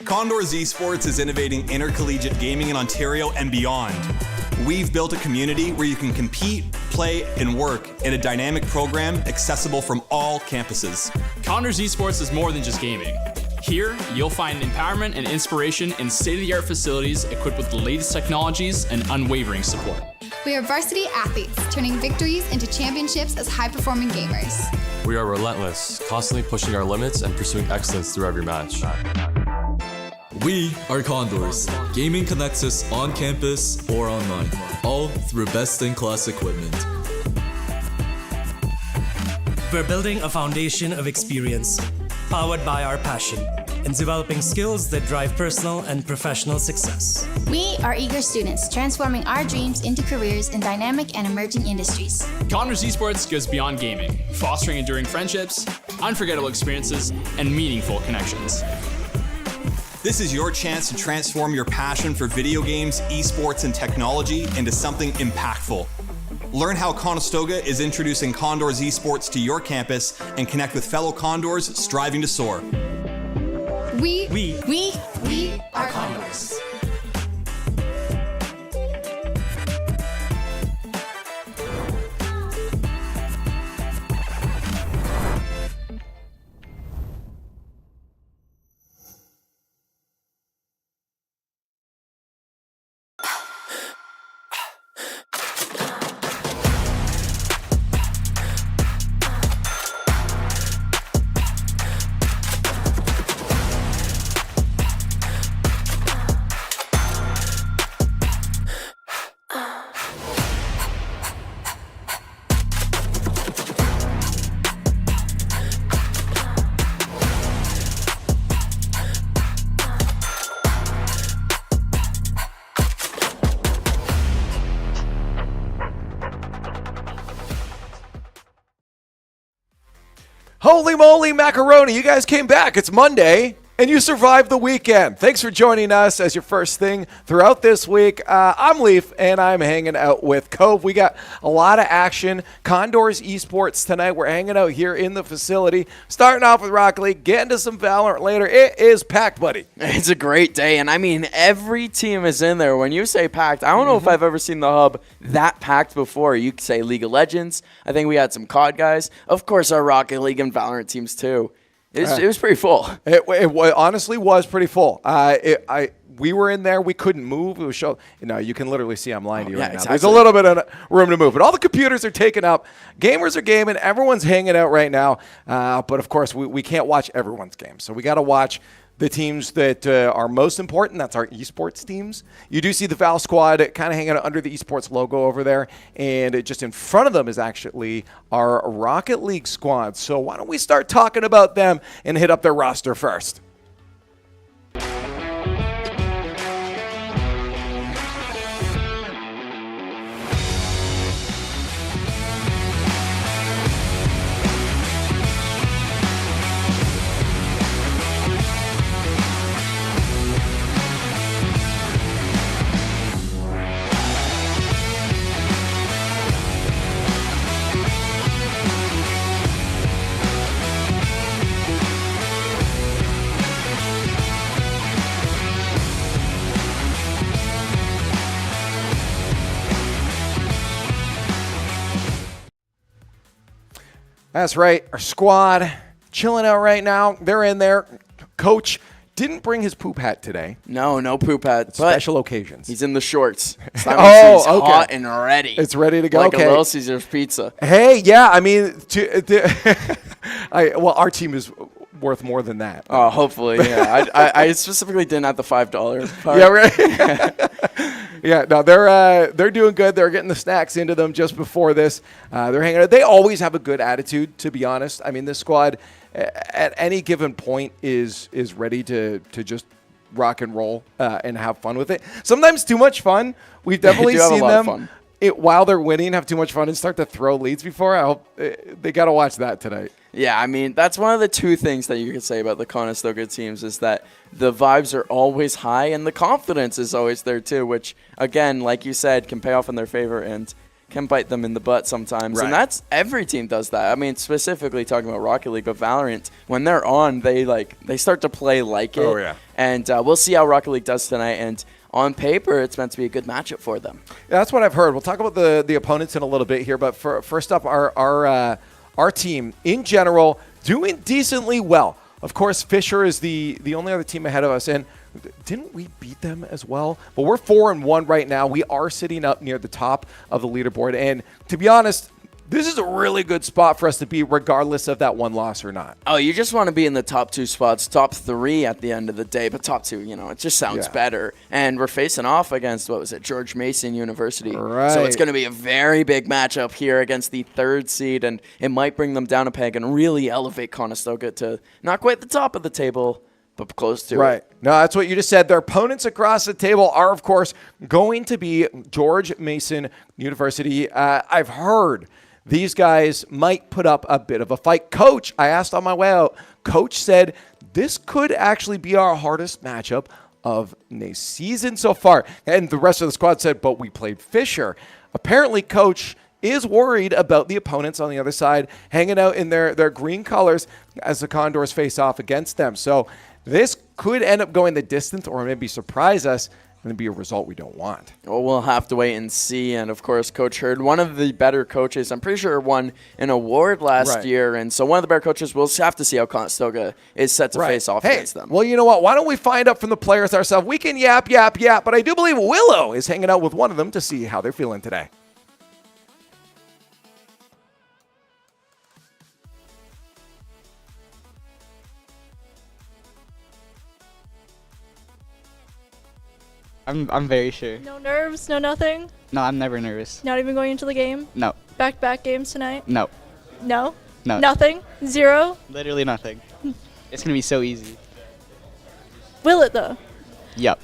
Condors Esports is innovating intercollegiate gaming in Ontario and beyond. We've built a community where you can compete, play, and work in a dynamic program accessible from all campuses. Condors Esports is more than just gaming. Here, you'll find empowerment and inspiration in state-of-the-art facilities equipped with the latest technologies and unwavering support. We are varsity athletes, turning victories into championships as high-performing gamers. We are relentless, constantly pushing our limits and pursuing excellence through every match. We are Condors. Gaming connects us on campus or online, all through best-in-class equipment. We're building a foundation of experience, powered by our passion, and developing skills that drive personal and professional success. We are eager students, transforming our dreams into careers in dynamic and emerging industries. Condors Esports goes beyond gaming, fostering enduring friendships, unforgettable experiences, and meaningful connections. This is your chance to transform your passion for video games, esports, and technology into something impactful. Learn how Conestoga is introducing Condors Esports to your campus and connect with fellow Condors striving to soar. We are Condors. Holy moly macaroni, you guys came back. It's Monday, and you survived the weekend. Thanks for joining us as your first thing throughout this week. I'm Leaf, and I'm hanging out with Cove. We got a lot of action. Condors Esports tonight. We're hanging out here in the facility. Starting off with Rocket League, getting to some Valorant later. It is packed, buddy. It's a great day, and I mean, every team is in there. When you say packed, I don't know if I've ever seen the hub that packed before. You could say League of Legends. I think we had some COD guys. Of course, our Rocket League and Valorant teams, too. It was pretty full. It honestly was pretty full. We were in there. We couldn't move. It was you can literally see I'm lying to you right now. Exactly. There's a little bit of room to move, but all the computers are taken up. Gamers are gaming. Everyone's hanging out right now. But of course, we can't watch everyone's game. So we got to watch the teams that are most important. That's our esports teams. You do see the Val squad kind of hanging out under the esports logo over there. And just in front of them is actually our Rocket League squad. So why don't we start talking about them and hit up their roster first? That's right. Our squad chilling out right now. They're in there. Coach didn't bring his poop hat today. No poop hat. Special occasions. He's in the shorts. So okay. Hot and ready. It's ready to go. Like okay. a Little Caesars pizza. Hey, yeah. I mean, our team is worth more than that. Oh, hopefully. Yeah. I specifically didn't have the $5 part. Yeah, right. Yeah, no, they're doing good. They're getting the snacks into them just before this. They're hanging out. They always have a good attitude, to be honest. I mean, this squad at any given point is ready to just rock and roll and have fun with it. Sometimes too much fun. We've definitely seen them while they're winning have too much fun and start to throw leads before. I hope they got to watch that tonight. Yeah, I mean, that's one of the two things that you could say about the Conestoga teams is that the vibes are always high and the confidence is always there too, which, again, like you said, can pay off in their favor and can bite them in the butt sometimes. Right. And that's every team does that. I mean, specifically talking about Rocket League, but Valorant, when they're on, they start to play like it. Oh, yeah. And we'll see how Rocket League does tonight. And on paper, it's meant to be a good matchup for them. Yeah, that's what I've heard. We'll talk about the opponents in a little bit here, but first up, our team in general doing decently well. Of course, Fisher is the only other team ahead of us, and didn't we beat them as well? But we're 4-1 right now. We are sitting up near the top of the leaderboard, and to be honest, this is a really good spot for us to be regardless of that one loss or not. Oh, you just want to be in the top two spots, top three at the end of the day, but top two, it just sounds better. And we're facing off against, George Mason University. Right. So it's going to be a very big matchup here against the third seed, and it might bring them down a peg and really elevate Conestoga to not quite the top of the table, but close to it. Right. No, that's what you just said. Their opponents across the table are, of course, going to be George Mason University. I've heard these guys might put up a bit of a fight. Coach, I asked on my way out, Coach said this could actually be our hardest matchup of NACE season so far. And the rest of the squad said, but we played Fisher. Apparently, Coach is worried about the opponents on the other side hanging out in their green colors as the Condors face off against them. So this could end up going the distance or maybe surprise us and be a result we don't want. Well, we'll have to wait and see. And, of course, Coach Hurd, one of the better coaches, I'm pretty sure won an award last year. And so one of the better coaches, we'll have to see how Conestoga is set to face off against them. Well, you know what? Why don't we find out from the players ourselves? We can yap, but I do believe Willow is hanging out with one of them to see how they're feeling today. I'm very sure. No nerves, no nothing? No, I'm never nervous. Not even going into the game? No. Back-to-back games tonight? No. No? No. Nothing? Zero? Literally nothing. It's gonna be so easy. Will it though? Yep.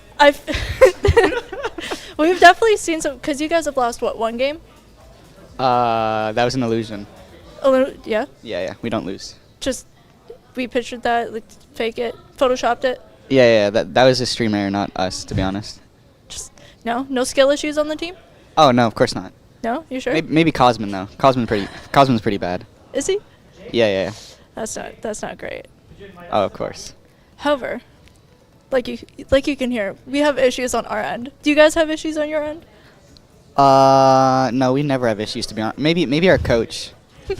We've definitely seen some, because you guys have lost, what, one game? That was an illusion. Yeah? Yeah, we don't lose. Just, we pictured that, like, fake it, photoshopped it? Yeah, that was a stream error, not us, to be honest. No skill issues on the team? Oh, no, of course not. No? You sure? Maybe Cosmin, though. Cosmin's pretty bad. Is he? Yeah. That's not great. Oh, of course. However, like you can hear, we have issues on our end. Do you guys have issues on your end? No, we never have issues, to be honest. Maybe our coach.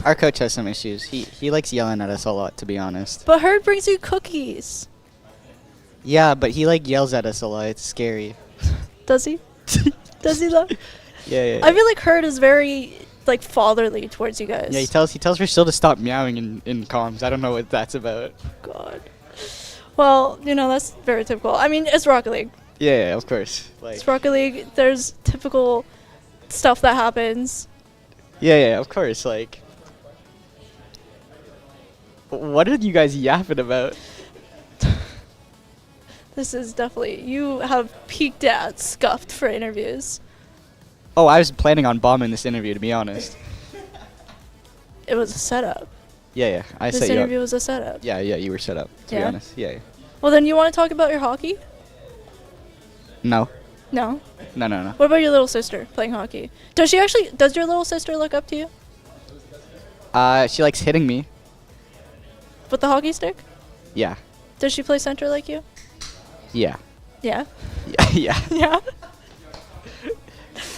Our coach has some issues. He likes yelling at us a lot, to be honest. But Hurd brings you cookies. Yeah, but he yells at us a lot. It's scary. Does he? Does he though? Yeah. I feel like Hurd is very fatherly towards you guys. Yeah, he tells Rochelle to stop meowing in comms. I don't know what that's about. God. Well, that's very typical. I mean, it's Rocket League. Yeah, of course. It's Rocket League. There's typical stuff that happens. Yeah, of course. What are you guys yapping about? This is definitely, you have peaked at scuffed for interviews. Oh, I was planning on bombing this interview, to be honest. It was a setup. Yeah, I set you up. This interview was a setup. Yeah, you were set up, to be honest. Yeah. Well, then you want to talk about your hockey? No. No? No. What about your little sister playing hockey? Does your little sister look up to you? She likes hitting me. With the hockey stick? Yeah. Does she play center like you? Yeah. Yeah? Yeah. Yeah?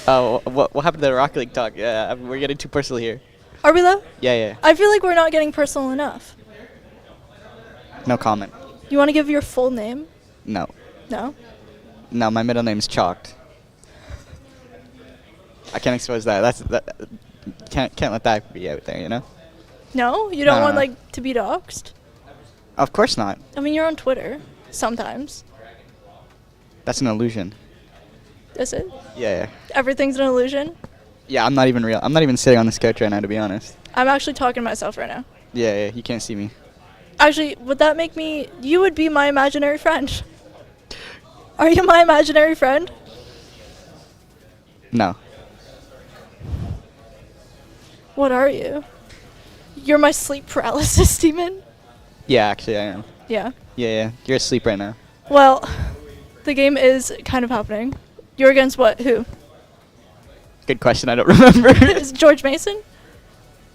Oh, what happened to the Rocket League talk? Yeah, we're getting too personal here. Are we though? Yeah. I feel like we're not getting personal enough. No comment. You want to give your full name? No. No? No, my middle name's Chalked. I can't expose that. Can't let that be out there, No? You don't No. want to be doxxed? Of course not. I mean, you're on Twitter sometimes. That's an illusion. Is it? Yeah. Everything's an illusion? Yeah, I'm not even real. I'm not even sitting on this couch right now, to be honest. I'm actually talking to myself right now. Yeah, you can't see me. Actually, would that make me... You would be my imaginary friend. Are you my imaginary friend? No. What are you? You're my sleep paralysis demon? Yeah, actually I am. Yeah. Yeah. You're asleep right now. Well, the game is kind of happening. You're against what? Who? Good question. I don't remember. Is it George Mason?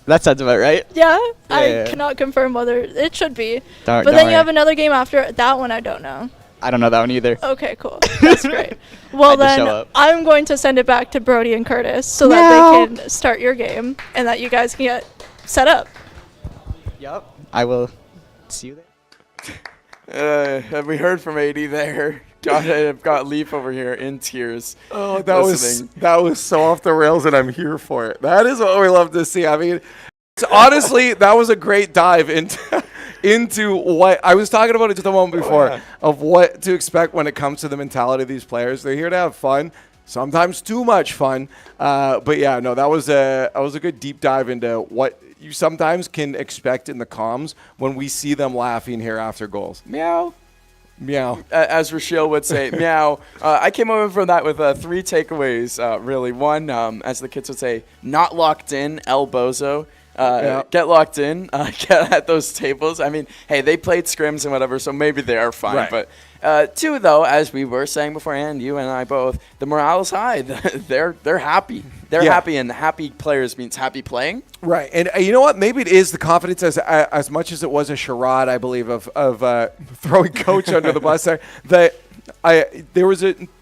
That sounds about right. Yeah? I Yeah. cannot confirm whether it should be. Don't But then worry. you have another game after. That one I don't know. I don't know that one either. Okay, cool. That's great. Well, I just show then up. I'm going to send it back to Brody and Curtis so that they can start your game and that you guys can get set up. Yep. I will see you there. Have we heard from AD there? I've got Leaf over here in tears. Oh, that was so off the rails, and I'm here for it. That is what we love to see. I mean, honestly, that was a great dive into what I was talking about it just a moment before of what to expect when it comes to the mentality of these players. They're here to have fun, sometimes too much fun. But yeah, no, that was a good deep dive into what you sometimes can expect in the comms when we see them laughing here after goals. Meow. Meow. As Rochelle would say, meow. I came over from that with 3 takeaways, really. One, as the kids would say, not locked in, El Bozo. Get locked in, get at those tables. I mean, hey, they played scrims and whatever, so maybe they are fine. Right. But 2, though, as we were saying beforehand, you and I both, the morale is high. They're happy. They're happy, and happy players means happy playing. Right, and you know what? Maybe it is the confidence as much as it was a charade, I believe, of throwing coach under the bus there.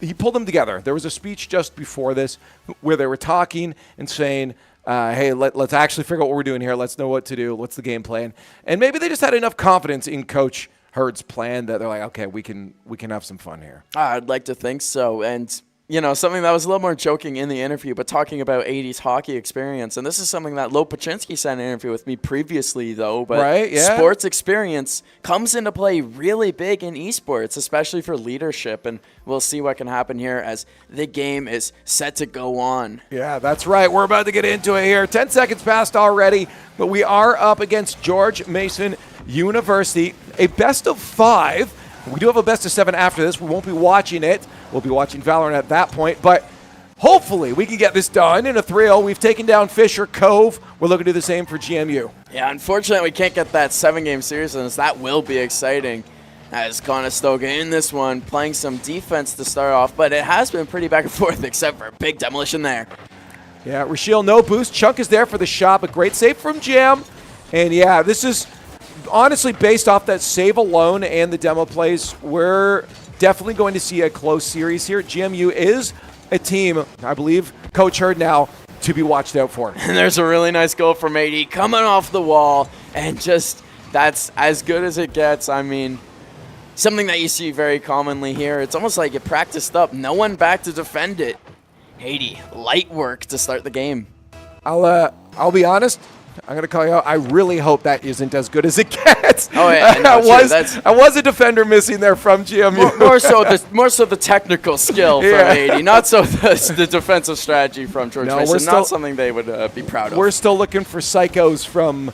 He pulled them together. There was a speech just before this where they were talking and saying, hey, let's actually figure out what we're doing here. Let's know what to do. What's the game plan? And maybe they just had enough confidence in Coach Hurd's plan that they're like, okay, we can have some fun here. I'd like to think so. And, you know, something that was a little more joking in the interview, but talking about 80s hockey experience. And this is something that Lo Paczynski said in an interview with me previously, though. But sports experience comes into play really big in esports, especially for leadership. And we'll see what can happen here as the game is set to go on. Yeah, that's right. We're about to get into it here. 10 seconds passed already, but we are up against George Mason University, a best of 5. We do have a best of 7 after this. We won't be watching it. We'll be watching Valorant at that point, but hopefully we can get this done in a 3-0. We've taken down Fisher Cove. We're looking to do the same for GMU. Yeah, unfortunately we can't get that 7-game series, and that will be exciting as Conestoga in this one playing some defense to start off, but it has been pretty back and forth except for a big demolition there. Yeah, Rochelle, no boost. Chunk is there for the shot, but great save from Jam. And yeah, this is honestly based off that save alone and the demo plays. We're definitely going to see a close series here. GMU is a team, I believe, Coach Hurd now, to be watched out for. And there's a really nice goal from 80 coming off the wall, and just that's as good as it gets. I mean, something that you see very commonly here. It's almost like it practiced up. No one back to defend it. 80, light work to start the game. I'll be honest. I'm going to call you out. I really hope that isn't as good as it gets. Oh, yeah. I was a defender missing there from GMU. More so the technical skill from 80, not so the defensive strategy from George Mason. Not something they would be proud of. We're still looking for psychos from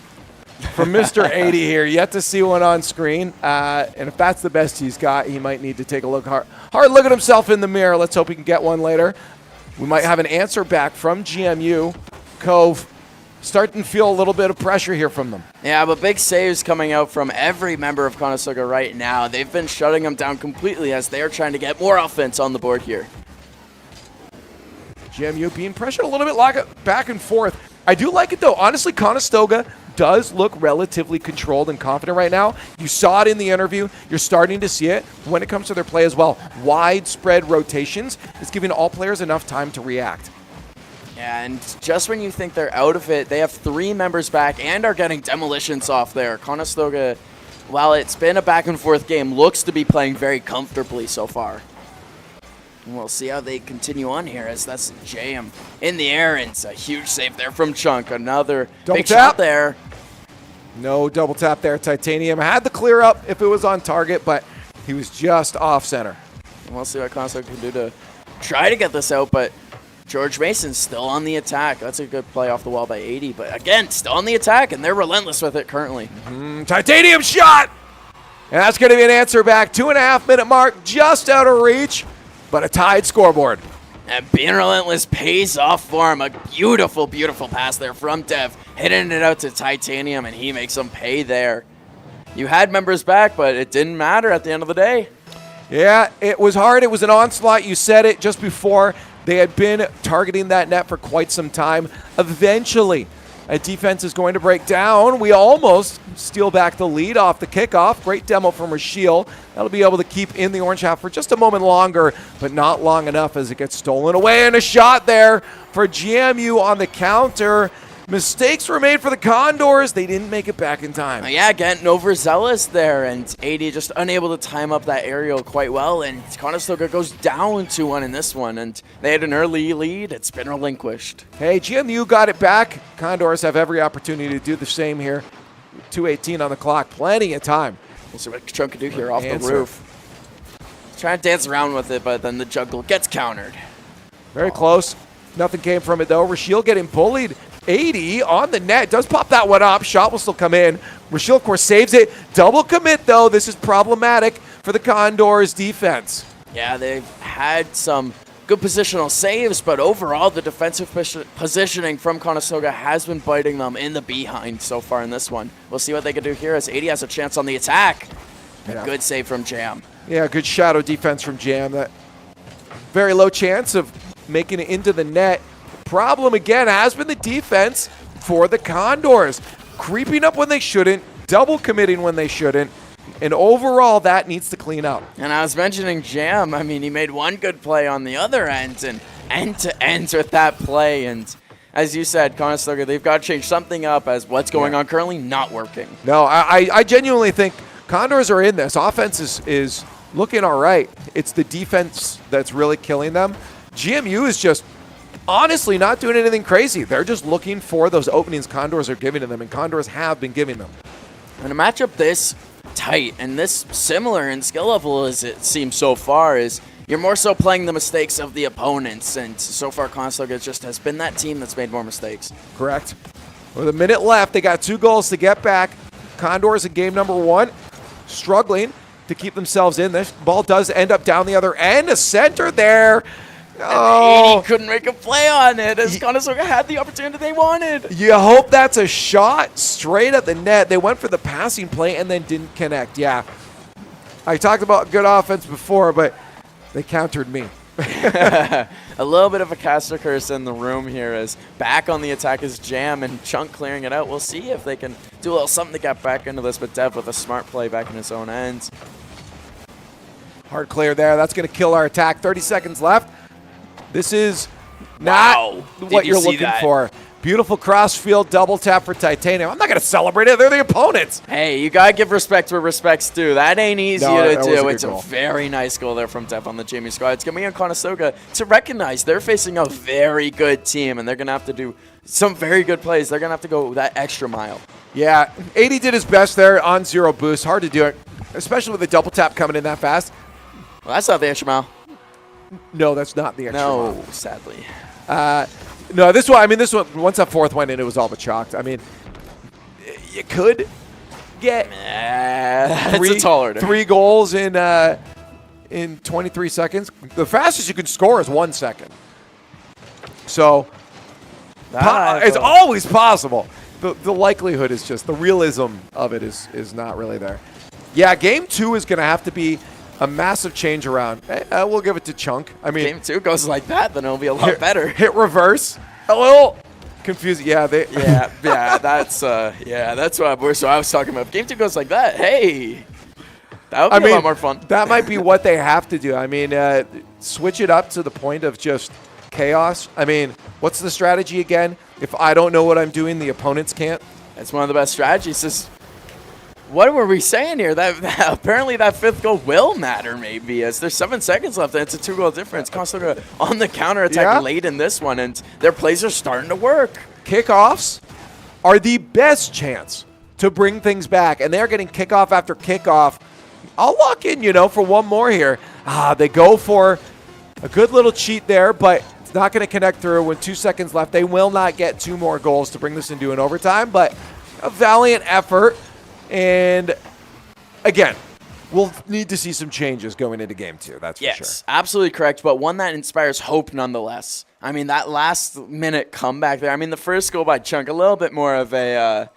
Mr. 80 here. Yet to see one on screen. And if that's the best he's got, he might need to take a hard look at himself in the mirror. Let's hope he can get one later. We might have an answer back from GMU. Cove starting to feel a little bit of pressure here from them. Yeah, but big saves coming out from every member of Conestoga right now. They've been shutting them down completely as they are trying to get more offense on the board here. GMU being pressured a little bit back and forth. I do like it, though. Honestly, Conestoga does look relatively controlled and confident right now. You saw it in the interview. You're starting to see it when it comes to their play as well. Widespread rotations is giving all players enough time to react. And just when you think they're out of it, they have 3 members back and are getting demolitions off there. Conestoga, while it's been a back-and-forth game, looks to be playing very comfortably so far. And we'll see how they continue on here as that's Jam in the air, and it's a huge save there from Chunk. Another big shot there. No double tap there. Titanium had the clear up if it was on target, but he was just off center. And we'll see what Conestoga can do to try to get this out, but George Mason's still on the attack. That's a good play off the wall by 80, but again, still on the attack, and they're relentless with it currently. Titanium shot! And that's going to be an answer back. 2.5-minute mark, just out of reach, but a tied scoreboard. And being relentless pays off for him. A beautiful, beautiful pass there from Dev, hitting it out to Titanium, and he makes them pay there. You had members back, but it didn't matter at the end of the day. Yeah, it was hard. It was an onslaught. You said it just before. They had been targeting that net for quite some time. Eventually, a defense is going to break down. We almost steal back the lead off the kickoff. Great demo from Rashiel. That'll be able to keep in the orange half for just a moment longer, but not long enough as it gets stolen away. And a shot there for GMU on the counter. Mistakes were made for the Condors. They didn't make it back in time. Yeah, getting overzealous there, and 80 just unable to time up that aerial quite well, and Conestoga goes down 2-1 in this one, and they had an early lead. It's been relinquished. Hey, GMU got it back. Condors have every opportunity to do the same here. 2:18 on the clock, plenty of time. We'll see what Chunk can do here off the roof. Trying to dance around with it, but then the juggle gets countered. Very close. Nothing came from it, though. Rashiel getting bullied. 80 on the net. Does pop that one up. Shot will still come in. Rashiel, of course, saves it. Double commit, though. This is problematic for the Condors defense. Yeah, they've had some good positional saves, but overall the defensive positioning from Conestoga has been biting them in the behind so far in this one. We'll see what they can do here as 80 has a chance on the attack. A good save from Jam. Yeah, good shadow defense from Jam. That very low chance of making it into the net. Problem again has been the defense for the Condors. Creeping up when they shouldn't, double committing when they shouldn't, and overall that needs to clean up. And I was mentioning Jam. I mean, he made one good play on the other end and end-to-end with that play. And as you said, Conestoga, they've got to change something up as what's going on currently not working. No, I genuinely think Condors are in this. Offense is looking all right. It's the defense that's really killing them. GMU is just honestly not doing anything crazy. They're just looking for those openings Condors are giving to them, and Condors have been giving them. And a matchup this tight and this similar in skill level as it seems so far is you're more so playing the mistakes of the opponents, and so far Conestoga just has been that team that's made more mistakes. Correct. With a minute left, they got 2 goals to get back. Condors in game number 1, struggling to keep themselves in. This ball does end up down the other end. A center there. Oh, he couldn't make a play on it as Conestoga had the opportunity they wanted. You hope that's a shot straight at the net. They went for the passing play and then didn't connect. Yeah. I talked about good offense before, but they countered me. A little bit of a caster curse in the room here as back on the attack is Jam and Chunk clearing it out. We'll see if they can do a little something to get back into this, but Dev with a smart play back in his own end. Hard clear there. That's going to kill our attack. 30 seconds left. This is not what you're looking for. Beautiful cross-field double tap for Titanium. I'm not going to celebrate it. They're the opponents. Hey, you got to give respect where respect's due. That ain't easy to do. It's a very nice goal there from Dev on the GMU squad. It's going to be on Conestoga to recognize they're facing a very good team, and they're going to have to do some very good plays. They're going to have to go that extra mile. Yeah, 80 did his best there on 0 boost. Hard to do it, especially with the double tap coming in that fast. Well, that's not the extra mile. No, that's not the extra mile. No, sadly. No, this one, once that fourth went in, it was all but chalked. I mean, you could get three goals in 23 seconds. The fastest you can score is 1 second. So it's always possible. The likelihood is just, the realism of it is not really there. Yeah, game 2 is going to have to be a massive change around. We'll give it to Chunk. I mean, game 2 goes like that, then it'll be a lot better. Hit reverse. A little confusing. Yeah, that's what I was talking about. If game 2 goes like that, hey, that would be a lot more fun. That might be what they have to do. I mean, switch it up to the point of just chaos. I mean, what's the strategy again? If I don't know what I'm doing, the opponents can't. That's one of the best strategies. What were we saying here? That apparently that 5th goal will matter, maybe, as there's 7 seconds left and it's a 2-goal difference. Conestoga on the counterattack late in this one, and their plays are starting to work. Kickoffs are the best chance to bring things back, and they're getting kickoff after kickoff. I'll lock in, for one more here. They go for a good little cheat there, but it's not going to connect through with 2 seconds left. They will not get 2 more goals to bring this into an overtime, but a valiant effort. And again, we'll need to see some changes going into game 2. That's for sure. Yes, absolutely correct, but one that inspires hope nonetheless. I mean, that last-minute comeback there. I mean, the first goal by Chunk, a little bit more of a,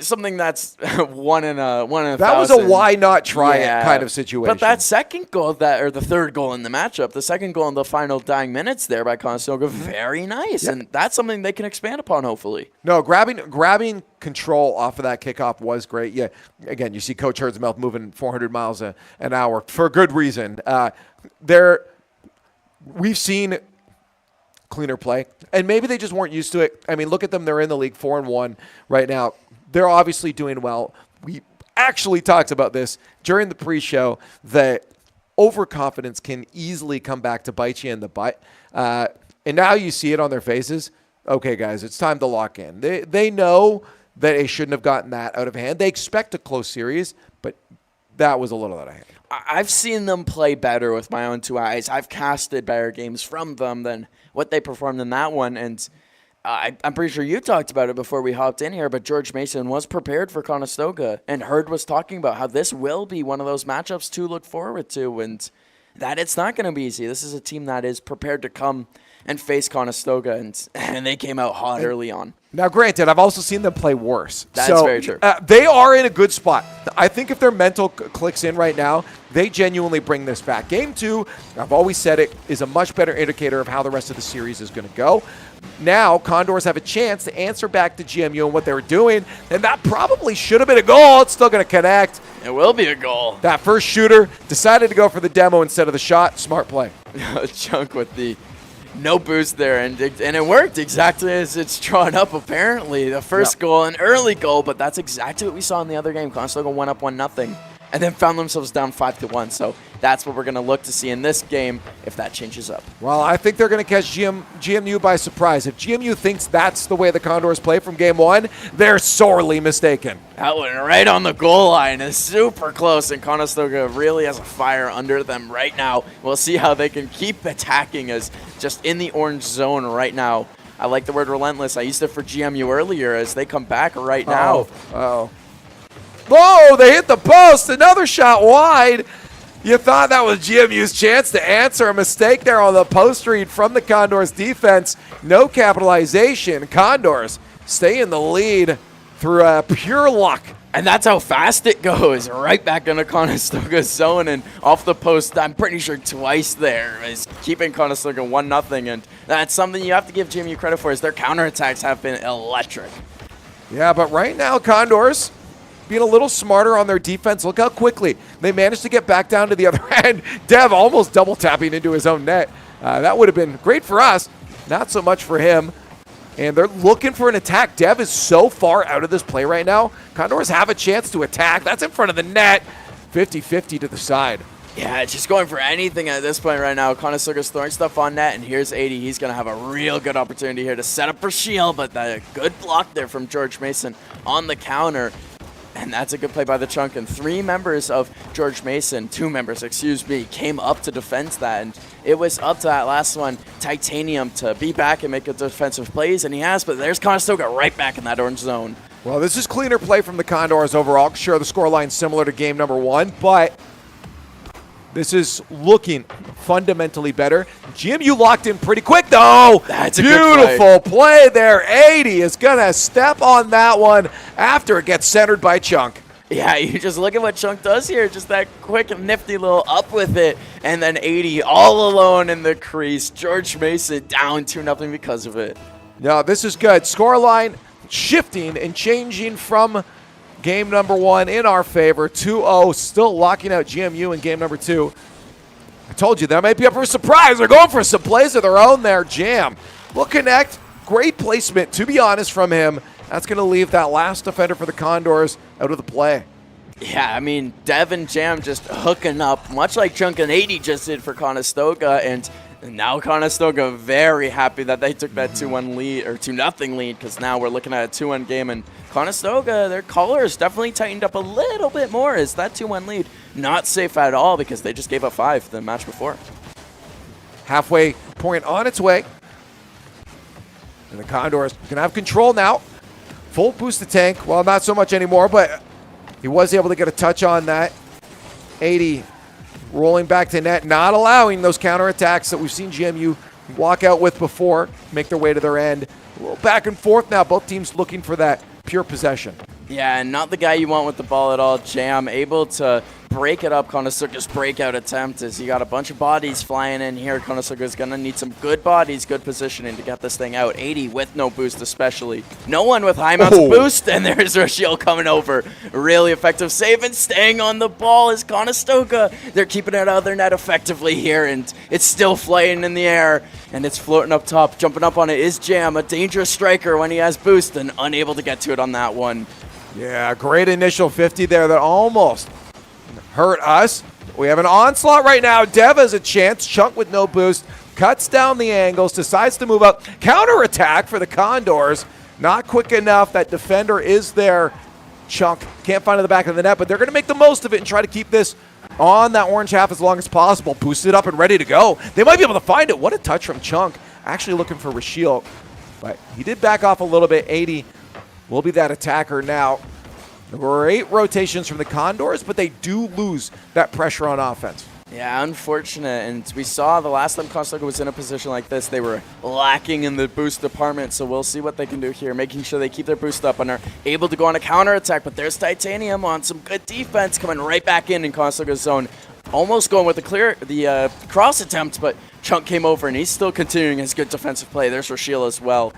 something that's one in a thousand. That was a why not try it kind of situation. But that second goal, or the third goal in the matchup, the second goal in the final dying minutes there by Conestoga, very nice. Yeah. And that's something they can expand upon, hopefully. No, grabbing control off of that kickoff was great. Yeah, again, you see Coach Hertzmouth moving 400 miles an hour for good reason. We've seen cleaner play, and maybe they just weren't used to it. I mean, look at them. They're in the league 4-1 right now. They're obviously doing well. We actually talked about this during the pre-show that overconfidence can easily come back to bite you in the butt. And now you see it on their faces. Okay, guys, it's time to lock in. They know that they shouldn't have gotten that out of hand. They expect a close series, but that was a little out of hand. I've seen them play better with my own 2 eyes. I've casted better games from them than what they performed in that one. And I'm pretty sure you talked about it before we hopped in here, but George Mason was prepared for Conestoga, and Hurd was talking about how this will be one of those matchups to look forward to, and that it's not going to be easy. This is a team that is prepared to come and face Conestoga, and they came out hot early on. Now, granted, I've also seen them play worse. That's very true. They are in a good spot. I think if their mental clicks in right now, they genuinely bring this back. Game 2, I've always said it, is a much better indicator of how the rest of the series is going to go. Now, Condors have a chance to answer back to GMU and what they were doing, and that probably should have been a goal. It's still going to connect. It will be a goal. That first shooter decided to go for the demo instead of the shot. Smart play. Chunk with the no boost there, and it worked exactly as it's drawn up, apparently. The first goal, an early goal, but that's exactly what we saw in the other game. Conestoga went up 1-0, and then found themselves down 5-1. So that's what we're going to look to see in this game if that changes up. Well, I think they're going to catch GMU by surprise. If GMU thinks that's the way the Condors play from game 1, they're sorely mistaken. That went right on the goal line. It's super close, and Conestoga really has a fire under them right now. We'll see how they can keep attacking as just in the orange zone right now. I like the word relentless. I used it for GMU earlier as they come back right now. Whoa, they hit the post. Another shot wide. You thought that was GMU's chance to answer. A mistake there on the post read from the Condors defense. No capitalization. Condors stay in the lead through pure luck. And that's how fast it goes. Right back into Conestoga's zone and off the post, I'm pretty sure twice there, is keeping Conestoga 1-0. And that's something you have to give GMU credit for, is their counterattacks have been electric. Yeah, but right now, Condors being a little smarter on their defense. Look how quickly they managed to get back down to the other end. Dev almost double tapping into his own net. That would have been great for us, not so much for him. And they're looking for an attack. Dev is so far out of this play right now. Condors have a chance to attack. That's in front of the net. 50-50 to the side. Yeah, it's just going for anything at this point right now. Conestoga's throwing stuff on net, and here's 80. He's going to have a real good opportunity here to set up for shield, but a good block there from George Mason on the counter. And that's a good play by the Chunk. And 2 members, excuse me, came up to defend that. And it was up to that last one, Titanium, to be back and make a defensive plays. And he has, but there's Conestoga right back in that orange zone. Well, this is cleaner play from the Condors overall. Sure, the scoreline's similar to game number 1, but this is looking fundamentally better. GMU locked in pretty quick, though. That's a beautiful play there. 80 is going to step on that one after it gets centered by Chunk. Yeah, you just look at what Chunk does here. Just that quick, nifty little up with it. And then 80 all alone in the crease. George Mason down 2-0 because of it. No, this is good. Scoreline shifting and changing from game number 1 in our favor. 2-0, still locking out GMU in game number 2. I told you that might be up for a surprise. They're going for some plays of their own there. Jam will connect. Great placement, to be honest, from him. That's going to leave that last defender for the Condors out of the play. Yeah, I mean, Dev and Jam just hooking up, much like Chunk and 80 just did for Conestoga, and now Conestoga very happy that they took that 2-1 lead, or 2-0 lead, because now we're looking at a 2-1 game, and Conestoga, their colors definitely tightened up a little bit more. Is that 2-1 lead not safe at all, because they just gave up 5 the match before. Halfway point on its way. And the Condors can have control now. Full boost to tank. Well, not so much anymore, but he was able to get a touch on that. 80 rolling back to net, not allowing those counterattacks that we've seen GMU walk out with before, make their way to their end. A little back and forth now, both teams looking for that pure possession. Yeah, and not the guy you want with the ball at all. Jam able to break it up. Conestoga's breakout attempt as you got a bunch of bodies flying in here. Conestoga's going to need some good bodies, good positioning to get this thing out. 80 with no boost especially. No one with high amounts of boost, and there's Rashiel coming over. Really effective save and staying on the ball is Conestoga. They're keeping it out of their net effectively here, and it's still flying in the air, and it's floating up top. Jumping up on it is Jam, a dangerous striker when he has boost, and unable to get to it on that one. Yeah, great initial 50 there that almost hurt us. We have an onslaught right now. Dev has a chance. Chunk with no boost. Cuts down the angles. Decides to move up. Counterattack for the Condors. Not quick enough. That defender is there. Chunk can't find it in the back of the net, but they're going to make the most of it and try to keep this on that orange half as long as possible. Boosted up and ready to go. They might be able to find it. What a touch from Chunk. Actually looking for Rashiel. But he did back off a little bit. 80 will be that attacker now. Great rotations from the Condors, but they do lose that pressure on offense. Yeah, unfortunate. And we saw the last time Conestoga was in a position like this, they were lacking in the boost department. So we'll see what they can do here, making sure they keep their boost up and are able to go on a counterattack. But there's Titanium on some good defense coming right back in Conestoga's zone. Almost going with the cross attempt, but Chunk came over and he's still continuing his good defensive play. There's Rashiel as well.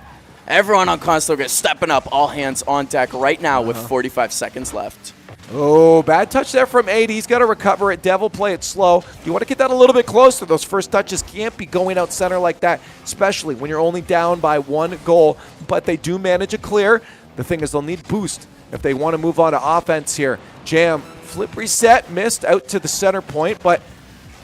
Everyone on Conestoga is stepping up, all hands on deck right now with 45 seconds left. Oh, bad touch there from 80. He's got to recover it. Devil, play it slow. You want to get that a little bit closer. Those first touches can't be going out center like that, especially when you're only down by 1 goal. But they do manage a clear. The thing is they'll need boost if they want to move on to offense here. Jam, flip reset, missed out to the center point, but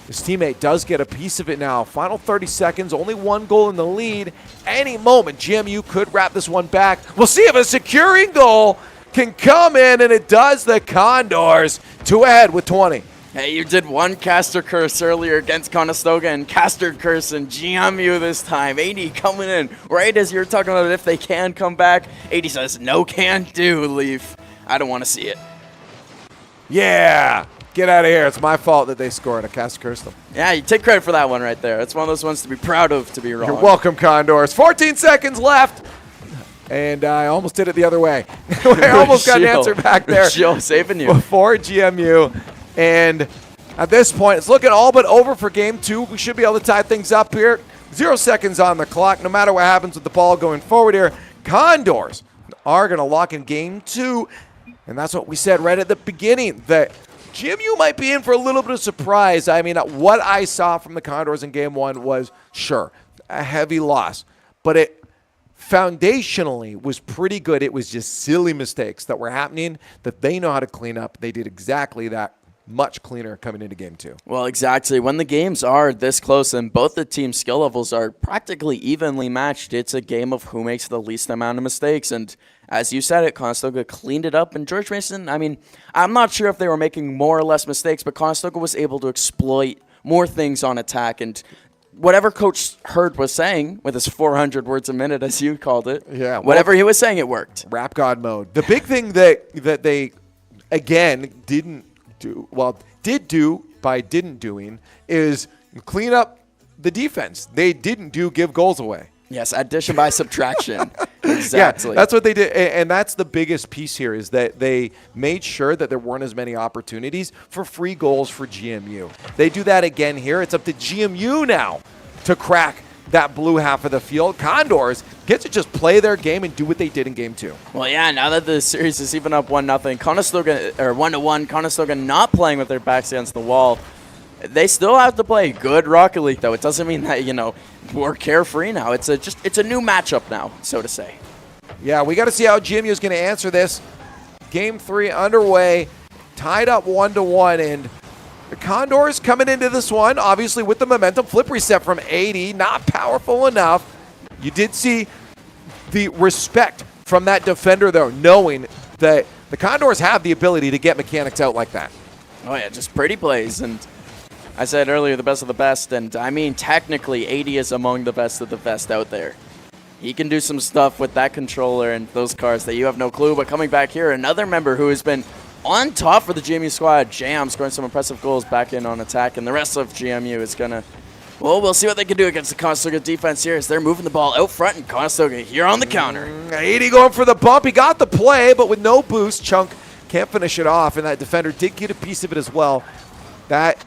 his teammate does get a piece of it now. Final 30 seconds, only 1 goal in the lead. Any moment, GMU could wrap this one back. We'll see if a securing goal can come in, and it does. The Condors 2 ahead with 20. Hey, you did one caster curse earlier against Conestoga and caster curse and GMU this time. 80 coming in right as you're talking about if they can come back. 80 says, no can do, Leaf. I don't want to see it. Yeah. Get out of here. It's my fault that they scored. I cast cursed them. Yeah, you take credit for that one right there. It's one of those ones to be proud of, to be wrong. You're welcome, Condors. 14 seconds left. And I almost did it the other way. I almost got an answer back there. Jill saving you. For GMU. And at this point, it's looking all but over for game 2. We should be able to tie things up here. 0 seconds on the clock. No matter what happens with the ball going forward here, Condors are going to lock in game 2. And that's what we said right at the beginning, that GMU might be in for a little bit of surprise. I mean, what I saw from the Condors in game 1 was, sure, a heavy loss. But it foundationally was pretty good. It was just silly mistakes that were happening that they know how to clean up. They did exactly that, much cleaner coming into game 2. Well, exactly. When the games are this close and both the team's skill levels are practically evenly matched, it's a game of who makes the least amount of mistakes. And as you said it, Conestoga cleaned it up. And George Mason, I mean, I'm not sure if they were making more or less mistakes, but Conestoga was able to exploit more things on attack. And whatever Coach Hurd was saying, with his 400 words a minute, as you called it, yeah, whatever he was saying, it worked. Rap God mode. The big thing that they, again, did do by didn't doing is clean up the defense. They didn't give goals away. Yes, addition by subtraction. Exactly. Yeah, that's what they did. And that's the biggest piece here, is that they made sure that there weren't as many opportunities for free goals for GMU. They do that again here. It's up to GMU now to crack that blue half of the field. Condors get to just play their game and do what they did in game 2. Well, yeah, now that the series is even up 1-0, Conestoga, or 1-1, Conestoga not playing with their backs against the wall. They still have to play good Rocket League, though. It doesn't mean that, we're carefree now. It's a new matchup now, so to say. Yeah, we got to see how GMU is going to answer this. Game 3 underway, tied up 1-1, and the Condors coming into this one, obviously with the momentum. Flip reset from 80, not powerful enough. You did see the respect from that defender, though, knowing that the Condors have the ability to get mechanics out like that. Oh, yeah, just pretty plays. And I said earlier, the best of the best, and I mean, technically, 80 is among the best of the best out there. He can do some stuff with that controller and those cards that you have no clue. But coming back here, another member who has been on top for the GMU squad, Jam, scoring some impressive goals back in on attack. And the rest of GMU is going to, well, we'll see what they can do against the Conestoga defense here as they're moving the ball out front. And Conestoga here on the counter. 80 going for the bump. He got the play, but with no boost, Chunk can't finish it off. And that defender did get a piece of it as well. That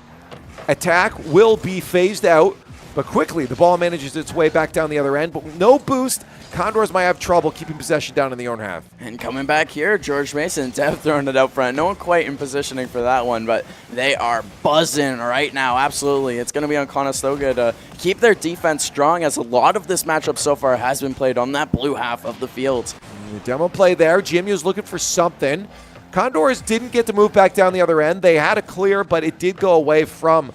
attack will be phased out. But quickly, the ball manages its way back down the other end. But with no boost, Condors might have trouble keeping possession down in the own half. And coming back here, George Mason, Dev throwing it out front. No one quite in positioning for that one, but they are buzzing right now. Absolutely. It's going to be on Conestoga to keep their defense strong, as a lot of this matchup so far has been played on that blue half of the field. The demo play there. GMU is looking for something. Condors didn't get to move back down the other end. They had a clear, but it did go away from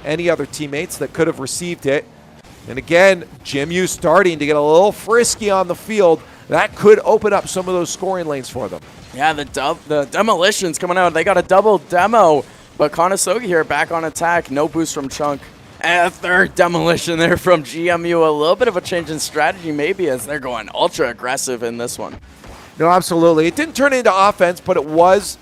any other teammates that could have received it. And again, GMU starting to get a little frisky on the field. That could open up some of those scoring lanes for them. Yeah, the demolitions coming out. They got a double demo, but Conestoga here back on attack. No boost from Chunk. And a third demolition there from GMU. A little bit of a change in strategy maybe as they're going ultra aggressive in this one. No, absolutely. It didn't turn into offense, but it was,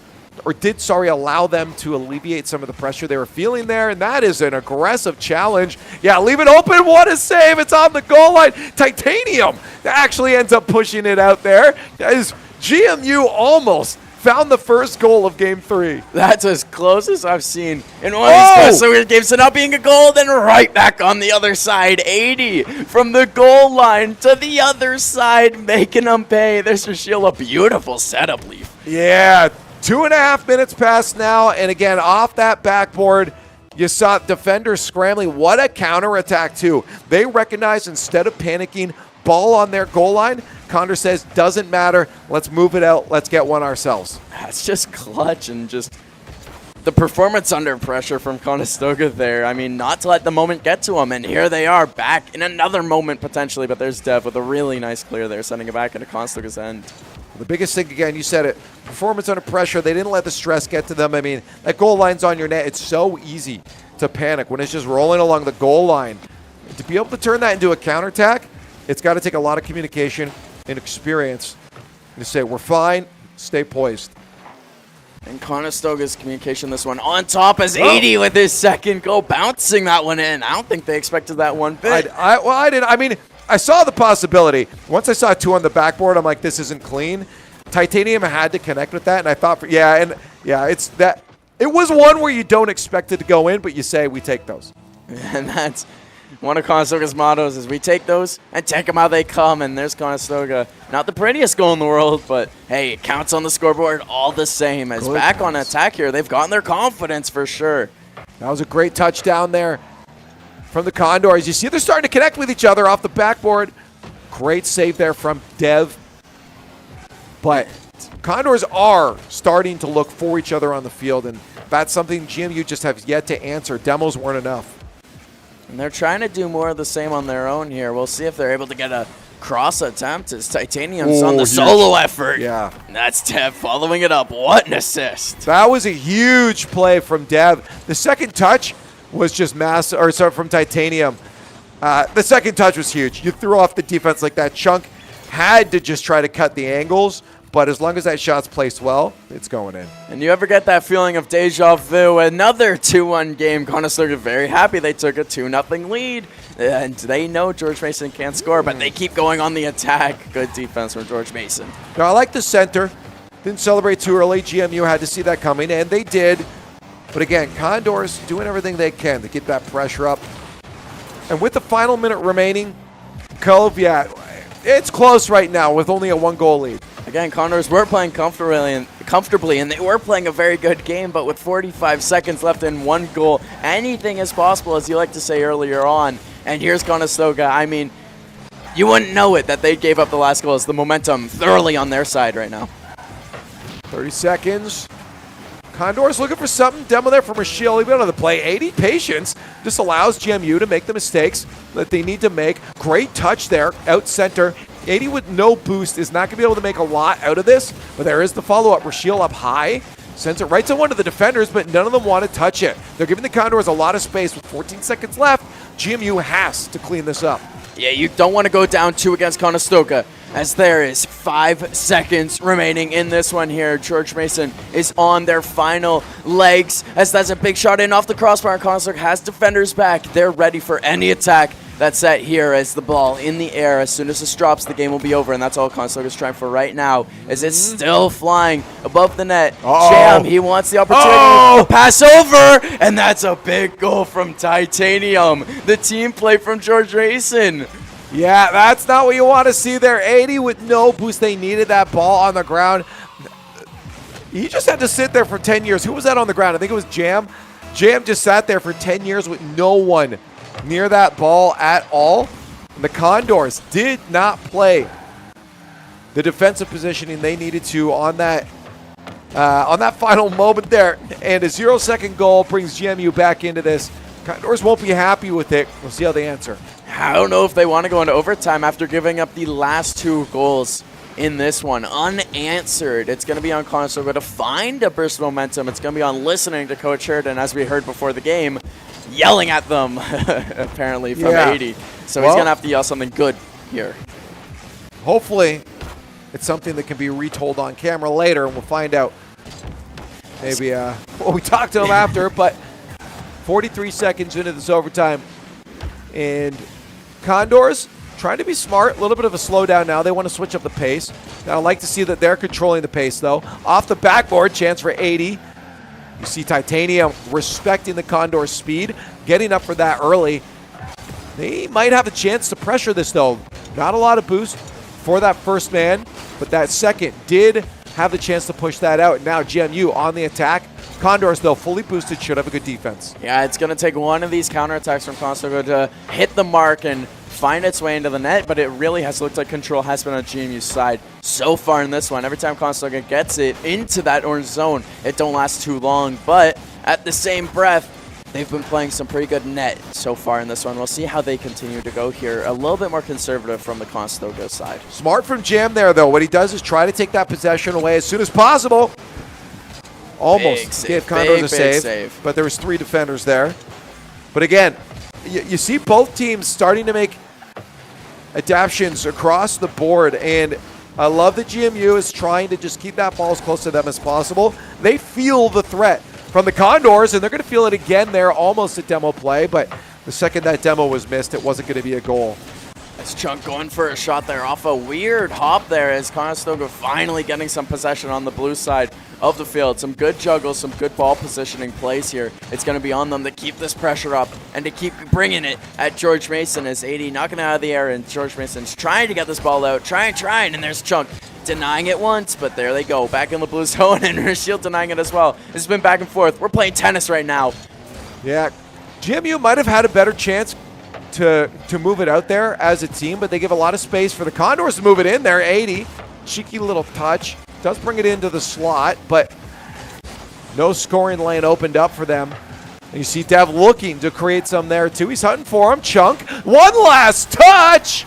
or did, sorry, allow them to alleviate some of the pressure they were feeling there, and that is an aggressive challenge. Yeah, leave it open. What a save. It's on the goal line. Titanium actually ends up pushing it out there as GMU almost found the first goal of Game 3. That's as close as I've seen in one of these Conestoga games to not being a goal, then right back on the other side. 80 from the goal line to the other side, making them pay. There's Rashiel, a beautiful setup, Leaf. Yeah, 2.5 minutes past now, and again, off that backboard, you saw defenders scrambling. What a counterattack, too. They recognize instead of panicking, ball on their goal line, Condor says, doesn't matter. Let's move it out. Let's get one ourselves. That's just clutch and just the performance under pressure from Conestoga there. I mean, not to let the moment get to them. And here they are back in another moment potentially. But there's Dev with a really nice clear there, sending it back into Conestoga's end. The biggest thing, again, you said it, performance under pressure. They didn't let the stress get to them. I mean, that goal line's on your net. It's so easy to panic when it's just rolling along the goal line. To be able to turn that into a counterattack, it's got to take a lot of communication and experience to say, we're fine, stay poised. And Conestoga's communication this one on top as 80 with his second goal, bouncing that one in. I don't think they expected that one bit. I didn't. I mean, I saw the possibility. Once I saw 2 on the backboard, I'm like, this isn't clean. Titanium had to connect with that, and I thought, it's that. It was one where you don't expect it to go in, but you say, we take those. And that's one of Conestoga's mottos is we take those and take them how they come. And there's Conestoga. Not the prettiest goal in the world, but hey, it counts on the scoreboard all the same. As back on attack here, they've gotten their confidence for sure. That was a great touchdown there from the Condors. You see they're starting to connect with each other off the backboard. Great save there from Dev. But Condors are starting to look for each other on the field, and that's something GMU just has yet to answer. Demos weren't enough. And they're trying to do more of the same on their own here. We'll see if they're able to get a cross attempt as Titanium's on the solo effort. Yeah. And that's Dev following it up. What an assist. That was a huge play from Dev. The second touch was just from Titanium. The second touch was huge. You threw off the defense like that. Chunk had to just try to cut the angles, but as long as that shot's placed well, it's going in. And you ever get that feeling of deja vu? Another 2-1 game. Conestoga very happy they took a 2-0 lead. And they know George Mason can't score, but they keep going on the attack. Good defense from George Mason. Now, I like the center. Didn't celebrate too early. GMU had to see that coming, and they did. But again, Condors doing everything they can to get that pressure up. And with the final minute remaining, Cove, it's close right now with only a 1-goal lead. Again, Condors were playing comfortably, and they were playing a very good game, but with 45 seconds left and 1 goal, anything is possible, as you like to say earlier on. And here's Conestoga. I mean, you wouldn't know it that they gave up the last goal as the momentum thoroughly on their side right now. 30 seconds. Condors looking for something. Demo there from Rashiel. He'll be able to play. 80 patience. This allows GMU to make the mistakes that they need to make. Great touch there, out center. 80 with no boost is not going to be able to make a lot out of this, but there is the follow-up. Rashiel up high. Sends it right to one of the defenders, but none of them want to touch it. They're giving the Condors a lot of space. With 14 seconds left, GMU has to clean this up. Yeah, you don't want to go down 2 against Conestoga, as there is 5 seconds remaining in this one here. George Mason is on their final legs, as that's a big shot in off the crossbar. Conestoga has defenders back. They're ready for any attack that's set here as the ball in the air. As soon as this drops, the game will be over, and that's all Conestoga's trying for right now, as it's still flying above the net. Jam, he wants the opportunity to pass over, and that's a big goal from Titanium. The team play from George Mason. Yeah, that's not what you want to see there. 80 with no boost. They needed that ball on the ground. He just had to sit there for 10 years. Who was that on the ground? I think it was Jam. Jam just sat there for 10 years with no one near that ball at all. And the Condors did not play the defensive positioning they needed to on that final moment there. And a 0-second goal brings GMU back into this. Condors won't be happy with it. We'll see how they answer. I don't know if they want to go into overtime after giving up the last 2 goals in this one unanswered. It's going to be on Conestoga to find a burst of momentum. It's going to be on listening to Coach Hurd, and as we heard before the game, yelling at them, apparently, from Yeah. 80. So Well, he's going to have to yell something good here. Hopefully, it's something that can be retold on camera later, and we'll find out. Maybe, well, we talked to him after, but 43 seconds into this overtime. And Condors trying to be smart, a little bit of a slowdown now. They want to switch up the pace. Now, I like to see that they're controlling the pace, though. Off the backboard, chance for 80. You see Titanium respecting the Condors' speed, getting up for that early. They might have a chance to pressure this, though. Not a lot of boost for that first man, but that second did have the chance to push that out. Now GMU on the attack. Condors, though, fully boosted, should have a good defense. Yeah, it's going to take one of these counterattacks from Conestoga to hit the mark and find its way into the net, but it really has looked like control has been on GMU's side so far in this one. Every time Conestoga gets it into that orange zone, it don't last too long, but at the same breath, they've been playing some pretty good net so far in this one. We'll see how they continue to go here. A little bit more conservative from the Conestoga side. Smart from Jam there, though. What he does is try to take that possession away as soon as possible. Almost gave Condors a save, but there was 3 defenders there. But again, you see both teams starting to make adaptations across the board, and I love that GMU is trying to just keep that ball as close to them as possible. They feel the threat from the Condors, and they're going to feel it again there, almost a demo play, but the second that demo was missed, it wasn't going to be a goal. It's Chunk going for a shot there off a weird hop there as Conestoga finally getting some possession on the blue side of the field. Some good juggles, some good ball positioning plays here. It's going to be on them to keep this pressure up and to keep bringing it at George Mason as 80 knocking it out of the air, and George Mason's trying to get this ball out, trying, and there's Chunk denying it once, but there they go, back in the blue zone, and Rashiel denying it as well. This has been back and forth. We're playing tennis right now. Yeah, GMU might have had a better chance to move it out there as a team, but they give a lot of space for the Condors to move it in there. 80, cheeky little touch. Does bring it into the slot, but no scoring lane opened up for them. And you see Dev looking to create some there too. He's hunting for him. Chunk, one last touch!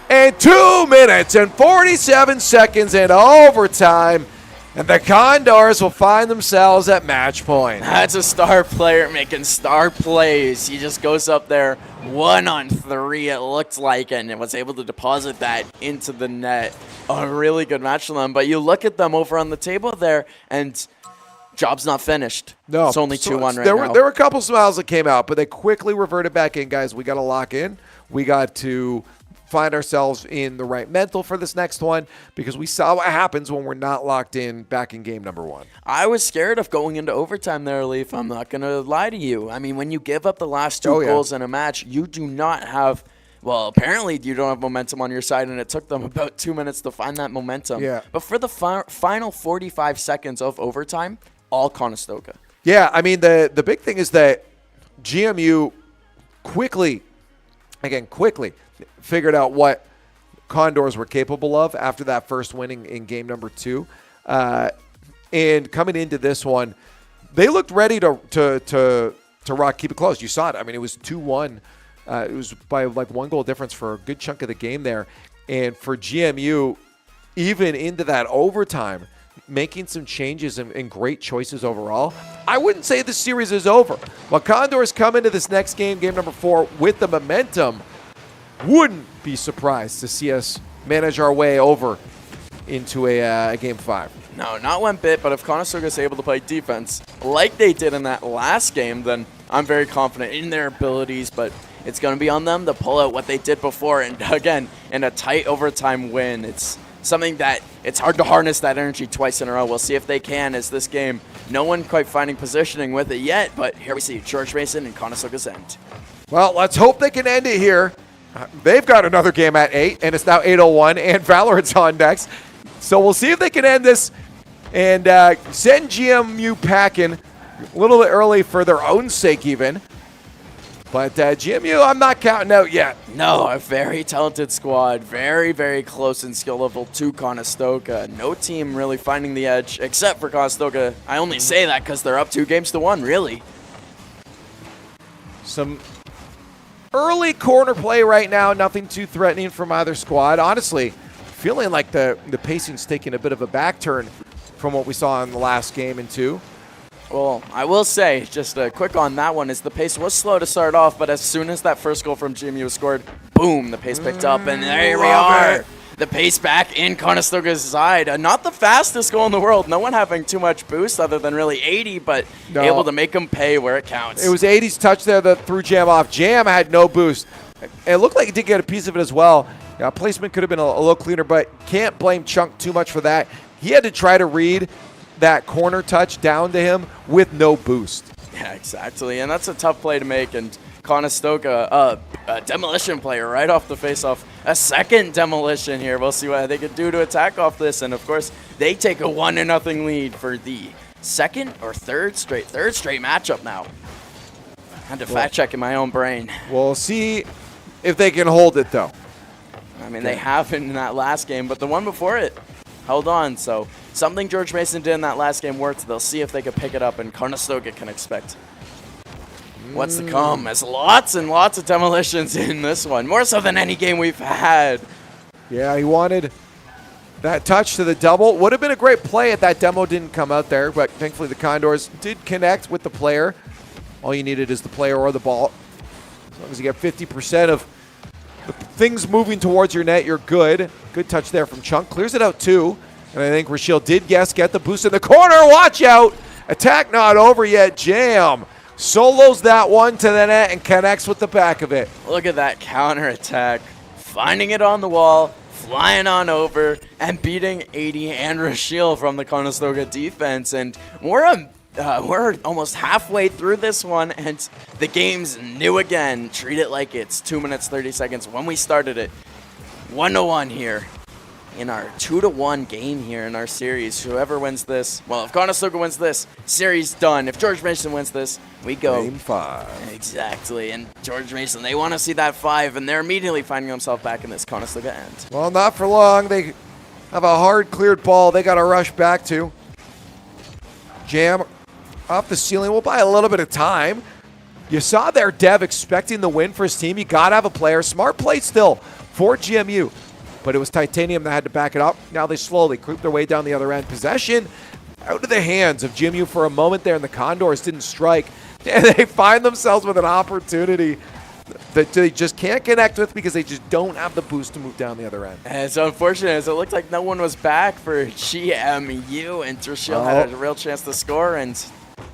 And 2 minutes and 47 seconds in overtime. And the Condors will find themselves at match point. That's a star player making star plays. He just goes up there 1-on-3, it looked like, and it was able to deposit that into the net. A really good match for them. But you look at them over on the table there, and job's not finished. No. It's only 2-1 right now. There were a couple smiles that came out, but they quickly reverted back in, guys. We got to lock in. We got to find ourselves in the right mental for this next one, because we saw what happens when we're not locked in back in game number 1. I was scared of going into overtime there, Leaf. I'm not going to lie to you. I mean, when you give up the last 2 goals in a match, you do not have, well, apparently you don't have momentum on your side, and it took them about 2 minutes to find that momentum. Yeah. But for the final 45 seconds of overtime, all Conestoga. Yeah, I mean, the big thing is that GMU quickly figured out what Condors were capable of after that first winning in game number 2. And coming into this one, they looked ready to rock, keep it close. You saw it. I mean, it was 2-1. It was by like 1 goal difference for a good chunk of the game there. And for GMU, even into that overtime, making some changes and great choices overall. I wouldn't say the series is over. While Condors come into this next game, game number 4, with the momentum, wouldn't be surprised to see us manage our way over into a game 5. No, not one bit, but if Conestoga is able to play defense like they did in that last game, then I'm very confident in their abilities, but it's going to be on them to pull out what they did before. And again, in a tight overtime win, it's something that it's hard to harness that energy twice in a row. We'll see if they can, as this game, no one quite finding positioning with it yet, but here we see George Mason and Conestoga's end. Well, let's hope they can end it here. They've got another game at 8, and it's now 8:01, and Valorant's on next. So we'll see if they can end this and send GMU packing a little bit early for their own sake even. But GMU, I'm not counting out yet. No, a very talented squad. Very, very close in skill level to Conestoga. No team really finding the edge except for Conestoga. I only say that because they're up 2-1, really. Some early corner play right now. Nothing too threatening from either squad. Honestly, feeling like the pacing's taking a bit of a back turn from what we saw in the last game and 2. Well, I will say, just quick on that one, is the pace was slow to start off, but as soon as that first goal from GMU was scored, boom, the pace picked up, and there we are. The pace back in Conestoga's side. Not the fastest goal in the world. No one having too much boost other than really 80, but able to make them pay where it counts. It was 80's touch there that threw Jam off. Jam had no boost. It looked like he did get a piece of it as well. Placement could have been a little cleaner, but can't blame Chunk too much for that. He had to try to read that corner touch down to him with no boost. Yeah, exactly, and that's a tough play to make, and Conestoga, a demolition player right off the face-off. A second demolition here. We'll see what they can do to attack off this, and of course, they take a 1-0 lead for the third straight matchup now. Had to fact check in my own brain. We'll see if they can hold it, though. I mean, they haven't in that last game, but the one before it held on. So something George Mason did in that last game worked. They'll see if they can pick it up, and Conestoga can expect what's to come. There's lots and lots of demolitions in this one, more so than any game we've had. Yeah, he wanted that touch to the double. Would have been a great play if that demo didn't come out there, but thankfully the Condors did connect with the player. All you needed is the player or the ball. As long as you get 50% of the things moving towards your net, you're good. Good touch there from Chunk. Clears it out too. And I think Rochelle did, get the boost in the corner. Watch out. Attack not over yet. Jam solos that one to the net and connects with the back of it. Look at that counter attack. Finding it on the wall, flying on over, and beating 80 and Rochelle from the Conestoga defense. And we're almost halfway through this one, and the game's new again. Treat it like it's 2 minutes, 30 seconds when we started it. 1-1 here in our 2-1 game here in our series. Whoever wins this, well, if Conestoga wins this, series done. If George Mason wins this, we go Game 5. Exactly, and George Mason, they want to see that 5, and they're immediately finding themselves back in this Conestoga end. Well, not for long. They have a hard cleared ball they got to rush back to. Jam off the ceiling. We'll buy a little bit of time. You saw their Dev expecting the win for his team. You got to have a player. Smart play still for GMU, but it was Titanium that had to back it up. Now they slowly creep their way down the other end. Possession out of the hands of GMU for a moment there, and the Condors didn't strike. And they find themselves with an opportunity that they just can't connect with because they just don't have the boost to move down the other end. And it's unfortunate as it looked like no one was back for GMU, and Rochelle had a real chance to score, and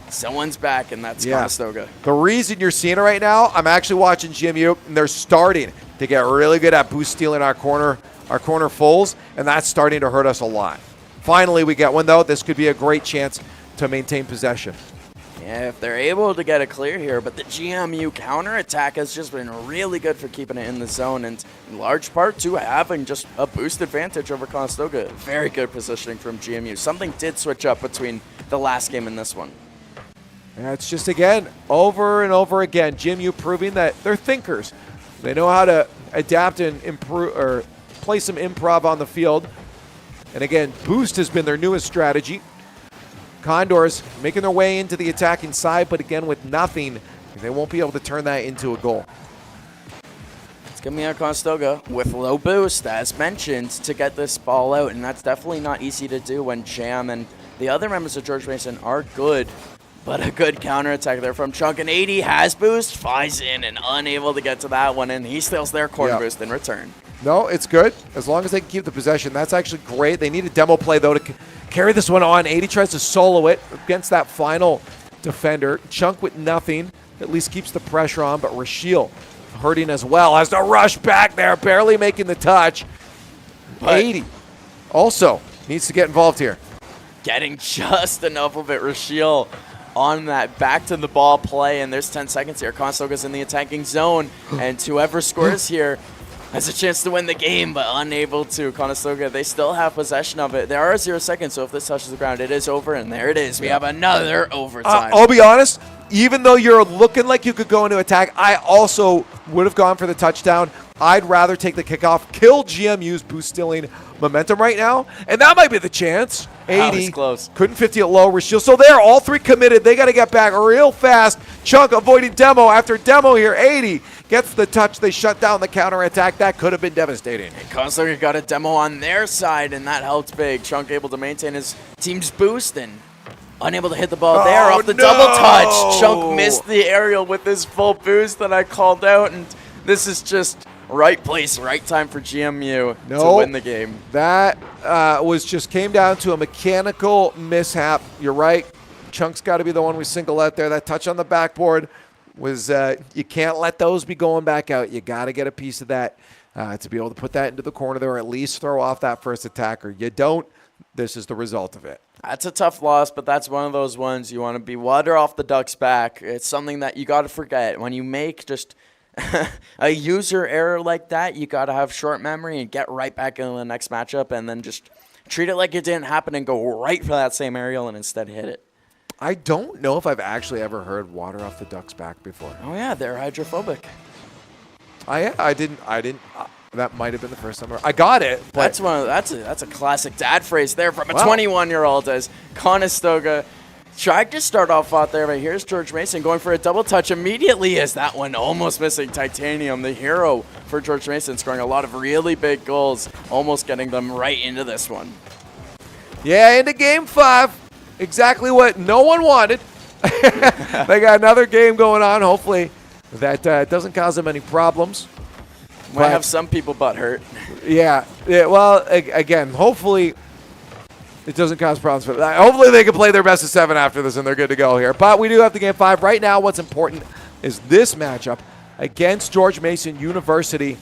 someone's back, and that's Conestoga. The reason you're seeing it right now, I'm actually watching GMU, and they're starting to get really good at boost stealing our corner fulls, and that's starting to hurt us a lot. Finally, we get one, though. This could be a great chance to maintain possession. Yeah, if they're able to get a clear here, but the GMU counterattack has just been really good for keeping it in the zone, and in large part to having just a boost advantage over Conestoga. Very good positioning from GMU. Something did switch up between the last game and this one. And it's just, again, over and over again, GMU proving that they're thinkers. They know how to adapt and improve or play some improv on the field. And again, boost has been their newest strategy. Condors making their way into the attacking side, but again with nothing, they won't be able to turn that into a goal. It's going to be on Conestoga with low boost, as mentioned, to get this ball out, and that's definitely not easy to do when Jam and the other members of George Mason are good. But a good counterattack there from Chunk, and 80 has boost, flies in and unable to get to that one, and he steals their corner boost in return. No, it's good. As long as they can keep the possession, that's actually great. They need a demo play, though, to carry this one on. 80 tries to solo it against that final defender. Chunk with nothing, at least keeps the pressure on, but Rochelle hurting as well. Has to rush back there, barely making the touch. But 80 also needs to get involved here. Getting just enough of it, Rochelle on that back to the ball play, and there's 10 seconds here. Conestoga's in the attacking zone, and whoever scores here has a chance to win the game, but unable to. Conestoga, they still have possession of it. There are 0 seconds, so if this touches the ground, it is over, and there it is. We have another overtime. I'll be honest, even though you're looking like you could go into attack, I also would have gone for the touchdown. I'd rather take the kickoff, kill GMU's boost stealing momentum right now, and that might be the chance. 80 close. Couldn't 50 it low. Rochelle. So there, all three committed. They got to get back real fast. Chunk avoiding demo after demo here. 80 gets the touch. They shut down the counterattack. That could have been devastating. And Conestoga got a demo on their side, and that helped big. Chunk able to maintain his team's boost, and Unable to hit the ball there off the double touch. Chunk missed the aerial with his full boost that I called out, and this is just right place, right time for GMU to win the game. That came down to a mechanical mishap. You're right. Chunk's got to be the one we single out there. That touch on the backboard was you can't let those be going back out. You got to get a piece of that to be able to put that into the corner there, or at least throw off that first attacker. You don't. This is the result of it. That's a tough loss, but that's one of those ones you want to be water off the duck's back. It's something that you got to forget. When you make just a user error like that, you got to have short memory and get right back into the next matchup and then just treat it like it didn't happen and go right for that same aerial and instead hit it. I don't know if I've actually ever heard water off the duck's back before. Oh, yeah, they're hydrophobic. I didn't. That might have been the first time. I got it. That's a classic dad phrase there from a 21-year-old as Conestoga tried to start off hot there, but here's George Mason going for a double touch immediately as that one almost missing. Titanium, the hero for George Mason, scoring a lot of really big goals, almost getting them right into this one. Yeah, into game 5. Exactly what no one wanted. They got another game going on. Hopefully that doesn't cause them any problems. Might have some people butt hurt. Yeah. Well, again, hopefully it doesn't cause problems for them. Hopefully they can play their best of 7 after this and they're good to go here. But we do have the game 5. Right now what's important is this matchup against George Mason University,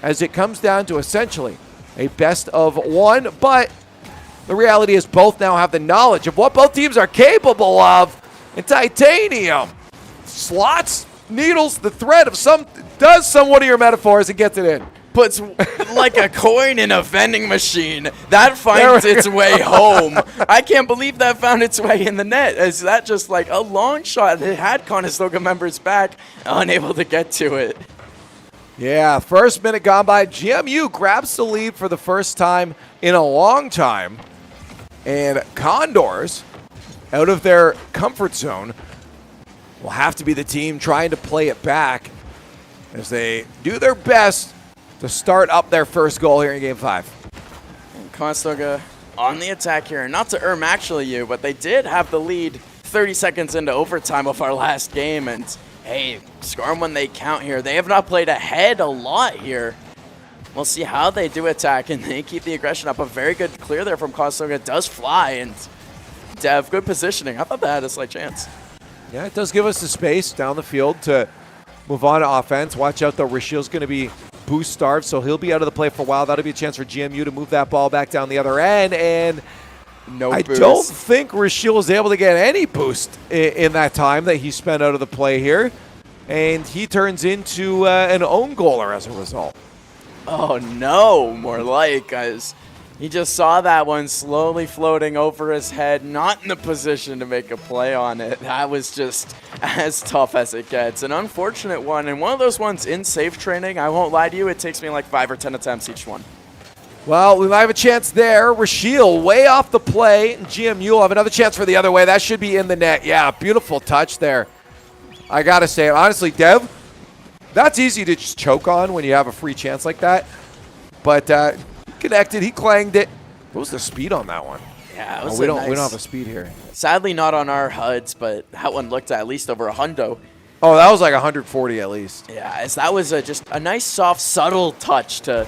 as it comes down to essentially a best of 1. But the reality is both now have the knowledge of what both teams are capable of. And Titanium slots, needles, the thread of does some one of your metaphors and gets it in. Puts like a coin in a vending machine. That finds its way home. I can't believe that found its way in the net. Is that just like a long shot? It had Conestoga members back, unable to get to it. Yeah, first minute gone by. GMU grabs the lead for the first time in a long time. And Condors, out of their comfort zone, will have to be the team trying to play it back as they do their best to start up their first goal here in Game 5. And Conestoga on the attack here. Not to actually you, but they did have the lead 30 seconds into overtime of our last game. And, hey, score them when they count here. They have not played ahead a lot here. We'll see how they do attack, and they keep the aggression up. A very good clear there from Conestoga. Does fly, and Dev, good positioning. I thought they had a slight chance. Yeah, it does give us the space down the field to move on to offense. Watch out, though. Rashiel's going to be boost starved, so he'll be out of the play for a while. That'll be a chance for GMU to move that ball back down the other end, and I don't think Rashiel was able to get any boost in that time that he spent out of the play here, and he turns into an own goaler as a result. Oh, no, more like, guys. He just saw that one slowly floating over his head, not in the position to make a play on it. That was just as tough as it gets. An unfortunate one, and one of those ones in safe training, I won't lie to you, it takes me like 5 or 10 attempts each one. Well, we might have a chance there. Rashiel way off the play. GMU will have another chance for the other way. That should be in the net. Yeah, beautiful touch there. I got to say, honestly, Dev, that's easy to just choke on when you have a free chance like that. But connected, he clanged it. What was the speed on that one? Yeah, it was we don't have a speed here. Sadly, not on our HUDs, but that one looked at least over a hundo. Oh, that was like 140 at least. Yeah, as that was just a nice, soft, subtle touch to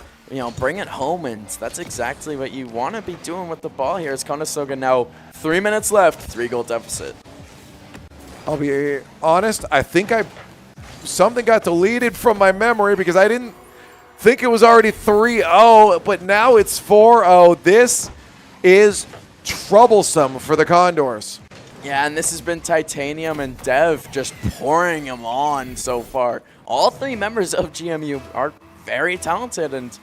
bring it home, and that's exactly what you want to be doing with the ball here. As Conestoga now 3 minutes left, 3-goal deficit. I'll be honest, I think something got deleted from my memory because I didn't think it was already 3-0, but now it's 4-0. This is troublesome for the Condors. Yeah, and this has been Titanium and Dev just pouring them on so far. All 3 members of GMU are very talented, and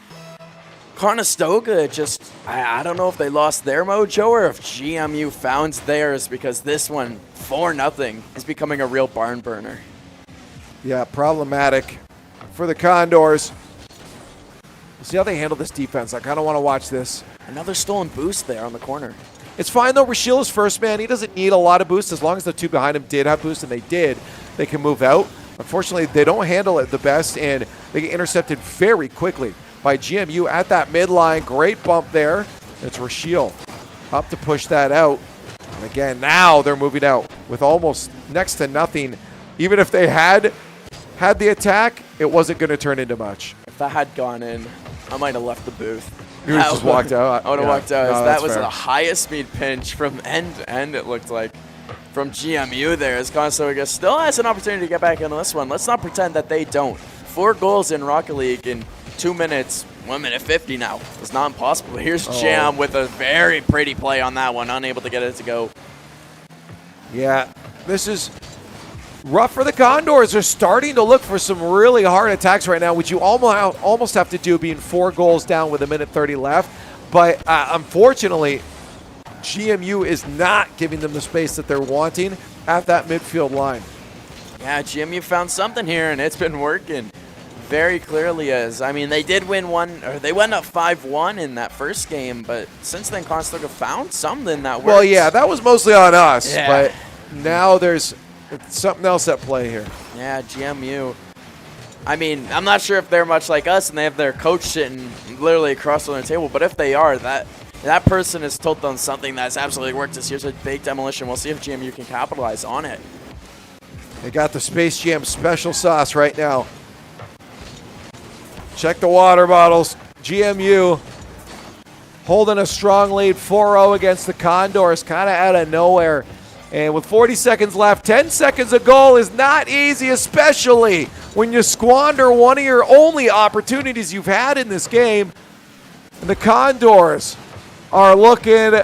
Conestoga just, I don't know if they lost their mojo or if GMU found theirs, because this one, 4-0, is becoming a real barn burner. Yeah, problematic for the Condors. We'll see how they handle this defense. I kind of want to watch this. Another stolen boost there on the corner. It's fine, though. Rashiel is first man. He doesn't need a lot of boost. As long as the 2 behind him did have boost, and they did, they can move out. Unfortunately, they don't handle it the best, and they get intercepted very quickly by GMU at that midline. Great bump there. It's Rashiel up to push that out. And again, now they're moving out with almost next to nothing. Even if they had the attack, it wasn't going to turn into much. If that had gone in, I might have left the booth. You would just walked out. I would have walked out. No, that was fair. the highest speed pinch from end to end, it looked like, from GMU there, as Conestoga still has an opportunity to get back into this one. Let's not pretend that they don't. 4 goals in Rocket League in 2 minutes, 1 minute 50 now. It's not impossible. Here's Jam with a very pretty play on that one, unable to get it to go. Yeah, this is rough for the Condors. They're starting to look for some really hard attacks right now, which you almost have to do being 4 goals down with 1:30 left. But unfortunately, GMU is not giving them the space that they're wanting at that midfield line. Yeah, GMU found something here, and it's been working very clearly. They did win they went up 5-1 in that first game, but since then, Conestoga found something that works. Well, yeah, that was mostly on us, Yeah. but now there's something else at play here. Yeah, GMU. I'm not sure if they're much like us and they have their coach sitting literally across from their table, but if they are, that person has told them something that's absolutely worked. Here's a big demolition. We'll see if GMU can capitalize on it. They got the Space Jam special sauce right now. Check the water bottles. GMU holding a strong lead 4-0 against the Condors, kind of out of nowhere. And with 40 seconds left, 10 seconds a goal is not easy, especially when you squander one of your only opportunities you've had in this game. And the Condors are looking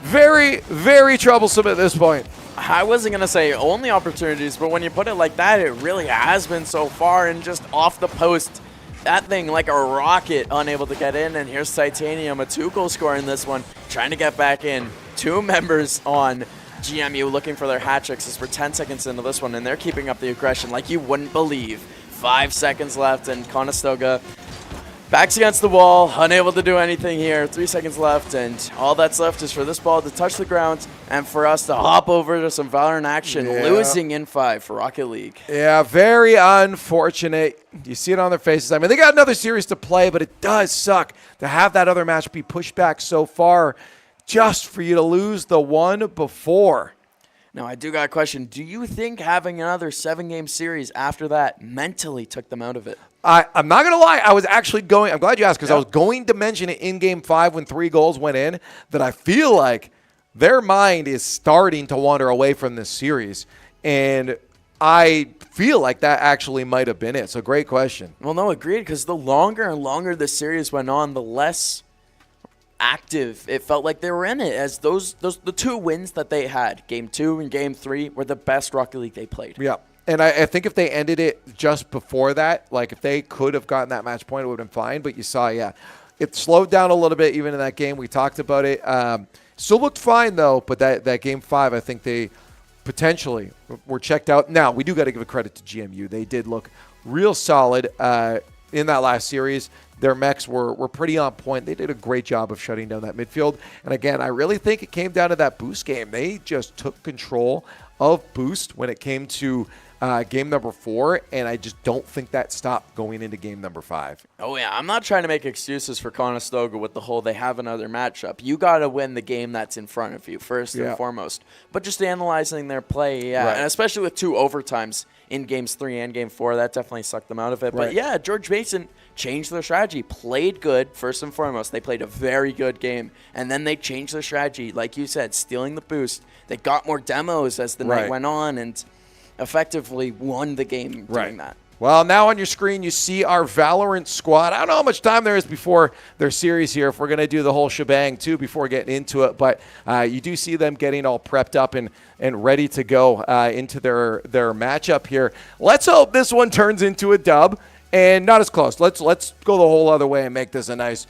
very, very troublesome at this point. I wasn't going to say only opportunities, but when you put it like that, it really has been so far. And just off the post, that thing like a rocket, unable to get in. And here's Titanium, a 2-goal scorer in this one, trying to get back in. 2 members on GMU looking for their hat tricks as we're 10 seconds into this one, and they're keeping up the aggression like you wouldn't believe. 5 seconds left, and Conestoga backs against the wall, unable to do anything here. 3 seconds left, and all that's left is for this ball to touch the ground and for us to hop over to some Valorant action, losing in 5 for Rocket League. Yeah, very unfortunate. You see it on their faces. They got another series to play, but it does suck to have that other match be pushed back so far just for you to lose the one before. Now, I do got a question. Do you think having another 7-game series after that mentally took them out of it? I'm not going to lie. I was actually going – I'm glad you asked because I was going to mention it in Game 5 when 3 goals went in that I feel like their mind is starting to wander away from this series. And I feel like that actually might have been it. So great question. Well, no, agreed, because the longer and longer the series went on, the less active it felt like they were in it, as the 2 wins that they had, Game 2 and Game 3, were the best Rocket League they played. Yeah. And I think if they ended it just before that, like if they could have gotten that match point, it would have been fine. But you saw, it slowed down a little bit even in that game. We talked about it. Still looked fine, though. But that Game 5, I think they potentially were checked out. Now, we do got to give a credit to GMU. They did look real solid in that last series. Their mechs were pretty on point. They did a great job of shutting down that midfield. And again, I really think it came down to that boost game. They just took control of boost when it came to game number 4, and I just don't think that stopped going into game number 5. Oh, yeah. I'm not trying to make excuses for Conestoga with the whole they have another matchup. You got to win the game that's in front of you, first and foremost. But just analyzing their play, Right. And especially with 2 overtimes in Games 3 and Game 4, that definitely sucked them out of it. Right. But, George Mason changed their strategy, played good, first and foremost. They played a very good game, and then they changed their strategy. Like you said, stealing the boost. They got more demos as the night went on, and effectively won the game doing that. Well, now on your screen, you see our Valorant squad. I don't know how much time there is before their series here, if we're going to do the whole shebang, too, before getting into it. But you do see them getting all prepped up and ready to go into their matchup here. Let's hope this one turns into a dub. And not as close. Let's go the whole other way and make this a nice,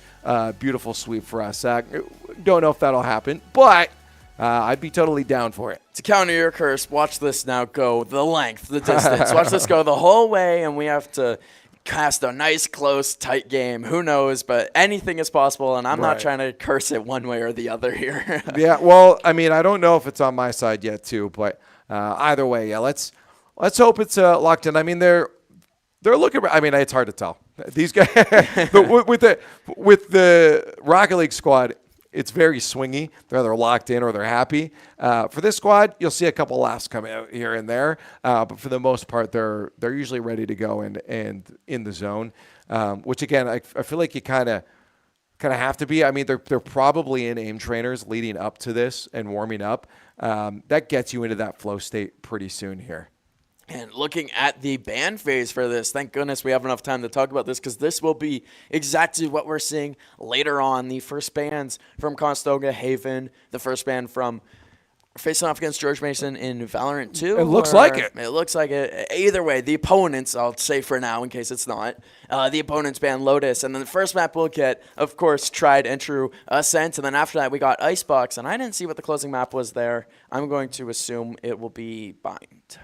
beautiful sweep for us. Don't know if that'll happen, but I'd be totally down for it. To counter your curse, watch this now go the length, the distance. Watch this go the whole way, and we have to cast a nice, close, tight game. Who knows? But anything is possible, and I'm not trying to curse it one way or the other here. Yeah, well, I don't know if it's on my side yet, too, but either way, let's hope it's locked in. They're looking. It's hard to tell. These guys with the Rocket League squad. it's very swingy. They're either locked in or they're happy. For this squad, you'll see a couple laughs come out here and there, but for the most part, they're usually ready to go and in the zone. Which again, I feel like you kind of have to be. I mean, they're probably in aim trainers leading up to this and warming up. That gets you into that flow state pretty soon here. And looking at the ban phase for this, thank goodness we have enough time to talk about this, because this will be exactly what we're seeing later on. The first bans from Conestoga, Haven, the first ban from facing off against George Mason in Valorant 2. It looks like it. It looks like it. Either way, the opponents, I'll say for now in case it's not, the opponents ban Lotus. And then the first map we'll get, of course, Tried and True Ascent. And then after that, we got Icebox. And I didn't see what the closing map was there. I'm going to assume it will be Bind.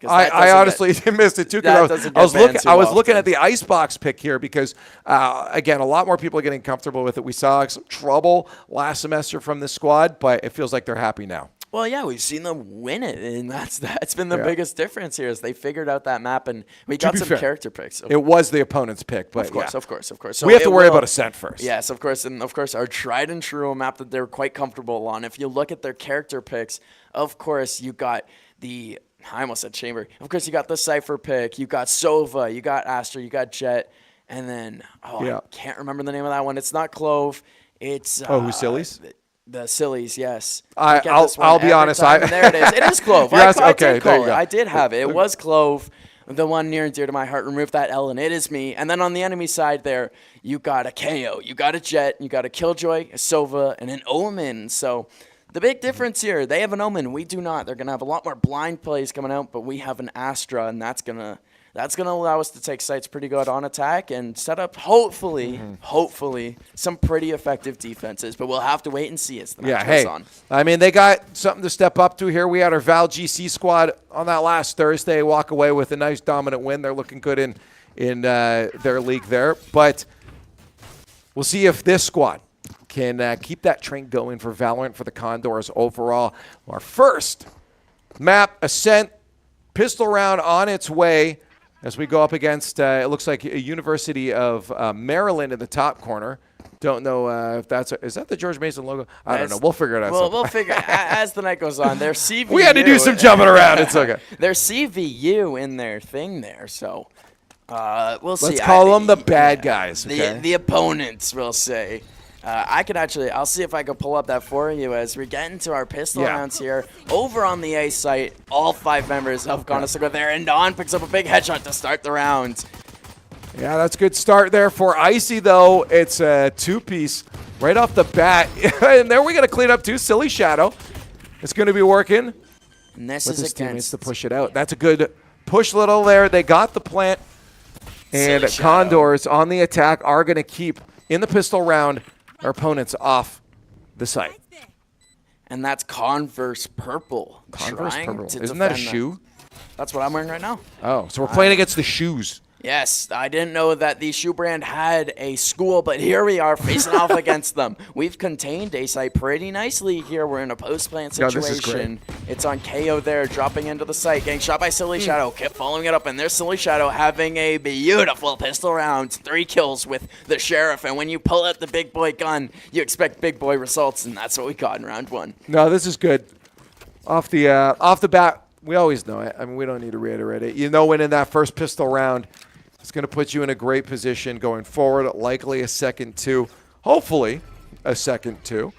I honestly missed it too, because I was looking at the Icebox pick here because, again, a lot more people are getting comfortable with it. We saw some trouble last semester from this squad, but it feels like they're happy now. Well, yeah, we've seen them win it, and that's been the biggest difference here is they figured out that map, and we got some character picks. It was the opponent's pick, but of course. So we have to worry about Ascent first. Yes, of course, and of course our Tried and True map that they're quite comfortable on. If you look at their character picks, of course you got the... I almost said Chamber. Of course, you got the Cypher pick. You got Sova. You got Astra. You got Jet. And then, I can't remember the name of that one. It's not Clove. It's... who's Sillies? The Sillies, yes. I'll be honest. There it is. It is Clove. I did have it. It Okay. was Clove. The one near and dear to my heart. Remove that L, and it is me. And then on the enemy side there, you got a KO. You got a Jet. You got a Killjoy, a Sova, and an Omen. So... the big difference here, they have an Omen, we do not. They're going to have a lot more blind plays coming out, but we have an Astra, and that's going to allow us to take sites pretty good on attack and set up, hopefully, some pretty effective defenses. But we'll have to wait and see as the match goes on. I mean, they got something to step up to here. We had our Val GC squad on that last Thursday walk away with a nice dominant win. They're looking good in their league there. But we'll see if this squad can keep that train going for Valorant for the Condors overall. Our first map, Ascent, pistol round on its way as we go up against, it looks like a University of Maryland in the top corner. Don't know if is that the George Mason logo? I don't know. We'll figure it out. We'll figure as the night goes on. Their CVU. We had to do some jumping around. It's okay. Their CVU in their thing there, so we'll see. Let's call them the bad guys. Okay? The opponents, we'll say. I'll see if I can pull up that for you as we get into our pistol rounds here. Over on the A site, all 5 members of Conestoga there, and Don picks up a big headshot to start the round. Yeah, that's a good start there for Icy, though. It's a 2-piece right off the bat. And there we got to clean up too. Silly Shadow. It's going to be working. And this with is his teammates against to push it out. That's a good push little there. They got the plant. And Condors on the attack are going to keep, in the pistol round, our opponents off the site. And that's Converse Purple. Converse Purple. Isn't that a shoe? That's what I'm wearing right now. Oh, so we're playing against the shoes. Yes, I didn't know that the shoe brand had a school, but here we are facing off against them. We've contained A site pretty nicely here. We're in a post-plant situation. It's on KO there, dropping into the site, getting shot by Silly Shadow. Kept following it up, and there's Silly Shadow having a beautiful pistol round. 3 kills with the Sheriff, and when you pull out the big boy gun, you expect big boy results, and that's what we got in round 1. No, this is good. Off the bat, we always know it. I mean, we don't need to reiterate it. You know when in that first pistol round, it's going to put you in a great position going forward, likely a second 2, hopefully a second 2. You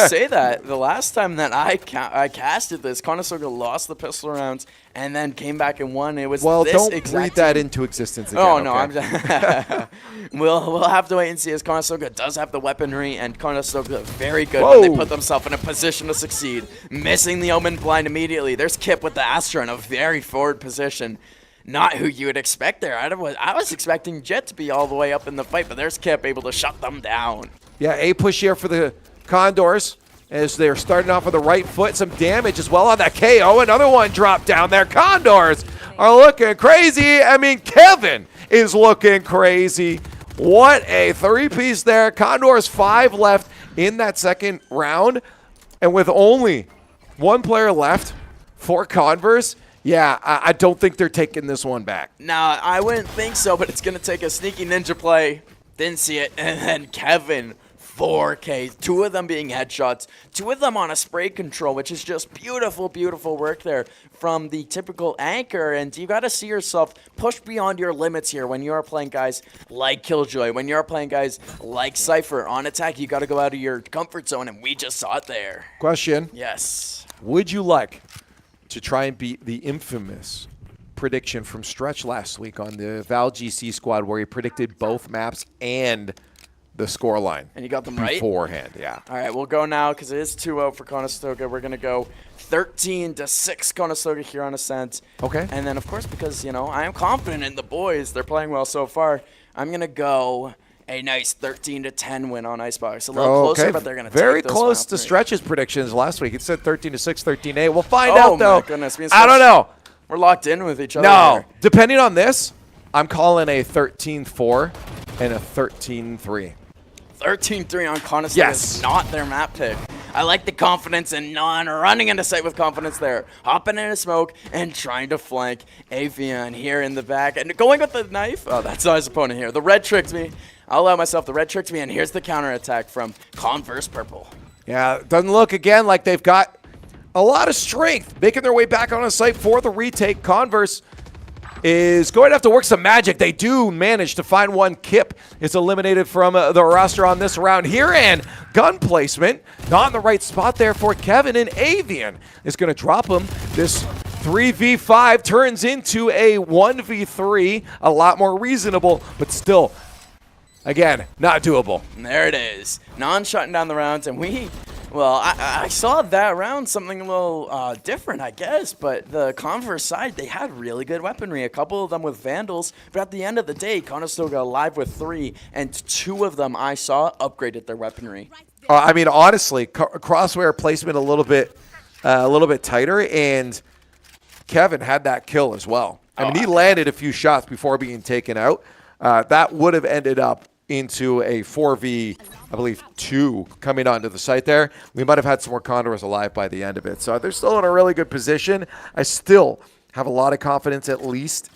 say that. The last time that I casted this, Conestoga lost the pistol rounds and then came back and won. It was don't breathe that into existence again. Oh, no. Okay? We'll have to wait and see as Conestoga does have the weaponry, and Conestoga very good when they put themselves in a position to succeed. Missing the Omen blind immediately. There's Kip with the Astra in a very forward position. Not who you would expect there. I was expecting Jet to be all the way up in the fight, but there's Kip able to shut them down. Yeah, a push here for the Condors as they're starting off with the right foot. Some damage as well on that KO. Another one dropped down there. Condors are looking crazy. I mean, Kevin is looking crazy. What a 3-piece there. Condors 5 left in that second round. And with only 1 player left for Converse, yeah, I don't think they're taking this one back. No, I wouldn't think so, but it's going to take a sneaky ninja play. Didn't see it. And then Kevin 4K, 2 of them being headshots, 2 of them on a spray control, which is just beautiful, beautiful work there from the typical anchor. And you got to see yourself push beyond your limits here when you're playing guys like Killjoy, when you're playing guys like Cypher. On attack, you got to go out of your comfort zone, and we just saw it there. Question. Yes. Would you like to try and beat the infamous prediction from Stretch last week on the Val GC squad where he predicted both maps and the scoreline? And you got them right? Beforehand, yeah. All right, we'll go now because it is 2-0 for Conestoga. We're going to go 13-6 Conestoga here on Ascent. Okay. And then, of course, because, you know, I am confident in the boys. They're playing well so far. I'm going to go a nice 13-10 win on Icebox. A little closer, but they're going to very take this close one to out. Stretch's predictions last week. It said 13-6, 13-8. We'll find out, though. Oh, my goodness. I don't know. We're locked in with each other. No. Here. Depending on this, I'm calling a 13-4 and a 13-3. 13-3 on Conestoga Yes. is not their map pick. I like the confidence and non running into sight with confidence there. Hopping into smoke and trying to flank Avian here in the back. And going with the knife. Oh, that's not his opponent here. The red tricked me. I'll allow myself. The red tricked me. And here's the counterattack from Converse Purple. Yeah, it doesn't look, again, like they've got a lot of strength making their way back on a site for the retake. Converse is going to have to work some magic. They do manage to find one. Kip is eliminated from the roster on this round here, and gun placement not in the right spot there for Kevin, and Avian is going to drop him. This 3v5 turns into a 1v3, a lot more reasonable, but still, again, not doable. And there it is. Non shutting down the rounds, and I saw that round something a little different, I guess, but the Converse side, they had really good weaponry, a couple of them with Vandals, but at the end of the day, Conestoga alive with 3, and 2 of them I saw upgraded their weaponry. I mean, honestly, crosshair placement a little bit tighter, and Kevin had that kill as well. I mean, he landed a few shots before being taken out. That would have ended up into a 4v, I believe, 2 coming onto the site there. We might have had some more Condors alive by the end of it. So they're still in a really good position. I still have a lot of confidence, at least,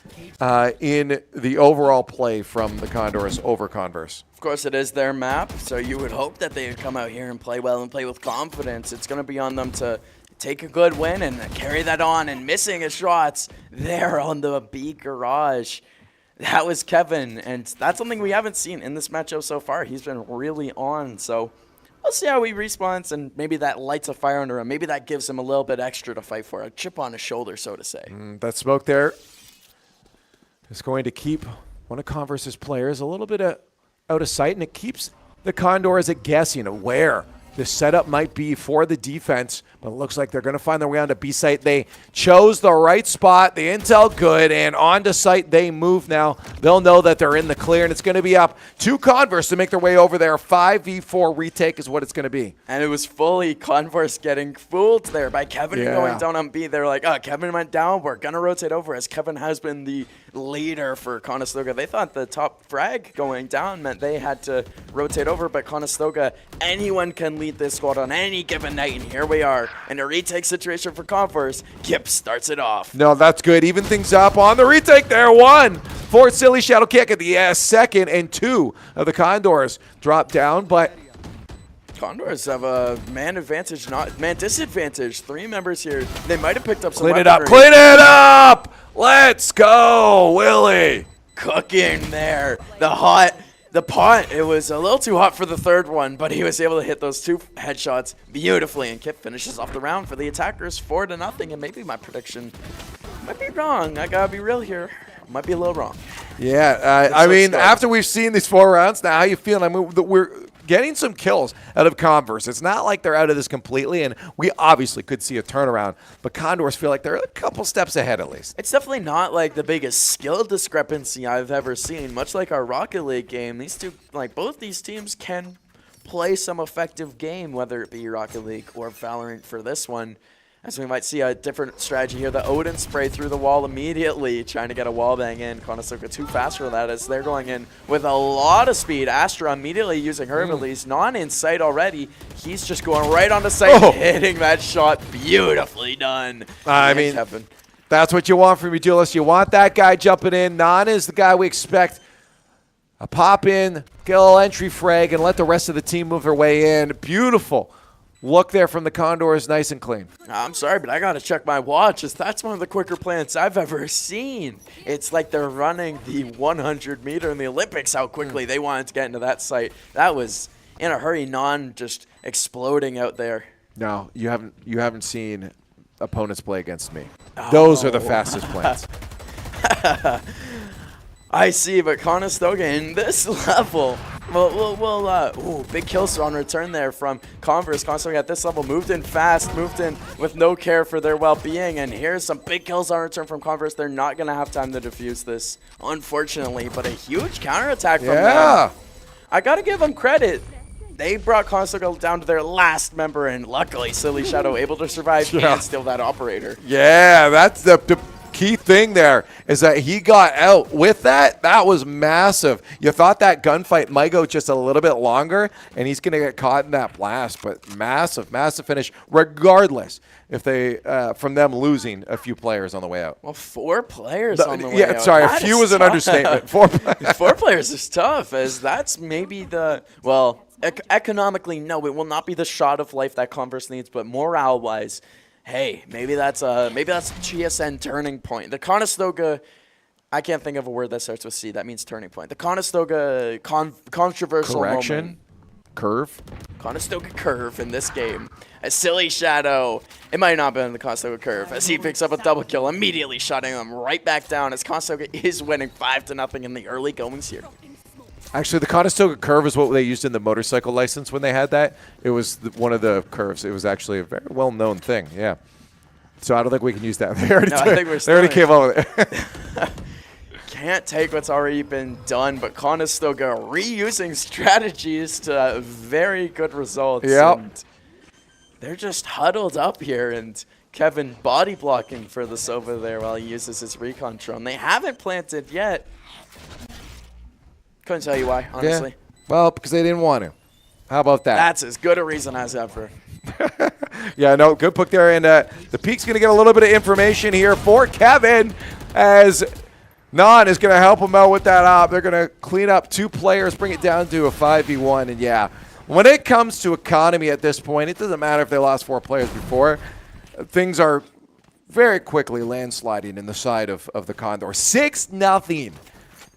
in the overall play from the Condors over Converse. Of course, it is their map, so you would hope that they would come out here and play well and play with confidence. It's going to be on them to take a good win and carry that on, and missing his shots there on the B garage. That was Kevin, and that's something we haven't seen in this matchup so far. He's been really on, so we'll see how he responds, and maybe that lights a fire under him. Maybe that gives him a little bit extra to fight for, a chip on his shoulder, so to say. That smoke there is going to keep one of Converse's players a little bit out of sight, and it keeps the Condors at guessing of where the setup might be for the defense, but it looks like they're going to find their way onto B site. They chose the right spot, the intel good, and onto site they move now. They'll know that they're in the clear, and it's going to be up to Converse to make their way over there. 5v4 retake is what it's going to be. And it was fully Converse getting fooled there by Kevin going down on B. They're like, oh, Kevin went down, we're going to rotate over, as Kevin has been the leader for Conestoga. They thought the top frag going down meant they had to rotate over, but Conestoga, anyone can lead this squad on any given night, and here we are in a retake situation for Converse. Kip starts it off. No, that's good. Even things up on the retake there. 1 for Silly Shadow Kick at the second, and 2 of the Condors drop down, but Condors have a man advantage, not man disadvantage. 3 members here. They might have picked up some clean it up. weaponry. Clean it up. Let's go, Willie. Cooking there. The pot, it was a little too hot for the third one, but he was able to hit those 2 headshots beautifully, and Kip finishes off the round for the attackers 4-0, and maybe my prediction might be wrong. I gotta be real here. Might be a little wrong. Yeah, I mean, after we've seen these 4 rounds, now how you feeling? I mean, we're getting some kills out of Converse. It's not like they're out of this completely, and we obviously could see a turnaround, but Condors feel like they're a couple steps ahead at least. It's definitely not like the biggest skill discrepancy I've ever seen. Much like our Rocket League game, these two, like both these teams can play some effective game, whether it be Rocket League or Valorant for this one. As we might see a different strategy here. The Odin spray through the wall immediately, trying to get a wall bang in. Conestoga too fast for that as they're going in with a lot of speed. Astra immediately using her release. Non in sight already. He's just going right onto sight, hitting that shot. Beautifully done. I mean, Kevin. That's what you want from your duelist. You want that guy jumping in. Non is the guy we expect a pop in, get a little entry frag, and let the rest of the team move their way in. Beautiful look there from the Condors, nice and clean. I'm sorry, but I got to check my watch. That's one of the quicker plants I've ever seen. It's like they're running the 100 meter in the Olympics, how quickly they wanted to get into that site. That was in a hurry, just exploding out there. No, you haven't seen opponents play against me. Those are the fastest plants. I see, but Conestoga in this level. Big kills on return there from Converse. Conestoga at this level moved in fast, moved in with no care for their well-being, and here's some big kills on return from Converse. They're not going to have time to defuse this, unfortunately, but a huge counterattack from them. I got to give them credit. They brought Conestoga down to their last member, and luckily Silly Shadow able to survive and steal that operator. Yeah, that's the key thing there is that he got out with that. That was massive. You thought that gunfight might go just a little bit longer, and he's going to get caught in that blast, but massive finish, regardless if they from them losing a few players on the way out. Well, 4 players on the way out. Yeah, sorry, a few was an understatement. 4 players. 4 players is tough, as that's maybe the, economically, no, it will not be the shot of life that Converse needs, but morale-wise, hey, maybe that's a GSN turning point. The Conestoga, I can't think of a word that starts with C. That means turning point. The Conestoga controversial moment. Curve. Conestoga curve in this game. A Silly Shadow. It might not have been the Conestoga curve as he picks up a double kill, immediately shutting them right back down as Conestoga is winning 5-0 in the early goings here. Actually, the Conestoga curve is what they used in the motorcycle license when they had that. It was one of the curves. It was actually a very well-known thing, yeah. So I don't think we can use that. They already came up with it. Can't take what's already been done, but Conestoga reusing strategies to very good results. Yep. They're just huddled up here, and Kevin body blocking for the Sova there while he uses his recon drone. They haven't planted yet. Couldn't tell you why, honestly. Yeah. Well, because they didn't want to. How about that? That's as good a reason as ever. Yeah, no, good pick there. And the Peak's going to get a little bit of information here for Kevin as Non is going to help him out with that op. They're going to clean up 2 players, bring it down to a 5v1. And, yeah, when it comes to economy at this point, it doesn't matter if they lost 4 players before. Things are very quickly landsliding in the side of the Condor. 6-0.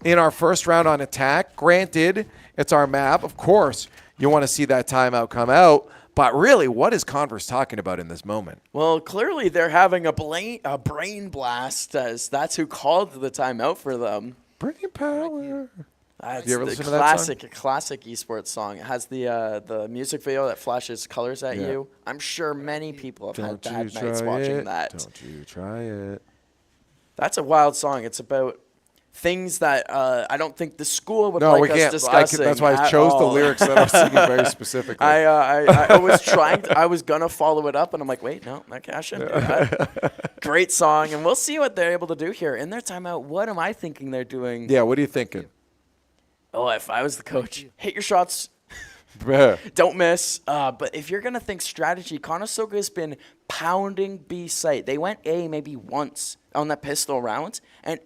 In our first round on attack. Granted, it's our map. Of course, you want to see that timeout come out. But really, what is Converse talking about in this moment? Well, clearly they're having a brain blast, as that's who called the timeout for them. Brain power. That's you ever the listen to that song? classic esports song. It has the music video that flashes colors at you. I'm sure many people have had bad nights watching that. Don't you try it. That's a wild song. It's about things that I don't think the school would like us discussing. That's why I chose the lyrics that I'm singing very specifically. I was trying. I was gonna follow it up, and I'm like, wait, no, okay, I shouldn't do that. Great song, and we'll see what they're able to do here in their timeout. What am I thinking they're doing? Yeah, what are you thinking? Oh, if I was the coach, hit your shots. Don't miss. But if you're gonna think strategy, Conestoga has been pounding B site. They went A maybe once on that pistol round, and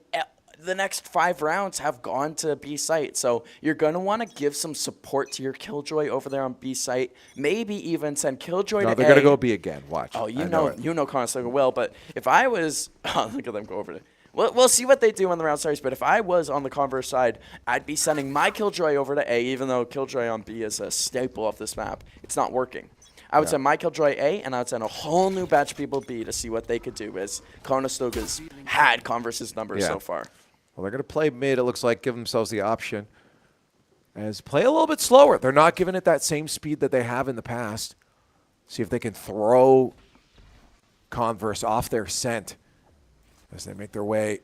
the next 5 rounds have gone to B site. So you're going to want to give some support to your Killjoy over there on B site. Maybe even send Killjoy to A. No, they're going to go B again. Watch. Oh, you know Conestoga well. But if I was... Oh, look at them go over there. We'll see what they do when the round starts. But if I was on the Converse side, I'd be sending my Killjoy over to A, even though Killjoy on B is a staple of this map. It's not working. I would send my Killjoy A, and I would send a whole new batch of people B to see what they could do, as Conestoga's had Converse's numbers so far. Well, they're going to play mid, it looks like, give themselves the option. As play a little bit slower. They're not giving it that same speed that they have in the past. See if they can throw Converse off their scent as they make their way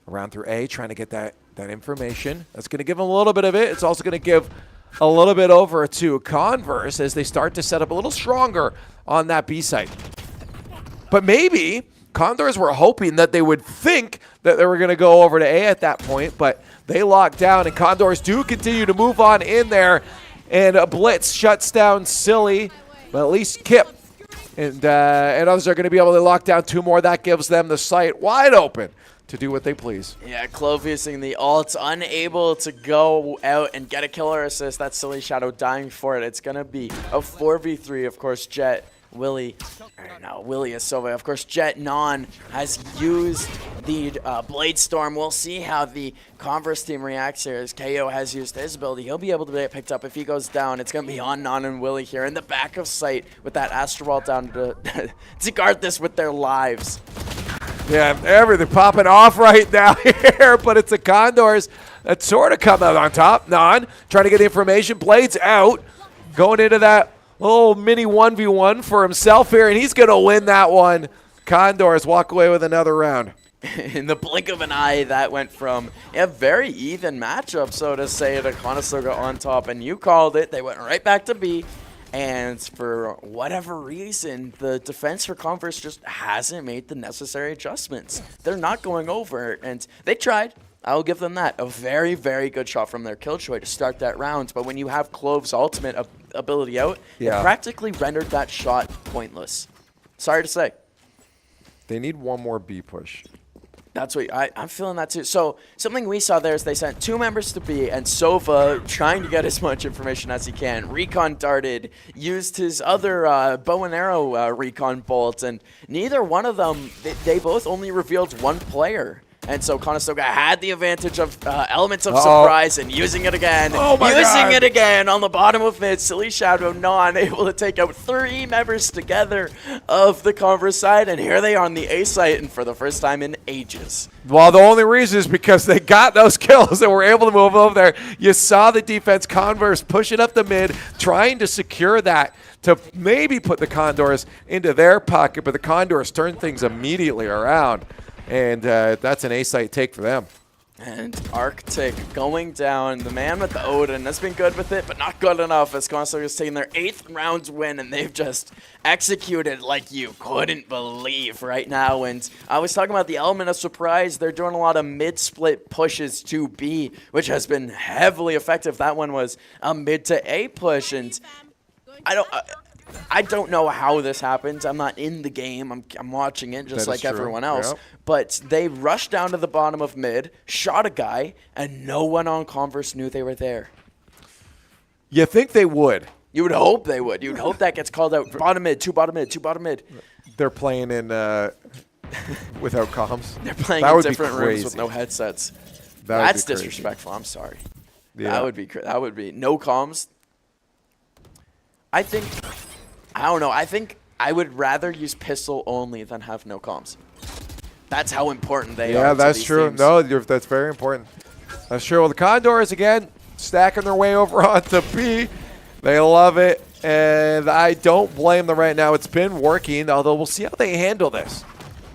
around through A, trying to get that information. That's going to give them a little bit of it. It's also going to give a little bit over to Converse as they start to set up a little stronger on that B site. But maybe Condors were hoping that they would think that they were going to go over to A at that point, but they locked down, and Condors do continue to move on in there, and a blitz shuts down Silly, but at least Kip and others are going to be able to lock down 2 more. That gives them the site wide open to do what they please. Yeah, Clove using the ult, unable to go out and get a killer assist. That's Silly Shadow dying for it. It's going to be a 4v3, of course. Jet, Willie, Willie is Silva. Of course, Jet Non has used the Blade Storm. We'll see how the Converse team reacts here as KO has used his ability. He'll be able to get picked up if he goes down. It's going to be on Non and Willie here in the back of sight with that Astral Ball down to, to guard this with their lives. Yeah, everything popping off right now here, but it's the Condors that sort of come out on top. Non trying to get the information. Blades out, going into that little mini 1v1 for himself here, and he's going to win that one. Condors walk away with another round. In the blink of an eye, that went from a very even matchup, so to say, to Conestoga on top, and you called it. They went right back to B. And for whatever reason, the defense for Converse just hasn't made the necessary adjustments. They're not going over, and they tried. I'll give them that. A very, very good shot from their Killjoy to start that round. But when you have Clove's ultimate ability out, it practically rendered that shot pointless. Sorry to say. They need one more B push. That's what I'm feeling that too. So something we saw there is they sent 2 members to B, and Sova, trying to get as much information as he can, recon darted, used his other bow and arrow recon bolt, and neither one of them, they both only revealed one player. And so Conestoga had the advantage of elements of surprise and using it again. Using it again on the bottom of mid. Silly Shadow not able to take out 3 members together of the Converse side. And here they are on the A site, and for the first time in ages. Well, the only reason is because they got those kills and were able to move over there. You saw the defense, Converse pushing up the mid, trying to secure that to maybe put the Condors into their pocket, but the Condors turned things immediately around. And that's an A-site take for them. And Arctic going down. The man with the Odin has been good with it, but not good enough as Conestoga is taking their 8th round win, and they've just executed like you couldn't believe right now. And I was talking about the element of surprise. They're doing a lot of mid-split pushes to B, which has been heavily effective. That one was a mid to A push, and I don't know how this happens. I'm not in the game. I'm watching it just like everyone else. Yep. But they rushed down to the bottom of mid, shot a guy, and no one on Converse knew they were there. You think they would? You would hope they would. You would hope that gets called out. Bottom mid, 2 bottom mid, 2 bottom mid. They're playing in without comms. They're playing in different rooms with no headsets. That's disrespectful. I'm sorry. Yeah. That would be no comms. I don't know. I think I would rather use pistol only than have no comms. That's how important they are. Yeah, that's true. Teams. No, that's very important. That's true. Well, the Condors, again, stacking their way over onto B. They love it, and I don't blame them right now. It's been working, although we'll see how they handle this.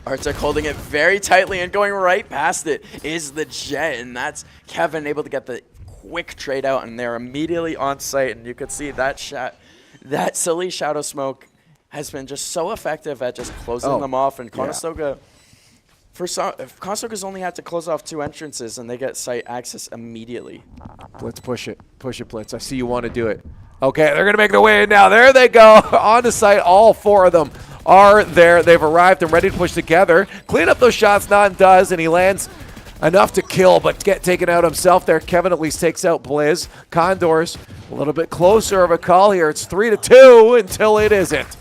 Arctic holding it very tightly and going right past it is the Jet, and that's Kevin able to get the quick trade out, and they're immediately on site, and you could see that shot. That Silly Shadow Smoke has been just so effective at just closing them off, and Conestoga, Conestoga's only had to close off 2 entrances, and they get site access immediately. Blitz, push it, Blitz. I see you want to do it. Okay, they're gonna make their way in now. There they go on the site. All 4 of them are there. They've arrived and ready to push together. Clean up those shots. Non does, and he lands enough to kill, but get taken out himself there. Kevin at least takes out Blizz. Condors a little bit closer of a call here. It's 3-2 until it isn't.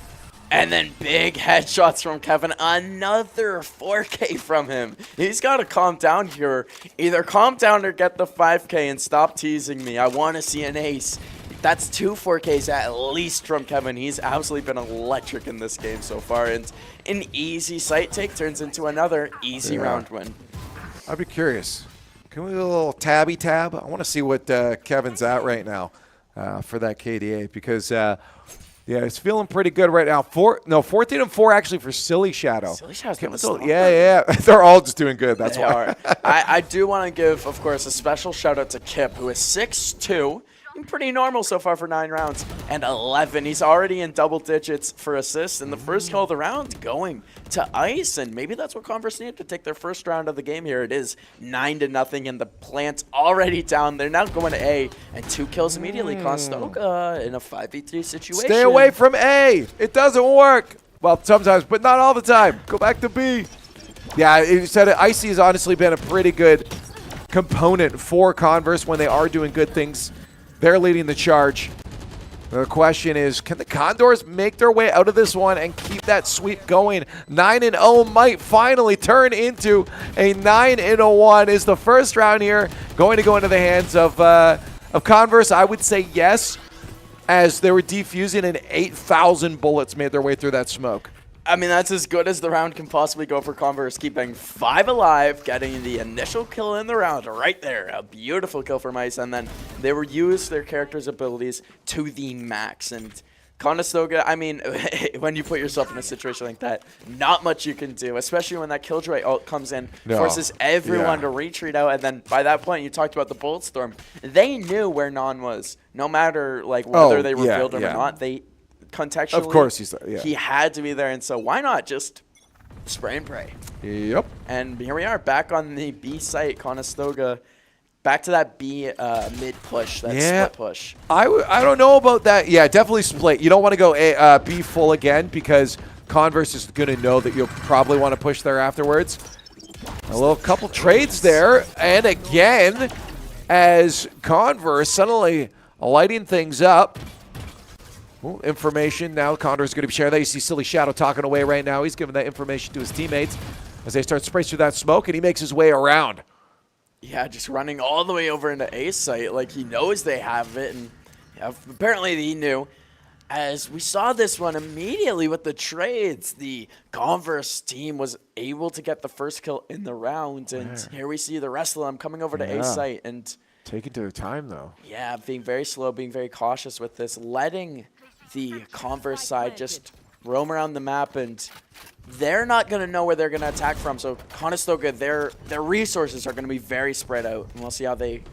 And then big headshots from Kevin. Another 4K from him. He's got to calm down here. Either calm down or get the 5K and stop teasing me. I want to see an ace. That's 2 4Ks at least from Kevin. He's absolutely been electric in this game so far. And an easy site take turns into another easy round win. I'd be curious. Can we do a little tabby tab? I want to see what Kevin's at right now for that KDA, because it's feeling pretty good right now. 14-4 actually for Silly Shadow. Silly Shadow's yeah. They're all just doing good. That's why. I do want to give, of course, a special shout out to Kip, who is 6'2". Pretty normal so far for 9 rounds, and 11. He's already in double digits for assists in the first kill of the round, going to ice, and maybe that's what Converse needed to take their first round of the game here. It is 9-0, and the plant's already down. They're now going to A, and 2 kills immediately. Conestoga in a 5v3 situation. Stay away from A. It doesn't work. Well, sometimes, but not all the time. Go back to B. Yeah, you said it. Icy has honestly been a pretty good component for Converse when they are doing good things. They're leading the charge. The question is, can the Condors make their way out of this one and keep that sweep going? 9-0 might finally turn into a 9-1. Is the first round here going to go into the hands of Converse? I would say yes, as they were defusing and 8,000 bullets made their way through that smoke. I mean, that's as good as the round can possibly go for Converse, keeping 5 alive, getting the initial kill in the round right there. A beautiful kill from Ice, and then they were used their character's abilities to the max. And Conestoga, I mean, when you put yourself in a situation like that, not much you can do, especially when that Killjoy ult comes in, forces everyone to retreat out, and then by that point, you talked about the Bullet Storm. They knew where Non was, no matter like whether they revealed him or not. They contextually, of course he had to be there, and so why not just spray and pray? Yep. And here we are back on the B site, Conestoga, back to that B mid push, that split push. I don't know about that. Yeah, definitely split. You don't want to go B full again because Converse is going to know that you'll probably want to push there afterwards. A little couple trades there, and again, as Converse suddenly lighting things up. Well, information now. Condor's going to be sharing that. You see Silly Shadow talking away right now. He's giving that information to his teammates as they start spraying through that smoke, and he makes his way around. Yeah, just running all the way over into A site. Like, he knows they have it, and apparently he knew. As we saw this one immediately with the trades, the Converse team was able to get the first kill in the round, and here we see the rest of them coming over to A site. And taking their time, though. Yeah, being very slow, being very cautious with this, letting the Converse side just roam around the map, and they're not going to know where they're going to attack from. So Conestoga, their resources are going to be very spread out, and we'll see how they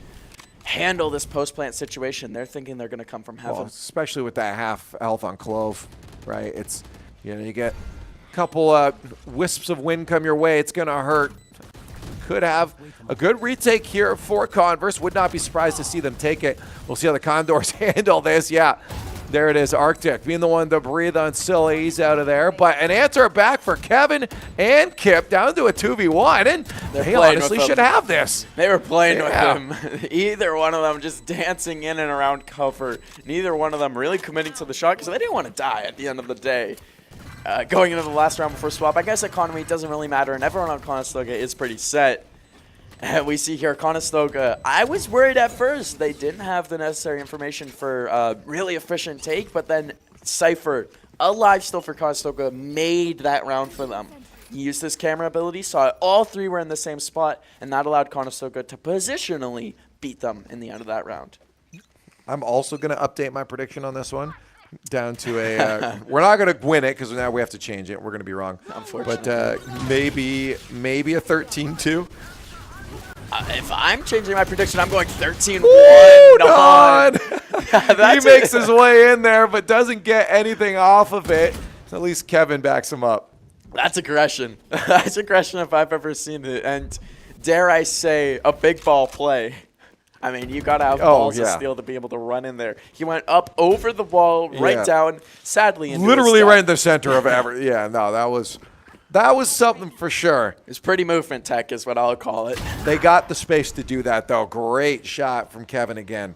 handle this post-plant situation. They're thinking they're going to come from heaven. Well, especially with that half health on Clove, right? It's, you know, you get a couple wisps of wind come your way, it's going to hurt. Could have a good retake here for Converse. Would not be surprised to see them take it. We'll see how the Condors handle this. Yeah. There it is, Arctic being the one to breathe on Silly. He's out of there. But an answer back for Kevin and Kip down to a 2v1. And they honestly should have this. They were playing with him. Either one of them just dancing in and around cover. Neither one of them really committing to the shot because they didn't want to die at the end of the day. Going into the last round before swap, I guess economy doesn't really matter, and everyone on Conestoga is pretty set. And we see here Conestoga. I was worried at first they didn't have the necessary information for a really efficient take, but then Cypher, alive still for Conestoga, made that round for them. He used his camera ability, saw it. All three were in the same spot, and that allowed Conestoga to positionally beat them in the end of that round. I'm also going to update my prediction on this one down to a we're not going to win it because now we have to change it. We're going to be wrong. Unfortunately. But maybe a 13-2. If I'm changing my prediction, I'm going 13-1. Non. He makes his way in there, but doesn't get anything off of it. At least Kevin backs him up. That's aggression. That's aggression if I've ever seen it. And dare I say, a big ball play. I mean, you got to have balls of steel to be able to run in there. He went up over the wall, right down, sadly. Literally right in the center of every. Yeah, no, that was something for sure. It's pretty movement tech is what I'll call it. They got the space to do that, though. Great shot from Kevin again.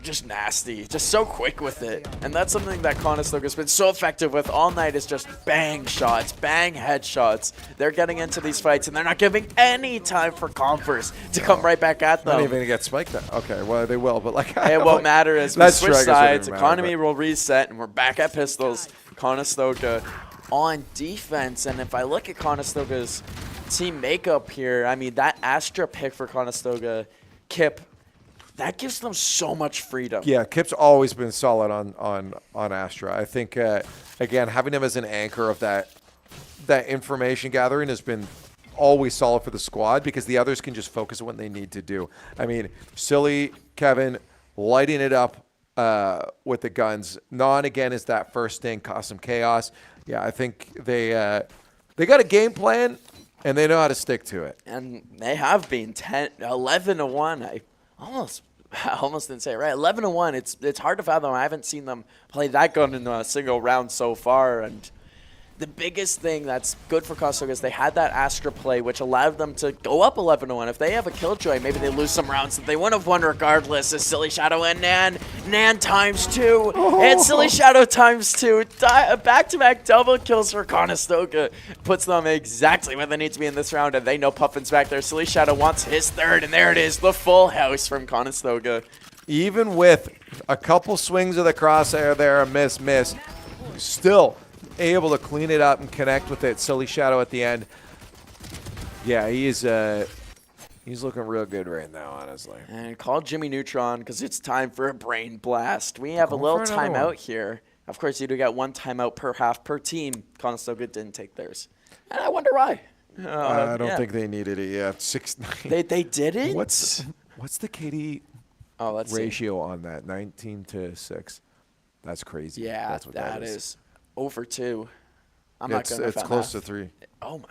Just nasty. Just so quick with it. And that's something that Conestoga's been so effective with all night is just bang shots, bang headshots. They're getting into these fights, and they're not giving any time for Converse to come right back at them. Not even going to get spiked. Okay, well, they will, but like... It won't matter as we switch sides. Economy will reset, and we're back at pistols. Conestoga on defense, and if I look at Conestoga's team makeup here, I mean, that Astra pick for Conestoga, Kip, that gives them so much freedom. Yeah, Kip's always been solid on Astra. I think, again, having him as an anchor of that information gathering has been always solid for the squad because the others can just focus on what they need to do. I mean, Silly, Kevin, lighting it up with the guns. Non, again, is that first thing, cause some chaos. Yeah, I think they got a game plan, and they know how to stick to it. And they have been 11-1. I almost didn't say it right. 11-1. It's hard to fathom. I haven't seen them play that good in a single round so far. And the biggest thing that's good for Conestoga is they had that Astra play, which allowed them to go up 11-1. If they have a Killjoy, maybe they lose some rounds that they wouldn't have won regardless. As Silly Shadow and Nan times 2. And Silly Shadow times 2. Back-to-back double kills for Conestoga. Puts them exactly where they need to be in this round, and they know Puffin's back there. Silly Shadow wants his third, and there it is, the full house from Conestoga. Even with a couple swings of the crosshair there, a miss, still able to clean it up and connect with it. Silly Shadow at the end. Yeah, he's looking real good right now, honestly. And call Jimmy Neutron because it's time for a brain blast. We have a little timeout here. Of course, you do get one timeout per half per team. Conestoga didn't take theirs. And I wonder why. I don't think they needed it. Yeah, 6-9. They didn't? What's the KD ratio on that? 19-6. That's crazy. Yeah, that's what that is. Over 2. I'm not going to It's close to 3. Oh, my.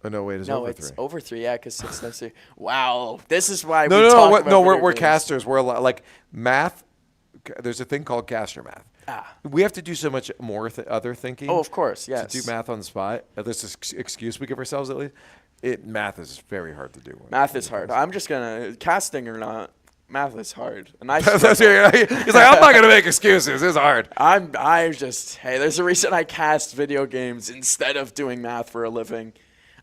Oh, no, wait, it's over 3. No, it's over 3, yeah, because 6-3. Wow, this is why we're casters. We're like math. There's a thing called caster math. We have to do so much more other thinking. Oh, of course, yes. To do math on the spot. This is excuse we give ourselves at least. Math is very hard to do. Math is hard. I'm just going to, casting or not, math is hard. And I he's like, I'm not going to make excuses. It's hard. Hey, there's a reason I cast video games instead of doing math for a living.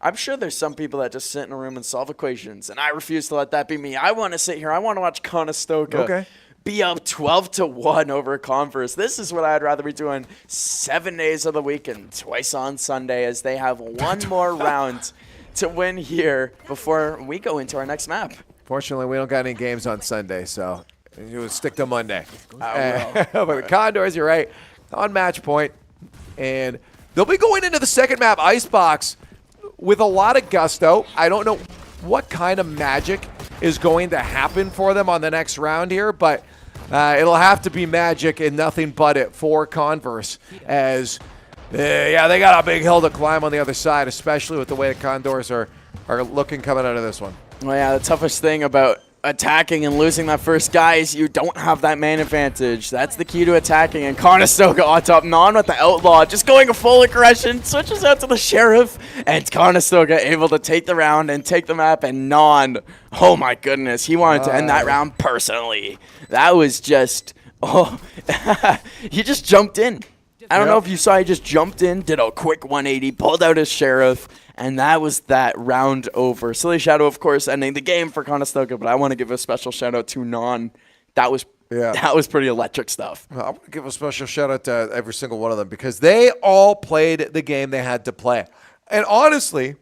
I'm sure there's some people that just sit in a room and solve equations, and I refuse to let that be me. I want to sit here. I want to watch Conestoga be up 12-1 over Converse. This is what I'd rather be doing 7 days of the week and twice on Sunday as they have one more round to win here before we go into our next map. Fortunately, we don't got any games on Sunday, so we'll stick to Monday. But the Condors, you're right, on match point, and they'll be going into the second map, Icebox, with a lot of gusto. I don't know what kind of magic is going to happen for them on the next round here, but it'll have to be magic and nothing but it for Converse as, they got a big hill to climb on the other side, especially with the way the Condors are looking coming out of this one. Well, yeah, the toughest thing about attacking and losing that first guy is you don't have that man advantage. That's the key to attacking. And Conestoga on top, Non with the Outlaw, just going a full aggression, switches out to the Sheriff, and Conestoga able to take the round and take the map, and Non, oh my goodness, he wanted to end that round personally. That was just, he just jumped in. I don't know if you saw, he just jumped in, did a quick 180, pulled out his Sheriff, and that was that round over. Silly Shadow, of course, ending the game for Conestoga, but I want to give a special shout-out to Non. That was pretty electric stuff. Well, I want to give a special shout-out to every single one of them because they all played the game they had to play. And honestly,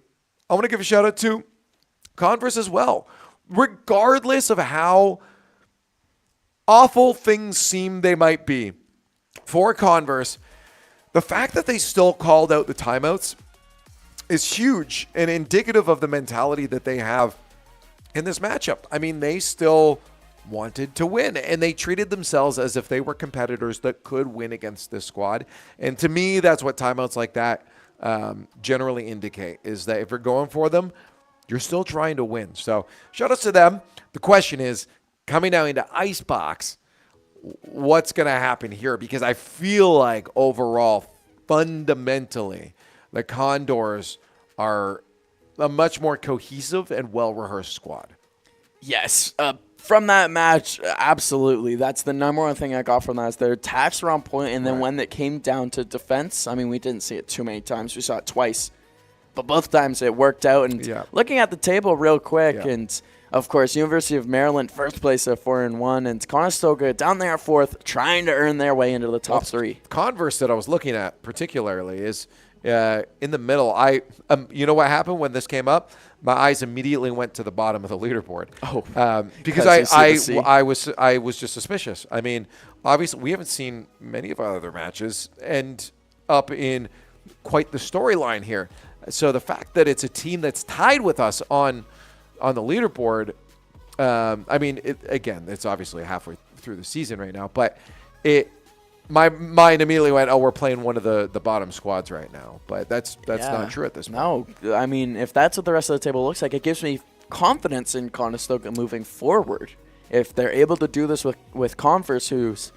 I want to give a shout-out to Converse as well. Regardless of how awful things seem they might be for Converse, the fact that they still called out the timeouts is huge and indicative of the mentality that they have in this matchup. I mean, they still wanted to win, and they treated themselves as if they were competitors that could win against this squad. And to me, that's what timeouts like that generally indicate, is that if you're going for them, you're still trying to win. So shout outs to them. The question is, coming now into Icebox, what's going to happen here? Because I feel like overall, fundamentally, the Condors are a much more cohesive and well-rehearsed squad. Yes. From that match, absolutely. That's the number one thing I got from that is their attacks were on point, and then when it came down to defense, I mean, we didn't see it too many times. We saw it twice. But both times it worked out. And looking at the table real quick, and of course, University of Maryland, first place at 4-1, and Conestoga down there at fourth, trying to earn their way into the top three. Converse that I was looking at particularly is in the middle. You know what happened when this came up? My eyes immediately went to the bottom of the leaderboard. Because I was just suspicious. I mean, obviously we haven't seen many of our other matches end up in quite the storyline here. So the fact that it's a team that's tied with us on the leaderboard, I mean, it's obviously halfway through the season right now, but my mind immediately went, we're playing one of the bottom squads right now. But that's not true at this point. No, I mean, if that's what the rest of the table looks like, it gives me confidence in Conestoga moving forward. If they're able to do this with Converse, whose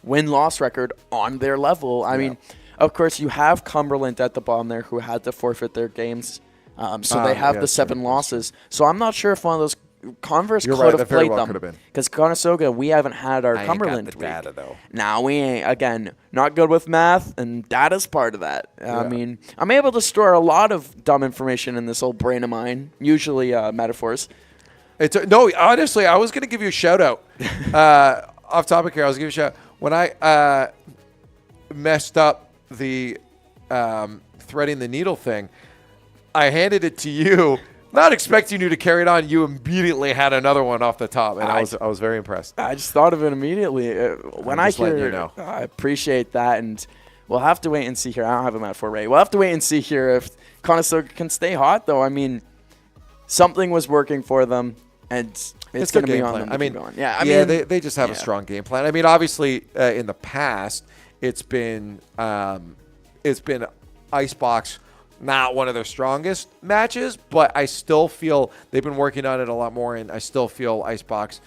win-loss record on their level, I mean, of course, you have Cumberland at the bottom there who had to forfeit their games. So they have the 7 losses. So I'm not sure if one of those Converse could have played them. Because Conestoga, we haven't had our Cumberland week. Data, though. Now we ain't. Again, not good with math, and data's part of that. I mean, I'm able to store a lot of dumb information in this old brain of mine, usually metaphors. No, honestly, I was going to give you a shout-out. Off topic here, I was going to give you a shout-out. When I messed up the threading the needle thing, I handed it to you, not expecting you to carry it on. You immediately had another one off the top, and I was very impressed. I just thought of it immediately. When I hear it, I appreciate that, and we'll have to wait and see here. I don't have a metaphor ready. We'll have to wait and see here if Conestoga can stay hot, though. I mean, something was working for them, and it's going to be on them. I mean, they just have a strong game plan. I mean, obviously, in the past, it's been Icebox. Not one of their strongest matches, but I still feel they've been working on it a lot more, and I still feel Icebox,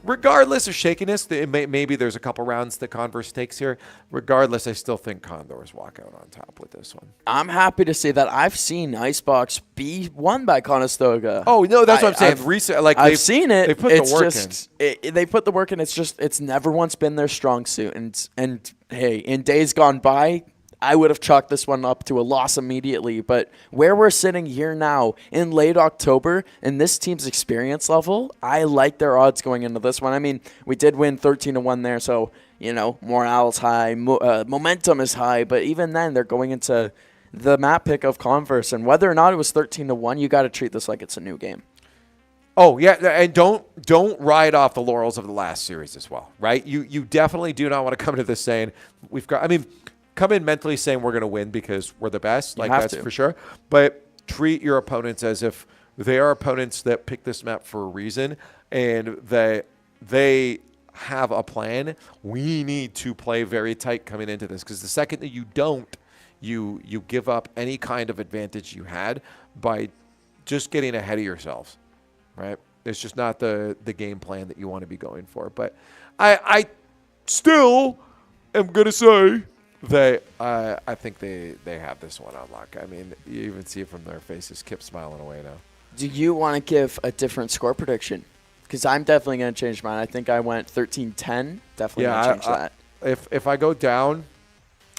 regardless of shakiness, maybe there's a couple rounds that Converse takes here. Regardless, I still think Condors walk out on top with this one. I'm happy to say that I've seen Icebox be won by Conestoga. Oh, no, that's what I'm saying. I've seen it. They put the work in. They put the work in. It's never once been their strong suit. And hey, in days gone by, I would have chalked this one up to a loss immediately, but where we're sitting here now in late October and this team's experience level, I like their odds going into this one. I mean, we did win 13-1 there, so, morale's high, momentum is high, but even then they're going into the map pick of Converse, and whether or not it was 13-1, you got to treat this like it's a new game. Oh, yeah, and don't ride off the laurels of the last series as well, right? You definitely do not want to come to this saying, come in mentally saying we're going to win because we're the best. That's for sure. But treat your opponents as if they are opponents that pick this map for a reason and that they have a plan. We need to play very tight coming into this because the second that you don't, you give up any kind of advantage you had by just getting ahead of yourselves, right? It's just not the game plan that you want to be going for. But I still am going to say I think they have this one on lock. I mean, you even see it from their faces. Kip's smiling away now. Do you want to give a different score prediction? Because I'm definitely going to change mine. I think I went 13-10. Definitely going to change that. If I go down,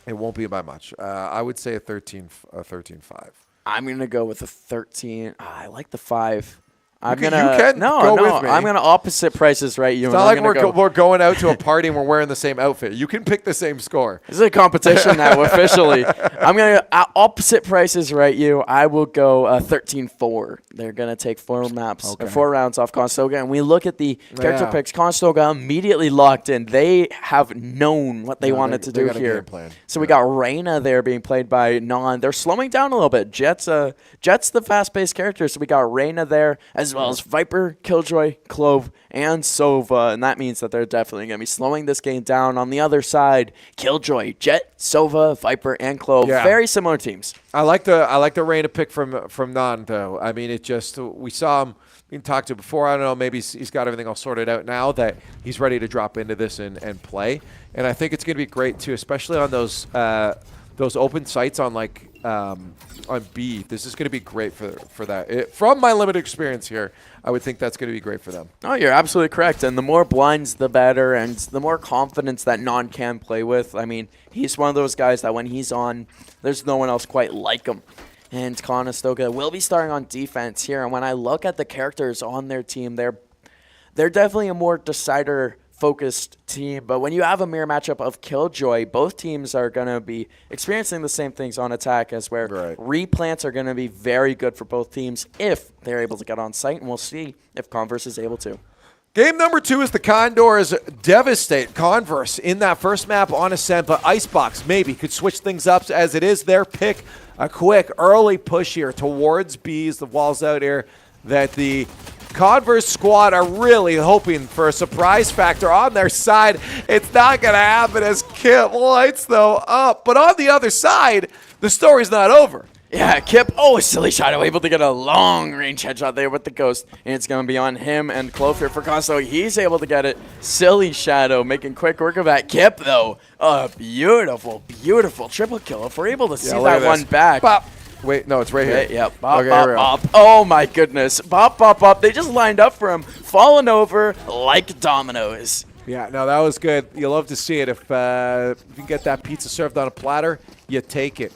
it won't be by much. I would say a 13-5. I'm going to go with a 13. I like the 5. Go with me. I'm gonna opposite Prices Right. It's not like we're going out to a party and we're wearing the same outfit. You can pick the same score. This is a competition now officially. I'm gonna opposite Prices Right. I will go 13-4. They're gonna take 4 rounds off Conestoga, and we look at the character picks. Conestoga immediately locked in. They have known what they wanted to do here. So we got Reyna there being played by Non. They're slowing down a little bit. Jet's the fast-paced character, so we got Reyna there as well as Viper, Killjoy, Clove, and Sova, and that means that they're definitely going to be slowing this game down. On the other side, Killjoy, Jet, Sova, Viper, and Clove, very similar teams. I like the Reyna pick from Non, though. I mean, we saw him being talked to before. I don't know, maybe he's got everything all sorted out now that he's ready to drop into this and play, and I think it's going to be great, too, especially on those open sites on on B. This is going to be great for that. From my limited experience here, I would think that's going to be great for them. Oh, you're absolutely correct. And the more blinds, the better, and the more confidence that Non can play with. I mean, he's one of those guys that when he's on, there's no one else quite like him. And Conestoga will be starting on defense here. And when I look at the characters on their team, they're definitely a more decider-focused team. But when you have a mirror matchup of Killjoy, both teams are going to be experiencing the same things on attack, as where replants are going to be very good for both teams if they're able to get on site, and we'll see if Converse is able to. Game number 2 is the Condors devastate Converse in that first map on Ascent, but Icebox maybe could switch things up as it is their pick. A quick early push here towards B's. The wall's out here that the Converse squad are really hoping for a surprise factor on their side. It's not going to happen as Kip lights, though, up. But on the other side, the story's not over. Yeah, Kip. Oh, Silly Shadow able to get a long-range headshot there with the Ghost. And it's going to be on him and Clove here for Conestoga. He's able to get it. Silly Shadow making quick work of that. Kip, though, a beautiful, beautiful triple kill. If we're able to see that one back. Bop. Wait, no, it's right here. Yep. Bop, bop, bop. Oh, my goodness. Bop, bop, bop. They just lined up for him, falling over like dominoes. Yeah, no, that was good. You love to see it. If you can get that pizza served on a platter, you take it.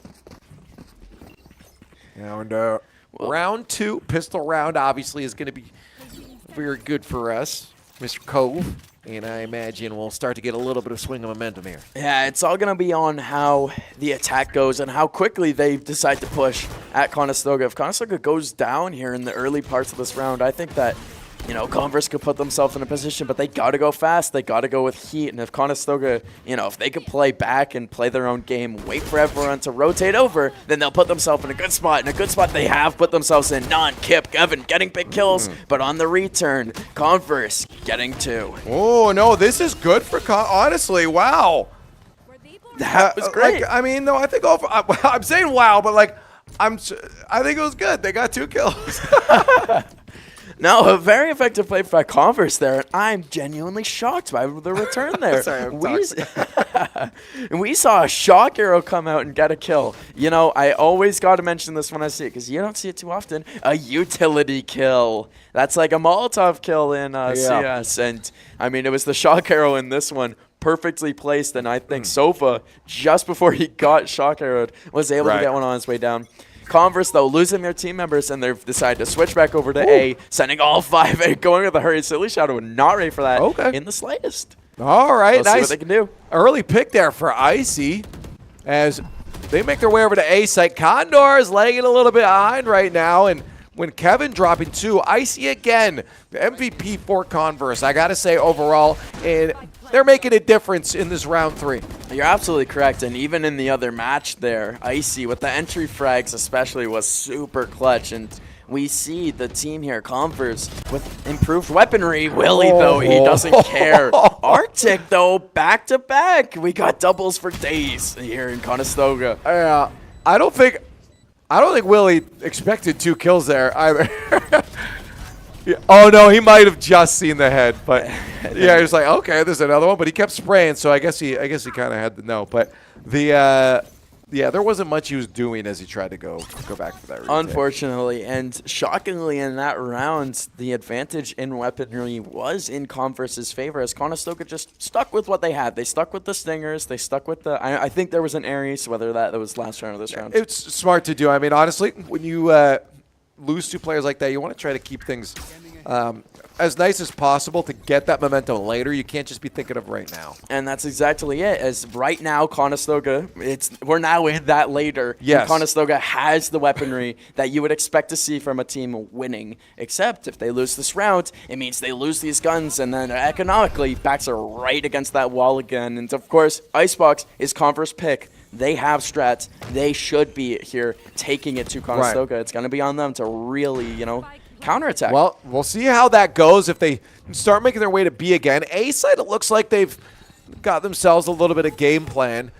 And round 2, pistol round, obviously is going to be very good for us, Mr. Cove. And I imagine we'll start to get a little bit of swing of momentum here. Yeah, it's all going to be on how the attack goes and how quickly they decide to push at Conestoga. If Conestoga goes down here in the early parts of this round, I think that, you know, Converse could put themselves in a position, but they got to go fast. They got to go with heat. And if Conestoga, you know, if they could play back and play their own game, wait for everyone to rotate over, then they'll put themselves in a good spot. And a good spot they have put themselves in. Non, Kip, Gavin getting big kills, but on the return, Converse getting 2. Oh, no, this is good for honestly, wow. That was great. Like, I mean, no, I think I'm saying wow, but like, I think it was good. They got 2 kills. No, a very effective play by Converse there, and I'm genuinely shocked by the return there. Sorry, we saw a shock arrow come out and get a kill. You know, I always got to mention this when I see it, because you don't see it too often. A utility kill. That's like a Molotov kill in CS, and I mean, it was the shock arrow in this one. Perfectly placed, and I think Sofa, just before he got shock arrowed, was able to get one on his way down. Converse, though, losing their team members, and they've decided to switch back over to A, sending all 5 A, going with a hurry. Silly Shadow not ready for that in the slightest. All right, Let's see what they can do. Early pick there for Icy as they make their way over to A site. Condors lagging a little bit behind right now, and when Kevin dropping 2, Icy again, the MVP for Converse. I got to say overall, and they're making a difference in this round 3. You're absolutely correct, and even in the other match there, Icy, with the entry frags especially, was super clutch, and we see the team here, Converse, with improved weaponry. Willie, though, he doesn't care. Arctic, though, back-to-back. We got doubles for days here in Conestoga. I don't think Willie expected 2 kills there either. Oh, no, he might have just seen the head, but yeah, he was like, okay, there's another one, but he kept spraying, so I guess he kind of had to know. But there wasn't much he was doing as he tried to go back for that retake. Unfortunately, and shockingly in that round, the advantage in weaponry was in Converse's favor, as Conestoga just stuck with what they had. They stuck with the Stingers. They stuck with the... I think there was an Ares, whether that was last round or this round. It's smart to do. I mean, honestly, when you lose 2 players like that, you want to try to keep things as nice as possible to get that momentum later. You can't just be thinking of right now. And that's exactly it. As right now, Conestoga, we're now in that later. Yes. Conestoga has the weaponry that you would expect to see from a team winning. Except if they lose this round, it means they lose these guns, and then economically, backs are right against that wall again. And of course, Icebox is Converse pick. They have strats. They should be here taking it to Conestoga. Right. It's going to be on them to really, you know, counterattack. Well, we'll see how that goes if they start making their way to B again. A side, it looks like they've got themselves a little bit of game plan,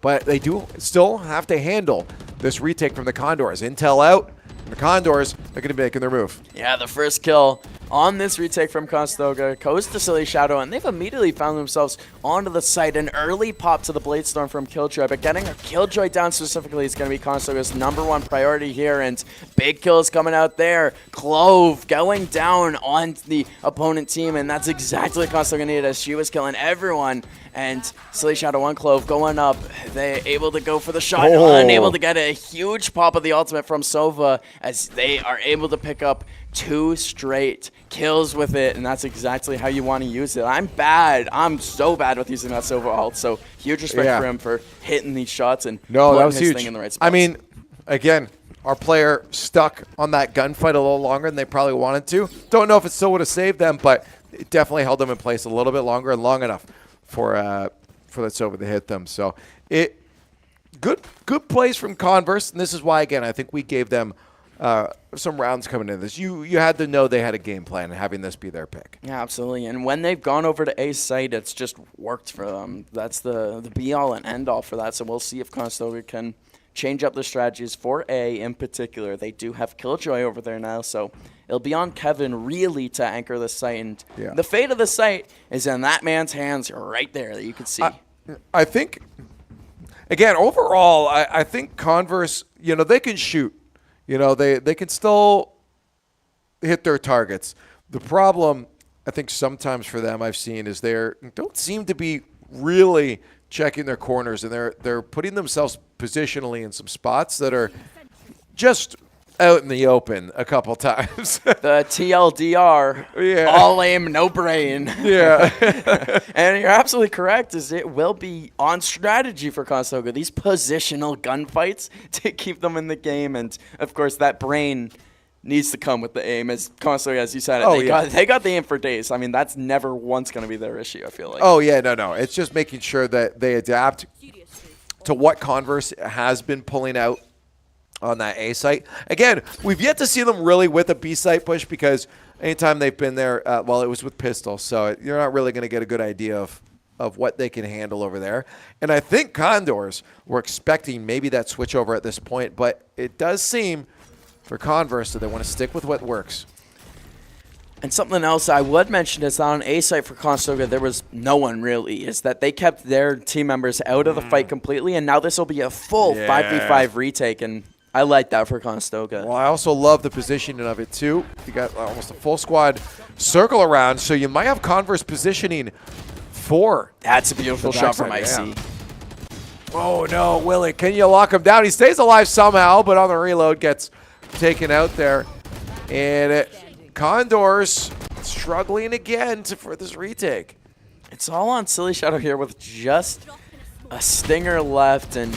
but they do still have to handle this retake from the Condors. Intel out. The Condors are going to be making their move. Yeah, the first kill on this retake from Conestoga goes to Silly Shadow, and they've immediately found themselves onto the site. An early pop to the Bladestorm from Killjoy, but getting a Killjoy down specifically is going to be Conestoga's #1 priority here, and big kills coming out there. Clove going down on the opponent team, and that's exactly what Conestoga needed, as she was killing everyone. And Silly Shadow on Clove going up. They able to go for the shot, unable to get a huge pop of the ultimate from Sova, as they are able to pick up 2 straight kills with it, and that's exactly how you want to use it. I'm so bad with using that Sova ult, so huge respect for him for hitting these shots and that was his huge. thing in the right spots. I mean, again, our player stuck on that gunfight a little longer than they probably wanted to. Don't know if it still would have saved them, but it definitely held them in place a little bit longer and long enough for that Sova to hit them. So good plays from Converse, and this is why, again, I think we gave them some rounds coming into this. You had to know they had a game plan, and having this be their pick. Yeah, absolutely. And when they've gone over to A site, it's just worked for them. That's the be-all and end-all for that. So we'll see if Conestoga can change up their strategies for A in particular. They do have Killjoy over there now, so it'll be on Kevin really to anchor the site. And the fate of the site is in that man's hands right there that you can see. I think, again, overall, I think Converse, they can shoot. They can still hit their targets. The problem, I think sometimes for them I've seen is they don't seem to be really checking their corners, and they're putting themselves positionally in some spots that are just out in the open a couple times. The TLDR, all aim, no brain. Yeah. And you're absolutely correct, is it will be on strategy for Conestoga. These positional gunfights to keep them in the game, and of course that brain needs to come with the aim. As Conestoga, as you said, they got the aim for days. I mean, that's never once going to be their issue, I feel like. Oh, yeah, no. It's just making sure that they adapt to what Converse has been pulling out on that A site. Again, we've yet to see them really with a B site push, because anytime they've been there, it was with Pistol, so you're not really going to get a good idea of what they can handle over there. And I think Condors were expecting maybe that switch over at this point, but it does seem for Converse that they want to stick with what works. And something else I would mention is that on A site for Conestoga, there was no one really, is that they kept their team members out of the fight completely, and now this will be a full 5v5 retake, and I like that for Conestoga. Well, I also love the positioning of it, too. You got almost a full squad circle around, so you might have Converse positioning for. That's a beautiful shot from Icy. Yeah. Oh, no, Willie, can you lock him down? He stays alive somehow, but on the reload gets taken out there. And Condors struggling again for this retake. It's all on Silly Shadow here with just a stinger left, and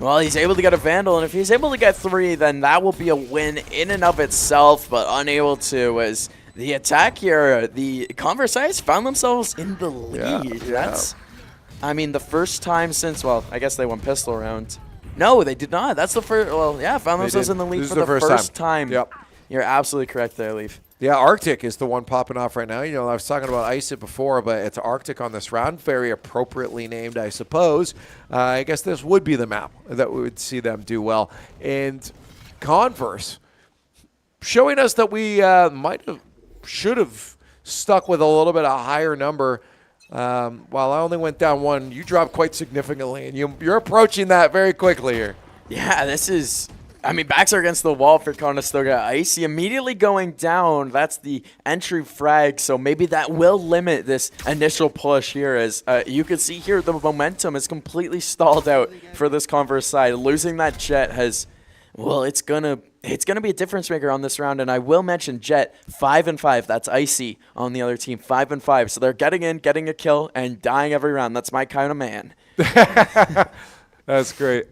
well, he's able to get a Vandal, and if he's able to get 3, then that will be a win in and of itself, but unable to, as the attack here, the Converse Ice found themselves in the lead. That's, I mean, the first time since, well, I guess they won Pistol round. No, they did not. That's the first, found themselves in the lead for the first time. Yep. You're absolutely correct there, Leaf. Yeah, Arctic is the one popping off right now. I was talking about Iceit before, but it's Arctic on this round. Very appropriately named, I suppose. I guess this would be the map that we would see them do well. And Converse showing us that we should have stuck with a little bit of a higher number. While I only went down 1, you dropped quite significantly, and you're approaching that very quickly here. Yeah, this is, I mean, backs are against the wall for Conestoga. Icy immediately going down. That's the entry frag, so maybe that will limit this initial push here. As you can see here, the momentum is completely stalled out for this Converse side. Losing that Jet has, well, it's gonna be a difference maker on this round. And I will mention Jet 5-5. That's Icy on the other team, 5-5. So they're getting in, getting a kill, and dying every round. That's my kind of man. That's great.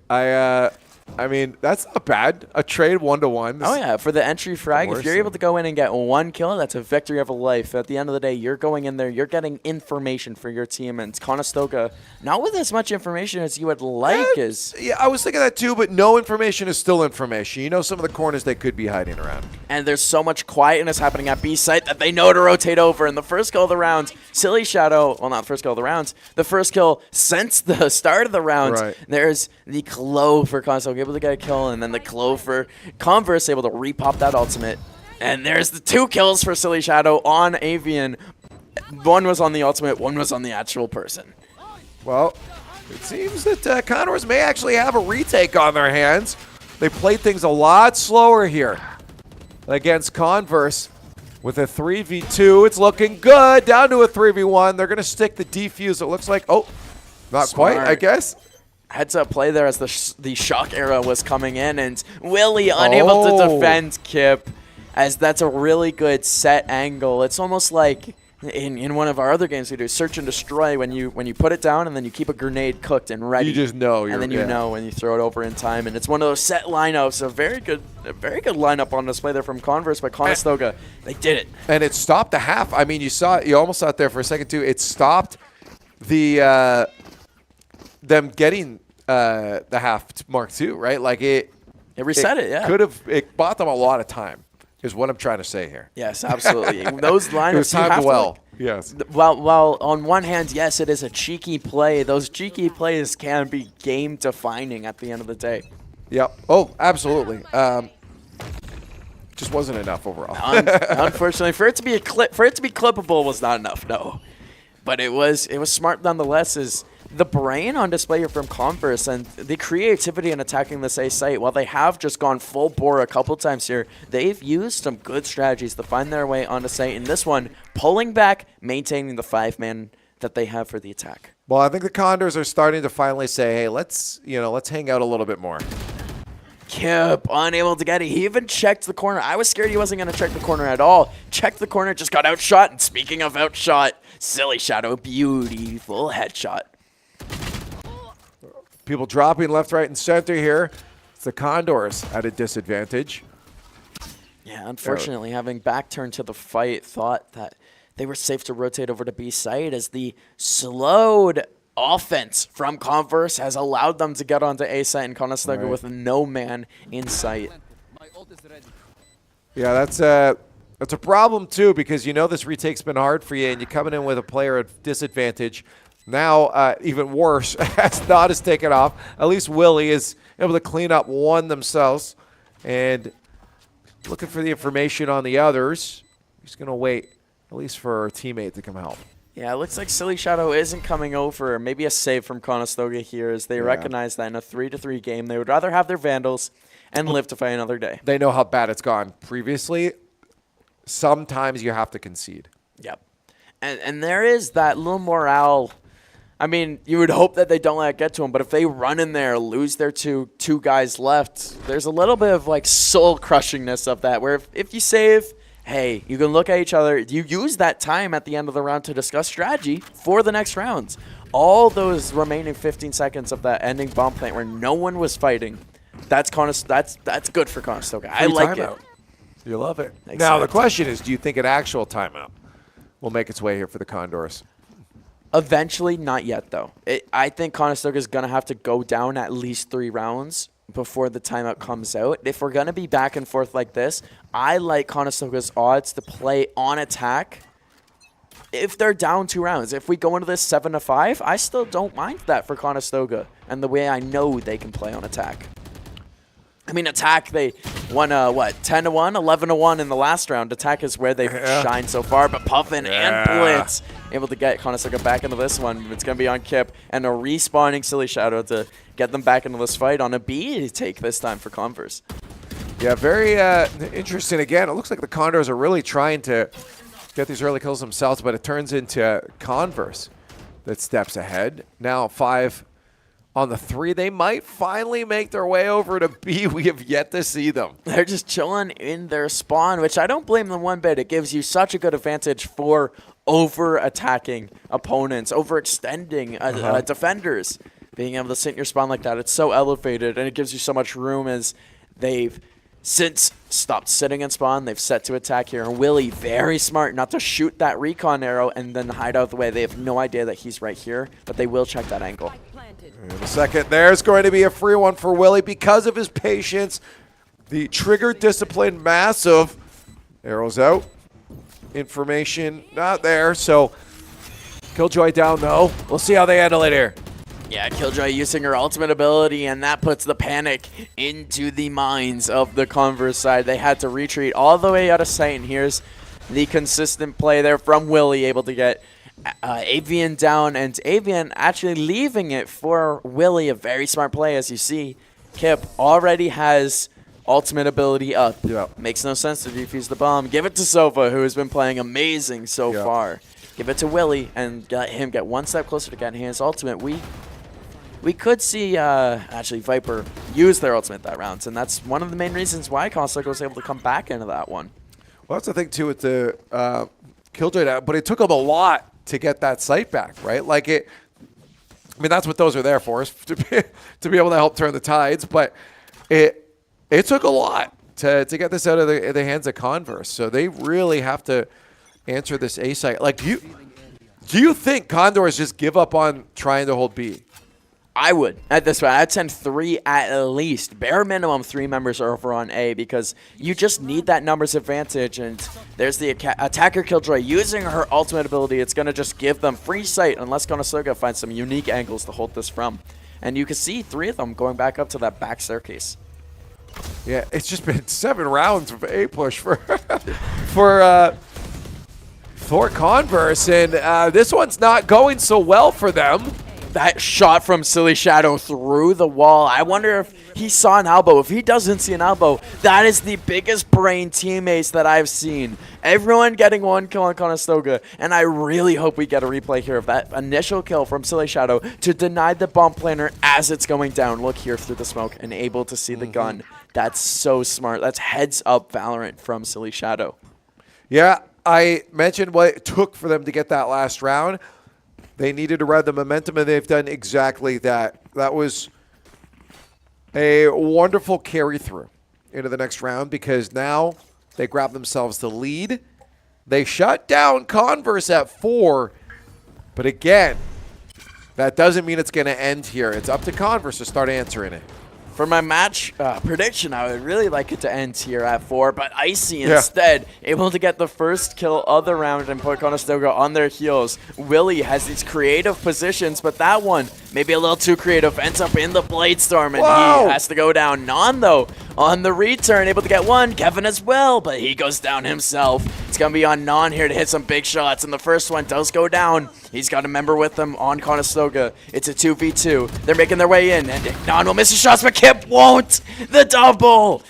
I mean, that's not bad. A trade 1-to-1. Oh, yeah, for the entry frag, if you're able to go in and get 1 kill, that's a victory of a life. At the end of the day, you're going in there, you're getting information for your team, and Conestoga, not with as much information as you would like. Yeah, I was thinking that too, but no information is still information. You know some of the corners they could be hiding around. And there's so much quietness happening at B site that they know to rotate over. And the first kill of the round, Silly Shadow, well, not the first kill of the round, the first kill since the start of the round. Right. There's the Clove for Conestoga, able to get a kill, and then the Clove for Converse, able to repop that ultimate. And there's the 2 kills for Silly Shadow on Avian. 1 was on the ultimate, 1 was on the actual person. Well, it seems that Condors may actually have a retake on their hands. They played things a lot slower here against Converse with a 3v2. It's looking good. Down to a 3v1. They're going to stick the defuse, it looks like. Oh, not Smart. quite, I guess. Heads up play there as the shock era was coming in, and Willie unable to defend Kip, as that's a really good set angle. It's almost like in one of our other games we do, Search and Destroy, when you put it down and then you keep a grenade cooked and ready. You just know. And then you know when you throw it over in time, and it's one of those set lineups. A very good lineup on display there from Converse, but Conestoga, they did it. And it stopped the half. I mean, you almost saw it there for a second too. It stopped the them getting the half mark too, right? Like it reset it. Yeah, it bought them a lot of time. Is what I'm trying to say here. Yes, absolutely. Those lineups, it was time to well. Yes. While on one hand, yes, it is a cheeky play. Those cheeky plays can be game defining at the end of the day. Yep. Oh, absolutely. Just wasn't enough overall. Unfortunately, for it to be clippable was not enough. No, but it was smart nonetheless. Is the brain on display here from Converse and the creativity in attacking this A site. While they have just gone full bore a couple times here, they've used some good strategies to find their way onto site. In this one, pulling back, maintaining the 5-man that they have for the attack. Well, I think the Condors are starting to finally say, hey, let's hang out a little bit more. Kip unable to get it. He even checked the corner. I was scared he wasn't going to check the corner at all. Checked the corner, just got outshot. And speaking of outshot, Silly Shadow, beautiful headshot. People dropping left, right, and center here. It's the Condors at a disadvantage. Yeah, unfortunately, having back turned to the fight, thought that they were safe to rotate over to B site as the slowed offense from Converse has allowed them to get onto A site and Conestoga with no man in sight. Yeah, that's a problem too, because this retake's been hard for you, and you're coming in with a player at disadvantage. Now, even worse, as Not is taken off. At least Willie is able to clean up one themselves. And looking for the information on the others. He's going to wait, at least for our teammate to come help. Yeah, it looks like Silly Shadow isn't coming over. Maybe a save from Conestoga here as they recognize that in a 3-3 game, they would rather have their Vandals and live to fight another day. They know how bad it's gone previously. Sometimes you have to concede. Yep. And there is that little morale. I mean, you would hope that they don't let it get to them, but if they run in there, lose their two guys left, there's a little bit of like soul-crushingness of that, where if you save, hey, you can look at each other. You use that time at the end of the round to discuss strategy for the next rounds. All those remaining 15 seconds of that ending bomb plant where no one was fighting, that's good for Conestoga. I like it. You love it. Exactly. Now, the question is, do you think an actual timeout will make its way here for the Condors? Eventually, not yet, though. I think Conestoga is going to have to go down at least 3 rounds before the timeout comes out. If we're going to be back and forth like this, I like Conestoga's odds to play on attack if they're down 2 rounds. If we go into this 7-5, I still don't mind that for Conestoga and the way I know they can play on attack. I mean, attack, they won, 10-1, 11-1 in the last round. Attack is where they've shined so far, but Puffin and Blitz able to get Conestoga back into this one. It's going to be on Kip and a respawning Silly Shadow to get them back into this fight on a B take this time for Converse. Yeah, very interesting. Again, it looks like the Condors are really trying to get these early kills themselves, but it turns into Converse that steps ahead. Now 5 on the 3. They might finally make their way over to B. We have yet to see them. They're just chilling in their spawn, which I don't blame them one bit. It gives you such a good advantage for over-attacking opponents, overextending defenders. Being able to sit in your spawn like that, it's so elevated, and it gives you so much room as they've since stopped sitting in spawn. They've set to attack here, and Willie, very smart not to shoot that recon arrow and then hide out of the way. They have no idea that he's right here, but they will check that angle. In a second, there's going to be a free one for Willie because of his patience. The trigger discipline, massive. Arrows out. Information not there, so Killjoy down though. We'll see how they handle it here. Yeah, Killjoy using her ultimate ability, and that puts the panic into the minds of the Converse side. They had to retreat all the way out of sight, and here's the consistent play there from Willie, able to get Avian down, and Avian actually leaving it for Willie. A very smart play, as you see. Kip already has ultimate ability up. Makes no sense to defuse the bomb. Give it to Sova, who has been playing amazing so far. Give it to Willie and let him get one step closer to getting his ultimate. We could see actually Viper use their ultimate that round, and that's one of the main reasons why Conestoga was able to come back into that one. Well, that's the thing too with the Killjoy, but it took him a lot to get that site back, right? Like I mean, that's what those are there for, is to be able to help turn the tides. But it took a lot to get this out of the hands of Converse. So they really have to answer this A site. Like, do you think Condors just give up on trying to hold B? I would at this point. I'd send 3 at least. Bare minimum 3 members are over on A because you just need that numbers advantage. And there's the attacker Killjoy using her ultimate ability. It's going to just give them free sight unless Conestoga finds some unique angles to hold this from. And you can see 3 of them going back up to that back staircase. Yeah, it's just been 7 rounds of A push for Converse, and this one's not going so well for them. That shot from Silly Shadow through the wall. I wonder if he saw an elbow. If he doesn't see an elbow, that is the biggest brain teammates that I've seen. Everyone getting 1 kill on Conestoga, and I really hope we get a replay here of that initial kill from Silly Shadow to deny the bomb planner as it's going down. Look here through the smoke and able to see the gun. That's so smart. That's heads up Valorant from Silly Shadow. Yeah, I mentioned what it took for them to get that last round. They needed to ride the momentum, and they've done exactly that. That was a wonderful carry through into the next round because now they grab themselves the lead. They shut down Converse at 4, but again, that doesn't mean it's going to end here. It's up to Converse to start answering it. For my match prediction, I would really like it to end here at 4, but Icy instead able to get the first kill of the round and put Conestoga on their heels. Willie has these creative positions, but that one, maybe a little too creative, ends up in the Bladestorm, and he has to go down. Non, though, on the return, able to get 1. Kevin as well, but he goes down himself. It's going to be on Non here to hit some big shots, and the first one does go down. He's got a member with him on Conestoga. It's a 2v2. They're making their way in, and Non will miss his shots, but Kip won't. The double.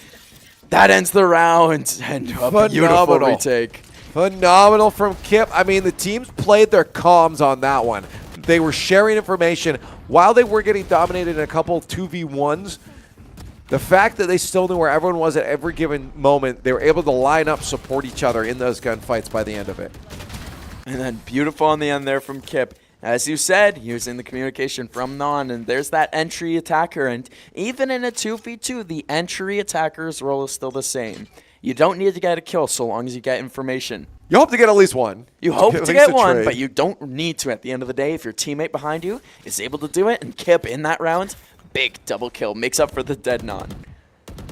That ends the round, and a beautiful retake. Phenomenal from Kip. I mean, the teams played their comms on that one. They were sharing information while they were getting dominated in a couple 2v1s. The fact that they still knew where everyone was at every given moment, they were able to line up, support each other in those gunfights by the end of it. And then beautiful on the end there from Kip. As you said, using the communication from Non, and there's that entry attacker. And even in a 2v2, the entry attacker's role is still the same. You don't need to get a kill so long as you get information. You hope to get at least 1. You hope to get 1, but you don't need to at the end of the day if your teammate behind you is able to do it. And Kip in that round, big double kill, makes up for the dead Non.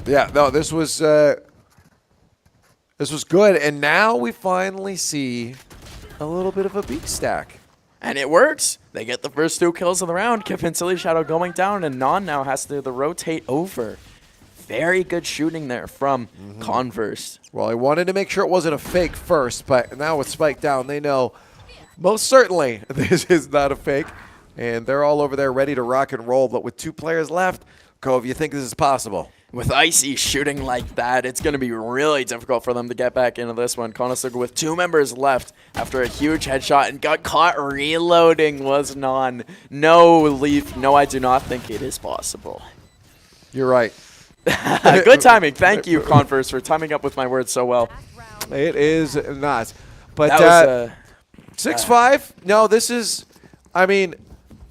Yeah, no, this was good. And now we finally see a little bit of a beat stack. And it works. They get the first 2 kills of the round. Kip and Silly Shadow going down, and Non now has to rotate over. Very good shooting there from Converse. Well, I wanted to make sure it wasn't a fake first, but now with Spike down, they know most certainly this is not a fake. And they're all over there ready to rock and roll. But with 2 players left, Cove, you think this is possible? With Icy shooting like that, it's going to be really difficult for them to get back into this one. Conestoga with 2 members left after a huge headshot and got caught reloading was Non. No, Leaf. No, I do not think it is possible. You're right. Good timing. Thank you, Converse, for timing up with my words so well. It is not. But that was 6-5? No, this is, I mean,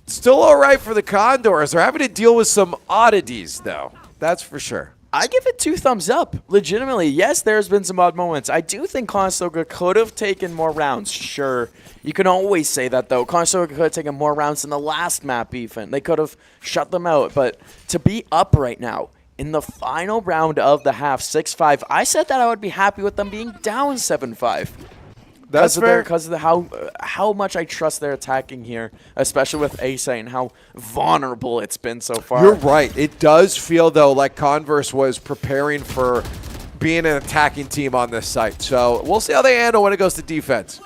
still all right for the Condors. They're having to deal with some oddities, though. That's for sure. I give it 2 thumbs up. Legitimately, yes, there's been some odd moments. I do think Conestoga could have taken more rounds. Sure. You can always say that, though. Conestoga could have taken more rounds in the last map, even. They could have shut them out. But to be up right now in the final round of the half, 6-5, I said that I would be happy with them being down 7-5. That's fair. Because of how much I trust their attacking here, especially with A-Site and how vulnerable it's been so far. You're right. It does feel, though, like Converse was preparing for being an attacking team on this site. So we'll see how they handle when it goes to defense.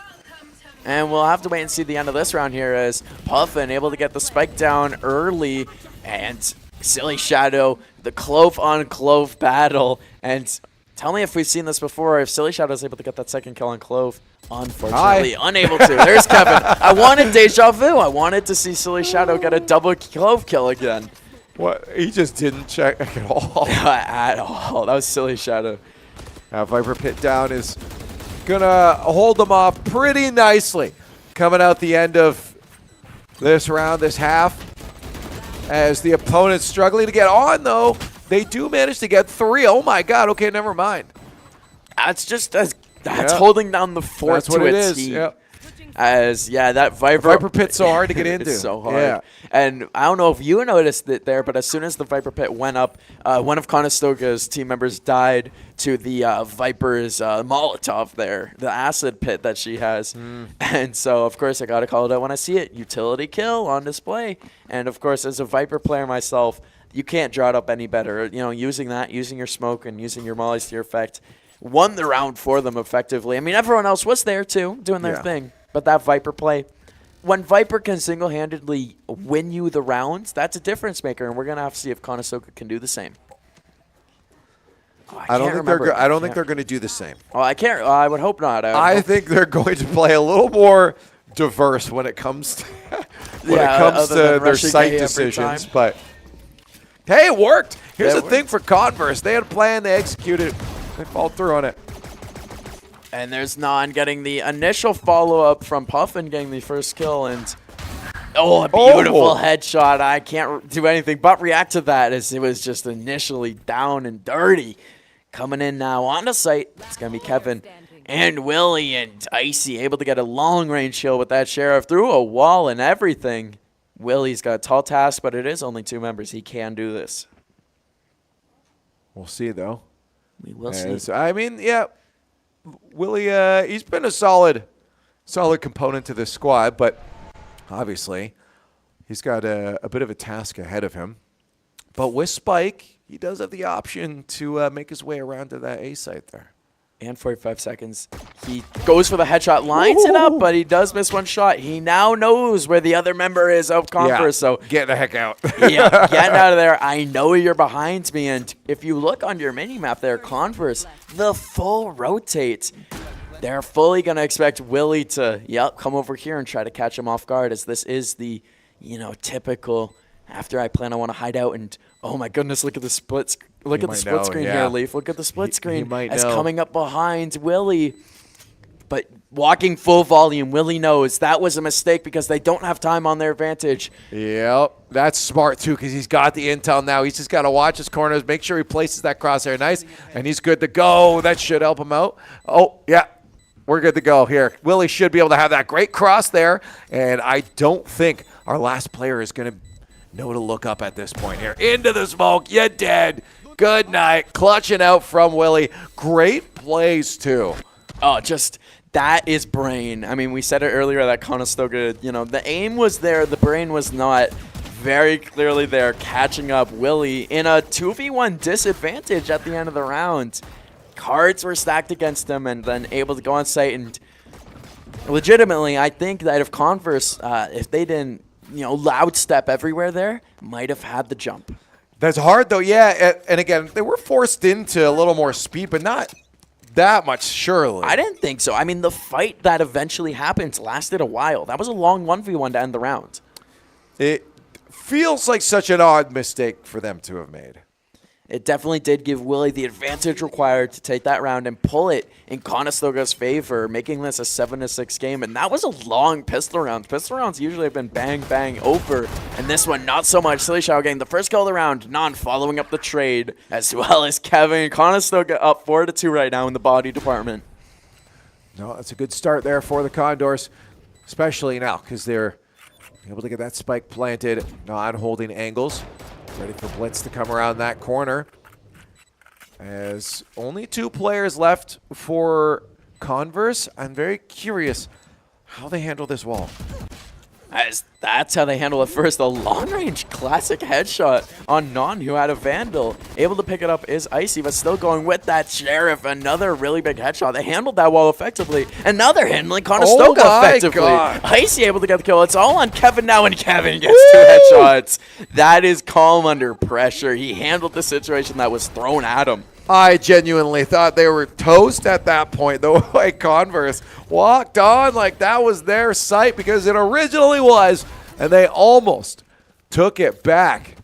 And we'll have to wait and see the end of this round here as Puffin able to get the spike down early. And Silly Shadow, the Clove on Clove battle. And tell me if we've seen this before, if Silly Shadow is able to get that second kill on Clove. Unfortunately, unable to. There's Kevin. I wanted deja vu. I wanted to see Silly Shadow get a double Clove kill again. What? He just didn't check at all. At all. That was Silly Shadow. Viper Pit down is going to hold them off pretty nicely. Coming out the end of this round, this half. As the opponent's struggling to get on, though, they do manage to get 3. Oh, my God. Okay, never mind. That's just that's holding down the fort to its heat. Yep. That Viper pit's so hard to get into. It's so hard. Yeah. And I don't know if you noticed it there, but as soon as the Viper pit went up, one of Conestoga's team members died to the Viper's Molotov there, the acid pit that she has. And so, of course, I got to call it out when I see it. Utility kill on display. And, of course, as a Viper player myself, you can't draw it up any better. You know, using your smoke and using your mollies to your effect won the round for them effectively. I mean, everyone else was there, too, doing their thing. But that Viper play, when Viper can single-handedly win you the rounds, that's a difference maker, and we're going to have to see if Conestoga can do the same. I don't think they're going to do the same. Oh, I can't. I would hope not. I think they're going to play a little more diverse when it comes to their site decisions. But hey, it worked. Here's the thing for Converse: they had a plan, they executed, they followed through on it. And there's Non getting the initial follow-up from Puffin getting the first kill, and a beautiful headshot. I can't do anything but react to that as it was just initially down and dirty. Coming in now on the site, it's going to be Kevin and Willie and Icy able to get a long-range kill with that Sheriff through a wall and everything. Willie's got a tall task, but it is only 2 members. He can do this. We'll see, though. We will see. I mean, Willie, he's been a solid component to this squad, but obviously he's got a bit of a task ahead of him. But with Spike, he does have the option to make his way around to that A site there. And 45 seconds. He goes for the headshot, lines it up, but he does miss one shot. He now knows where the other member is of Converse. So get the heck out. Getting out of there. I know you're behind me. And if you look on your mini-map there, Converse, the full rotate. They're fully going to expect Willie to, come over here and try to catch him off guard, as this is the, typical, after I plan, I want to hide out. And, oh, my goodness, look at the split screen. Look at the split screen here, Leaf. Look at the split screen. As coming up behind Willie. But walking full volume, Willie knows that was a mistake because they don't have time on their advantage. Yep, that's smart, too, because he's got the intel now. He's just got to watch his corners, make sure he places that crosshair nice, and he's good to go. That should help him out. Oh, yeah. We're good to go here. Willie should be able to have that great cross there, and I don't think our last player is going to know to look up at this point here. Into the smoke. You're dead. Good night. Clutching out from Willie. Great plays, too. Oh, just that is brain. I mean, we said it earlier that Conestoga, the aim was there. The brain was not very clearly there, catching up Willie in a 2v1 disadvantage at the end of the round. Cards were stacked against him and then able to go on site. And legitimately, I think that if Converse, if they didn't, loud step everywhere there, might have had the jump. That's hard, though, yeah. And again, they were forced into a little more speed, but not that much, surely. I didn't think so. I mean, the fight that eventually happened lasted a while. That was a long 1v1 to end the round. It feels like such an odd mistake for them to have made. It definitely did give Willie the advantage required to take that round and pull it in Conestoga's favor, making this a 7-6 game. And that was a long pistol round. Pistol rounds usually have been bang, bang over. And this one, not so much. Silly Shadow getting the first kill of the round. Non following up the trade, as well as Kevin. Conestoga up 4-2 right now in the body department. No, that's a good start there for the Condors, especially now because they're able to get that spike planted, not holding angles. Ready for Blitz to come around that corner. As only 2 players left for Converse, I'm very curious how they handle this wall. As that's how they handle it first. A long-range classic headshot on Non, who had a Vandal. Able to pick it up is Icy, but still going with that Sheriff. Another really big headshot. They handled that wall effectively, and now they're handling Conestoga effectively. God. Icy able to get the kill. It's all on Kevin now, and Kevin gets 2 headshots. That is calm under pressure. He handled the situation that was thrown at him. I genuinely thought they were toast at that point, the way Converse walked on like that was their site, because it originally was, and they almost took it back.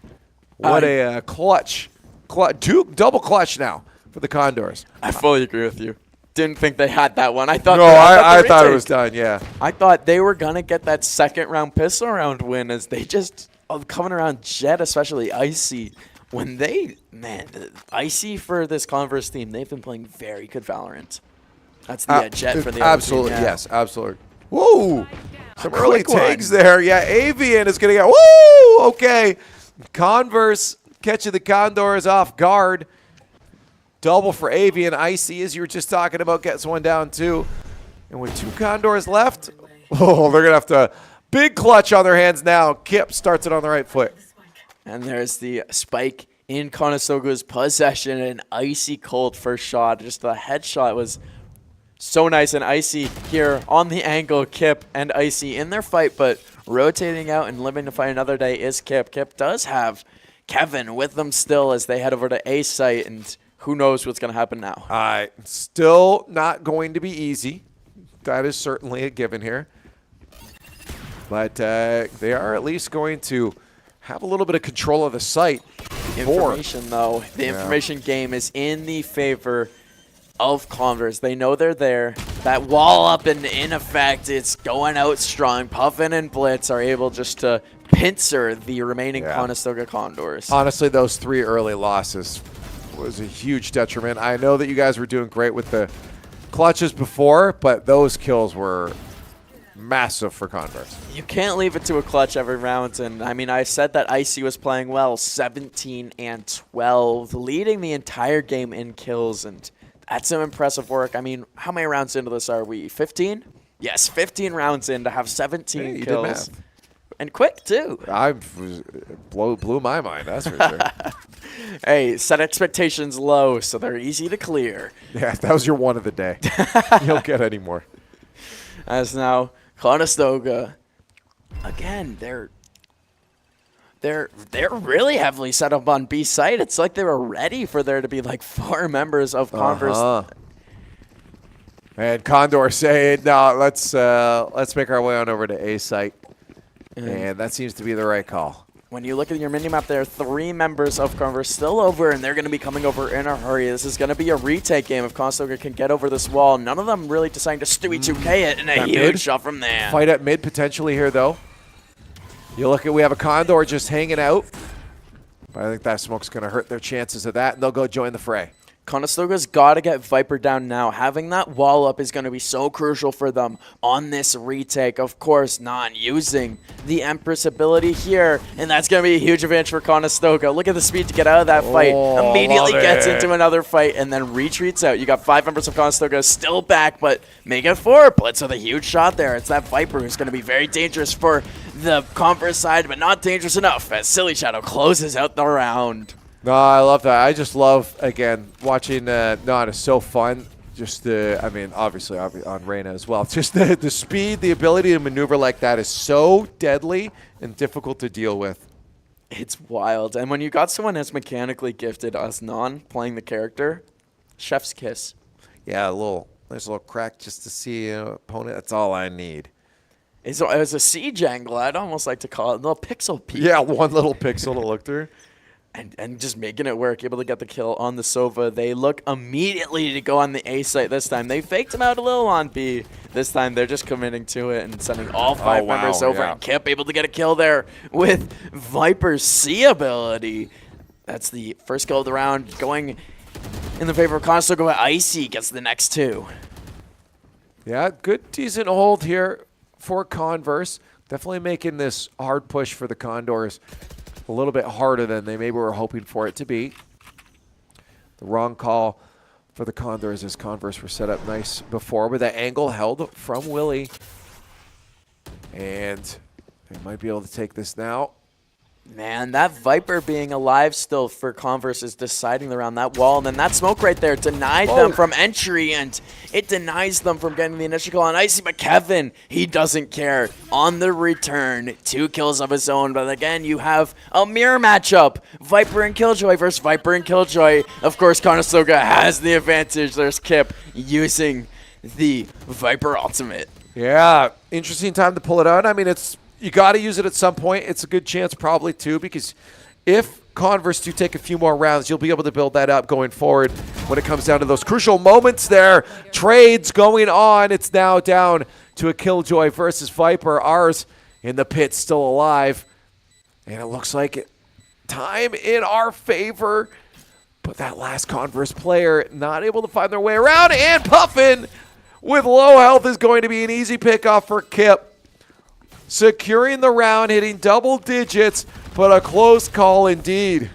What a clutch. Double clutch now for the Condors. I fully agree with you. Didn't think they had that one. I thought I thought it was done, yeah. I thought they were going to get that second round pistol round win, as they just coming around Jet, especially Icy. When Icy for this Converse team, they've been playing very good Valorant. That's the Jet for the absolutely, other team, yes, absolutely. Whoa. Some early quick one. tags there. Yeah, Avian is going to get, woo! Okay. Converse catching the Condors off guard. Double for Avian. Icy, as you were just talking about, gets one down too. And with 2 Condors left, oh, they're going to have to, big clutch on their hands now. Kip starts it on the right foot. And there's the spike in Conestoga's possession. An icy cold first shot. Just the headshot was so nice. And Icy here on the angle. Kip and Icy in their fight, but rotating out and living to fight another day is Kip. Kip does have Kevin with them still as they head over to A site, and who knows what's going to happen now. Still not going to be easy. That is certainly a given here. But they are at least going to have a little bit of control of the site. Information, though. The information game is in the favor of Converse. They know they're there. That wall up and in effect, it's going out strong. Puffin and Blitz are able just to pincer the remaining Conestoga Condors. Honestly, those 3 early losses was a huge detriment. I know that you guys were doing great with the clutches before, but those kills were massive for Converse. You can't leave it to a clutch every round, and I mean, I said that Icy was playing well, 17 and 12, leading the entire game in kills, and that's some impressive work. I mean, how many rounds into this are we? 15? Yes, 15 rounds in to have 17 you kills. did math. And quick, too. Blew my mind, that's for sure. Hey, set expectations low, so they're easy to clear. Yeah, that was your one of the day. You don't get any more. As now, Conestoga, again, they're really heavily set up on B site. It's like they were ready for there to be like 4 members of Converse. And Condor saying, no, let's make our way on over to A site. And that seems to be the right call. When you look at your mini-map there, 3 members of Converse still over, and they're going to be coming over in a hurry. This is going to be a retake game if Conestoga can get over this wall. None of them really deciding to Stewie 2K it, and a huge shot from there. Fight at mid potentially here, though. You look at, we have a Condor just hanging out. But I think that smoke's going to hurt their chances of that, and they'll go join the fray. Conestoga's got to get Viper down now. Having that wall up is going to be so crucial for them on this retake. Of course, not using the Empress ability here, and that's going to be a huge advantage for Conestoga. Look at the speed to get out of that fight. Immediately gets into another fight and then retreats out. You got 5 members of Conestoga still back, but make it 4. Blitz with a huge shot there. It's that Viper who's going to be very dangerous for the Converse side, but not dangerous enough as Silly Shadow closes out the round. No, I love that. I just love, again, watching Not is so fun. Just I mean, obviously on Reyna as well. Just the speed, the ability to maneuver like that is so deadly and difficult to deal with. It's wild. And when you got someone as mechanically gifted as Non playing the character, chef's kiss. Yeah, there's a little crack just to see an opponent. That's all I need. It was a siege angle. I'd almost like to call it a little pixel peek. Yeah, one little pixel to look through. And just making it work, able to get the kill on the Sova. They look immediately to go on the A site this time. They faked him out a little on B. This time they're just committing to it and sending all 5 members over. And Kip able to get a kill there with Viper's C ability. That's the first kill of the round going in the favor of Conestoga. Icy gets the next 2. Yeah, good decent hold here for Converse. Definitely making this hard push for the Condors a little bit harder than they maybe were hoping for it to be. The wrong call for the Condors as Converse were set up nice before with that angle held from Willie. And they might be able to take this now. Man, that Viper being alive still for Converse is deciding around that wall. And then that smoke right there denied them from entry, and it denies them from getting the initial kill on Icy. But Kevin, he doesn't care. On the return, 2 kills of his own. But again, you have a mirror matchup. Viper and Killjoy versus Viper and Killjoy. Of course, Conestoga has the advantage. There's Kip using the Viper ultimate. Yeah, interesting time to pull it out. I mean, you got to use it at some point. It's a good chance probably too, because if Converse do take a few more rounds, you'll be able to build that up going forward when it comes down to those crucial moments there. Trades going on. It's now down to a Killjoy versus Viper. Ours in the pit still alive. And it looks like time in our favor. But that last Converse player not able to find their way around. And Puffin with low health is going to be an easy pickoff for Kip. Securing the round, hitting double digits, but a close call indeed.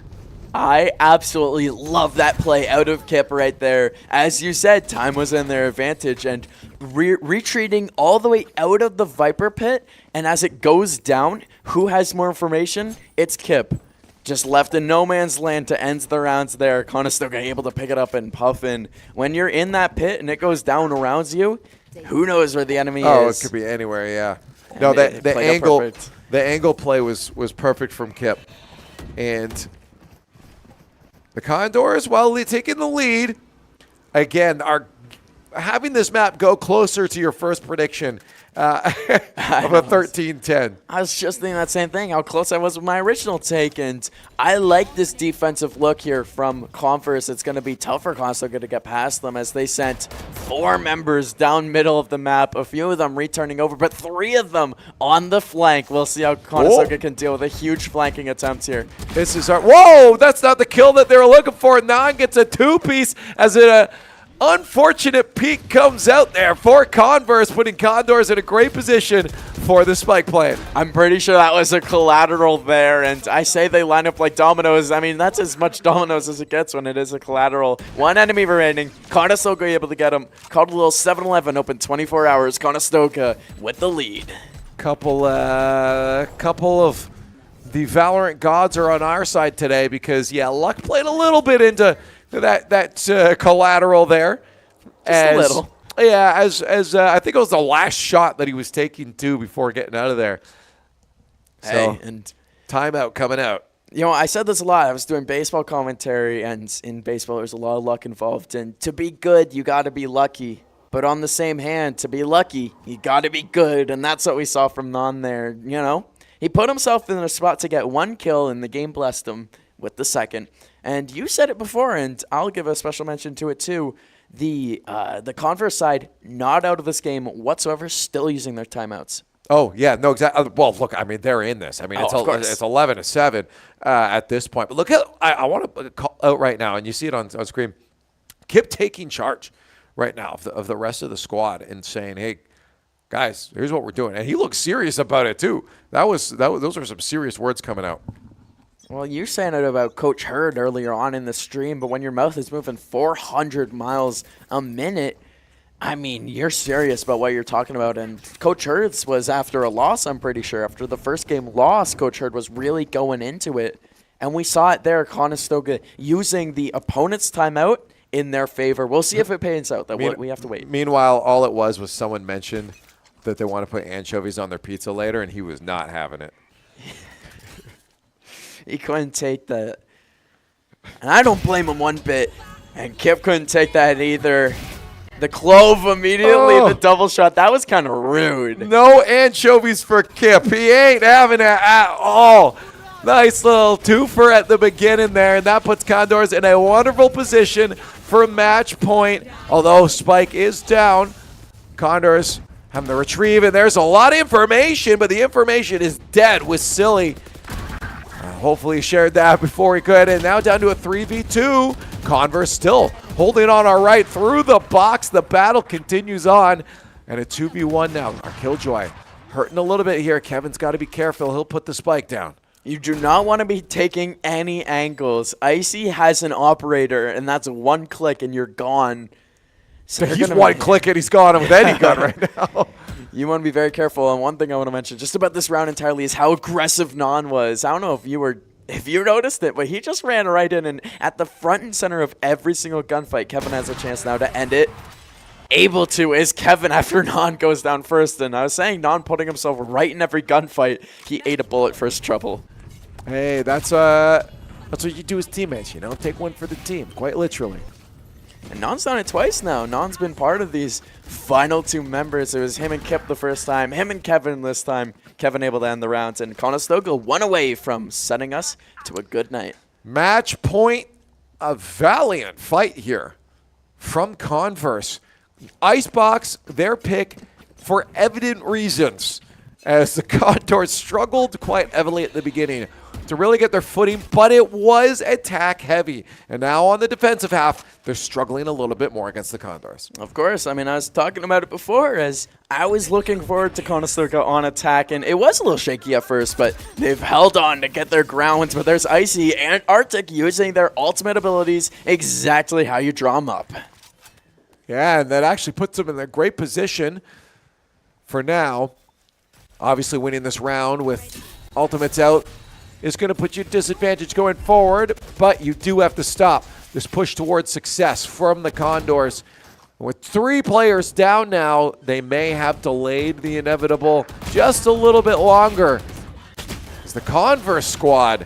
I absolutely love that play out of Kip right there. As you said, time was in their advantage, and retreating all the way out of the Viper pit, and as it goes down, who has more information? It's Kip. Just left in no man's land to end the rounds there. Conestoga able to pick it up and puff in. When you're in that pit and it goes down around you, who knows where the enemy is? Oh, it could be anywhere, yeah. And No, the angle play was perfect from Kip. And the Condors, while taking the lead, again, are having this map go closer to your first prediction of a 13-10. I was just thinking that same thing, how close I was with my original take, and I like this defensive look here from Converse. It's going to be tough for Conestoga to get past them as they sent 4 members down middle of the map, a few of them returning over, but 3 of them on the flank. We'll see how Conestoga can deal with a huge flanking attempt here. This is our... Whoa, that's not the kill that they were looking for. Non gets a 2-piece as it... unfortunate peek comes out there for Converse, putting Condors in a great position for the spike play. I'm pretty sure that was a collateral there, and I say they line up like dominoes. I mean, that's as much dominoes as it gets when it is a collateral. 1 enemy remaining. Conestoga able to get him. Called a little 7-Eleven, open 24 hours. Conestoga with the lead. Couple of the Valorant gods are on our side today because, yeah, luck played a little bit into that collateral there. Just a little. Yeah, as I think it was the last shot that he was taking too before getting out of there. So, hey, and timeout coming out. You know, I said this a lot. I was doing baseball commentary, and in baseball there's a lot of luck involved. And to be good, you got to be lucky. But on the same hand, to be lucky, you got to be good. And that's what we saw from Non there. You know, he put himself in a spot to get 1 kill, and the game blessed him with the second. And you said it before, and I'll give a special mention to it too. The Converse side, not out of this game whatsoever, still using their timeouts. Oh, yeah, no, exactly. Well, look, I mean, they're in this. I mean, it's 11-7 at this point. But look at, I want to call out right now, and you see it on screen, Kip taking charge right now of the rest of the squad and saying, hey, guys, here's what we're doing. And he looks serious about it, too. Those were some serious words coming out. Well, you're saying it about Coach Hurd earlier on in the stream, but when your mouth is moving 400 miles a minute, I mean, you're serious about what you're talking about. And Coach Hurd's was after a loss, I'm pretty sure. After the first game loss, Coach Hurd was really going into it. And we saw it there, Conestoga using the opponent's timeout in their favor. We'll see if it pays out. We have to wait. Meanwhile, all it was someone mentioned that they want to put anchovies on their pizza later, and he was not having it. He couldn't take that. And I don't blame him one bit. And Kip couldn't take that either. The clove immediately, the double shot. That was kind of rude. No anchovies for Kip. He ain't having it at all. Nice little twofer at the beginning there. And that puts Condors in a wonderful position for match point. Although Spike is down, Condors having to retrieve. And there's a lot of information, but the information is dead with Silly. Hopefully he shared that before he could. And now down to a 3v2. Converse still holding on our right through the box. The battle continues on. And a 2v1 now. Our Killjoy hurting a little bit here. Kevin's got to be careful. He'll put the spike down. You do not want to be taking any angles. Icy has an operator, and that's 1 click, and you're gone. So he's 1 click, and he's gone with any gun right now. You want to be very careful. And one thing I want to mention just about this round entirely is how aggressive Non was. I don't know if you noticed it, but he just ran right in, and at the front and center of every single gunfight, Kevin has a chance now to end it. Able to is Kevin after Non goes down first. And I was saying Non putting himself right in every gunfight. He ate a bullet for his trouble. Hey, that's what you do as teammates, you know? Take one for the team, quite literally. And Non's done it twice now. Non's been part of these final 2 members. It was him and Kip the first time, him and Kevin this time. Kevin able to end the rounds, and Conestoga 1 away from setting us to a good night. Match point, a valiant fight here from Converse. Icebox, their pick for evident reasons, as the Condors struggled quite heavily at the beginning to really get their footing, but it was attack heavy. And now on the defensive half, they're struggling a little bit more against the Condors. Of course. I mean, I was talking about it before as I was looking forward to Conestoga on attack, and it was a little shaky at first, but they've held on to get their grounds. But there's Icy and Arctic using their ultimate abilities exactly how you draw them up. Yeah, and that actually puts them in a great position for now. Obviously, winning this round with ultimates out is going to put you at disadvantage going forward, but you do have to stop this push towards success from the Condors. With 3 players down now, they may have delayed the inevitable just a little bit longer as the Converse squad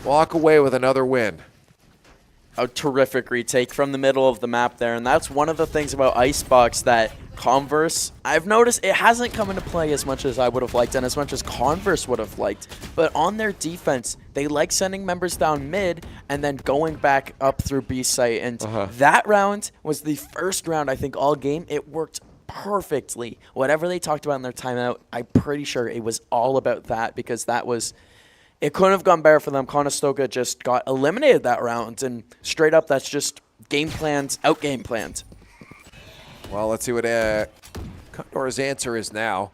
walk away with another win. A terrific retake from the middle of the map there, and that's one of the things about Icebox that Converse, I've noticed it hasn't come into play as much as I would have liked and as much as Converse would have liked. But on their defense, they like sending members down mid and then going back up through B site. And that round was the first round, I think, all game. It worked perfectly. Whatever they talked about in their timeout, I'm pretty sure it was all about that because that was... It couldn't have gone better for them. Conestoga just got eliminated that round. And straight up, that's just game plans, out-game plans. Well, let's see what Condor's answer is now.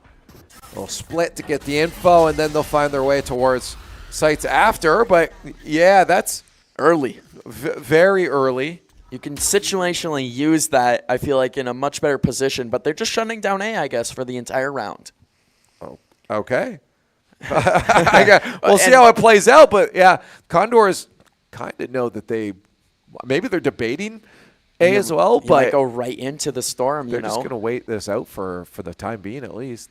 They'll split to get the info, and then they'll find their way towards sites after. But, yeah, that's early. Very early. You can situationally use that, I feel like, in a much better position. But they're just shutting down A, I guess, for the entire round. Oh, okay. We'll see how it plays out. But, yeah, Condors kind of know that maybe they're debating A as well, you but might go right into the storm. They're just going to wait this out for the time being, at least.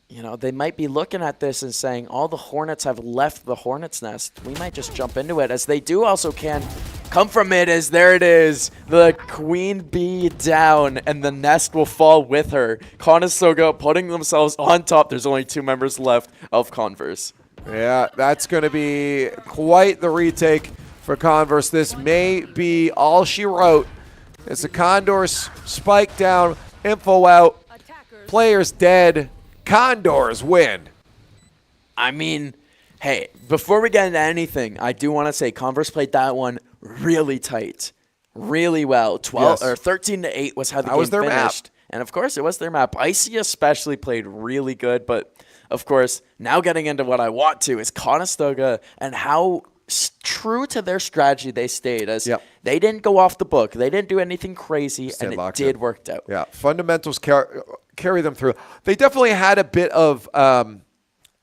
You know, they might be looking at this and saying, all the Hornets have left the Hornets' nest. We might just jump into it, as they do also can come from it, as there it is. The Queen Bee down, and the nest will fall with her. Conestoga putting themselves on top. There's only 2 members left of Converse. Yeah, that's going to be quite the retake for Converse. This may be all she wrote. As the Condors spike down, info out, players dead, Condors win. I mean, hey, before we get into anything, I do want to say Converse played that one really tight, really well. 13-8 was how the game their finished. Map. And of course, it was their map. Icy especially played really good, but of course, now getting into what I want to is Conestoga and how true to their strategy they stayed, as they didn't go off the book. They didn't do anything crazy, and it did work out. Yeah, fundamentals carry them through. They definitely had a bit of,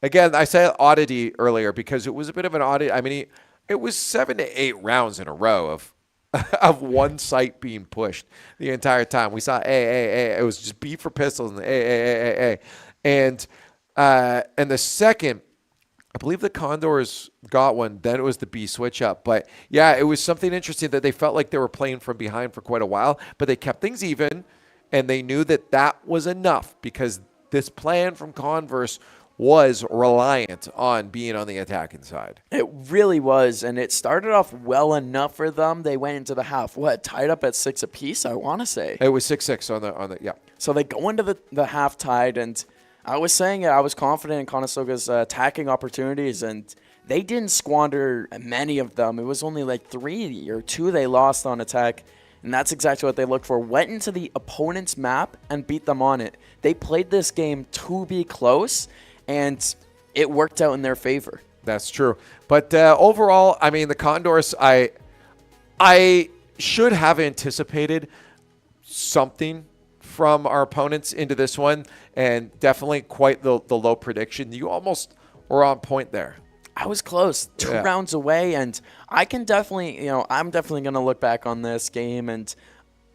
again, I said oddity earlier because it was a bit of an oddity. I mean, it was 7 to 8 rounds in a row of one site being pushed the entire time. We saw A. It was just B for pistols and A. And the second, I believe the Condors got one, then it was the B switch up. But, yeah, it was something interesting that they felt like they were playing from behind for quite a while, but they kept things even, and they knew that that was enough because this plan from Converse was reliant on being on the attacking side. It really was, and it started off well enough for them. They went into the half, tied up at 6 apiece, I want to say. It was 6-6 on the. So they go into the half tied, and I was saying it, I was confident in Conestoga's attacking opportunities, and they didn't squander many of them. It was only like 3 or 2 they lost on attack, and that's exactly what they looked for. Went into the opponent's map and beat them on it. They played this game to be close, and it worked out in their favor. That's true. But overall, I mean, the Condors, I should have anticipated something from our opponents into this one, and definitely quite the low prediction. You almost were on point there. I was close, 2 rounds away, and I can definitely, I'm definitely going to look back on this game, and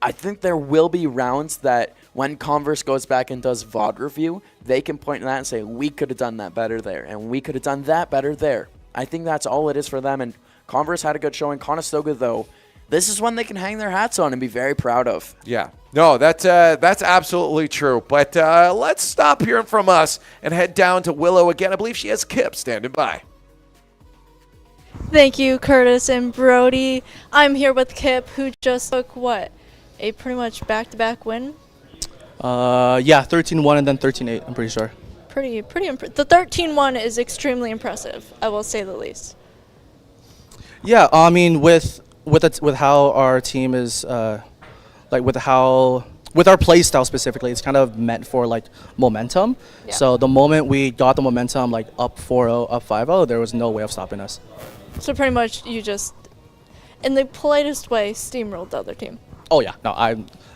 I think there will be rounds that when Converse goes back and does VOD review, they can point to that and say, we could have done that better there, and we could have done that better there. I think that's all it is for them, and Converse had a good showing. Conestoga, though, this is one they can hang their hats on and be very proud of. Yeah. No, that's absolutely true. But let's stop hearing from us and head down to Willow again. I believe she has Kip standing by. Thank you, Curtis and Brody. I'm here with Kip, who just took, a pretty much back-to-back win? Yeah, 13-1 and then 13-8, I'm pretty sure. pretty the 13-1 is extremely impressive, I will say the least. Yeah, I mean, with how our team is, with our play style specifically, it's kind of meant for like momentum. Yeah. So the moment we got the momentum, like up 4-0, up 5-0, there was no way of stopping us. So pretty much you just, in the politest way, steamrolled the other team. Oh yeah, no,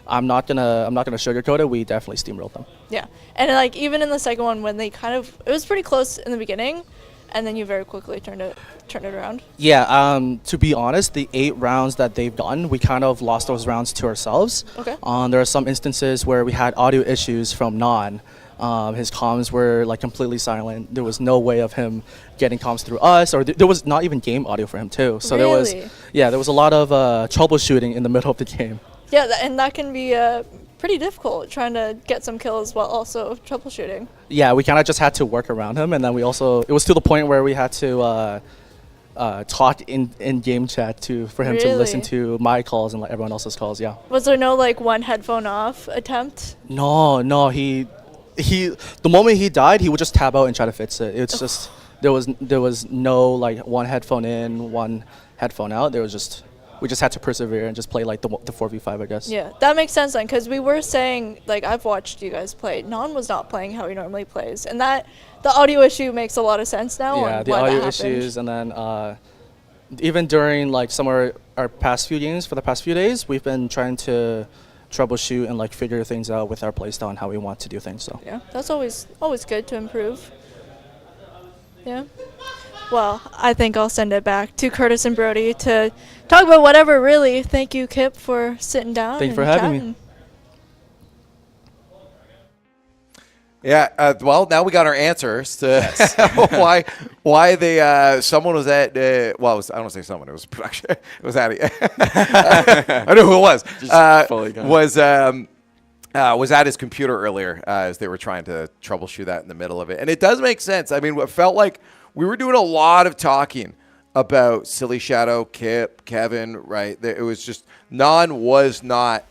I'm not gonna sugarcoat it. We definitely steamrolled them. Yeah, and like even in the second one when they it was pretty close in the beginning, and then you very quickly turned it around. Yeah, to be honest, the 8 rounds that they've done, we kind of lost those rounds to ourselves. Okay. There are some instances where we had audio issues from Non. His comms were like completely silent. There was no way of him getting comms through us, or there was not even game audio for him too. So there was a lot of troubleshooting in the middle of the game. Yeah, and that can be pretty difficult, trying to get some kills while also troubleshooting. Yeah, we kind of just had to work around him, and then it was to the point where we had to talk in game chat for him to listen to my calls and like everyone else's calls. Yeah. Was there no like one headphone off attempt? No, he the moment he died, he would just tab out and try to fix it. It's just there was no like one headphone in, one headphone out. We just had to persevere and just play like the 4v5, I guess. Yeah, that makes sense then, because we were saying, like, I've watched you guys play. Non was not playing how he normally plays, and the audio issue makes a lot of sense now. Yeah, the audio issues, and then even during like some of our past few games for the past few days, we've been trying to troubleshoot and like figure things out with our playstyle and how we want to do things. So yeah, that's always good to improve. Yeah. Well, I think I'll send it back to Curtis and Brody to talk about whatever, really. Thank you, Kip, for sitting down. Thank you for having me. Yeah, well, now we got our answers to why they someone was at I don't want to say someone, it was production. It was Addy. I know who it was. Was at his computer earlier as they were trying to troubleshoot that in the middle of it. And it does make sense. I mean, it felt like we were doing a lot of talking about Silly Shadow, Kip, Kevin, right? It was just, Non was not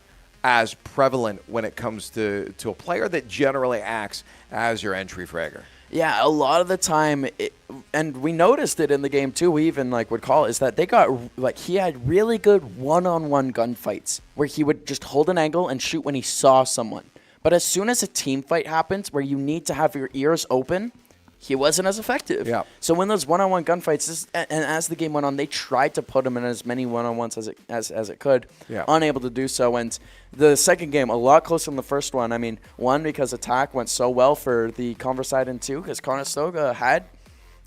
as prevalent when it comes to a player that generally acts as your entry fragger. Yeah, a lot of the time, and we noticed it in the game too, we even would call it, is that they got, he had really good one-on-one gunfights where he would just hold an angle and shoot when he saw someone. But as soon as a team fight happens where you need to have your ears open, he wasn't as effective. Yeah. So when those one-on-one gunfights, and as the game went on, they tried to put him in as many one-on-ones as it could. Yeah. Unable to do so. And the second game, a lot closer than the first one. I mean, one, because attack went so well for the Converse side, and two, because Conestoga had,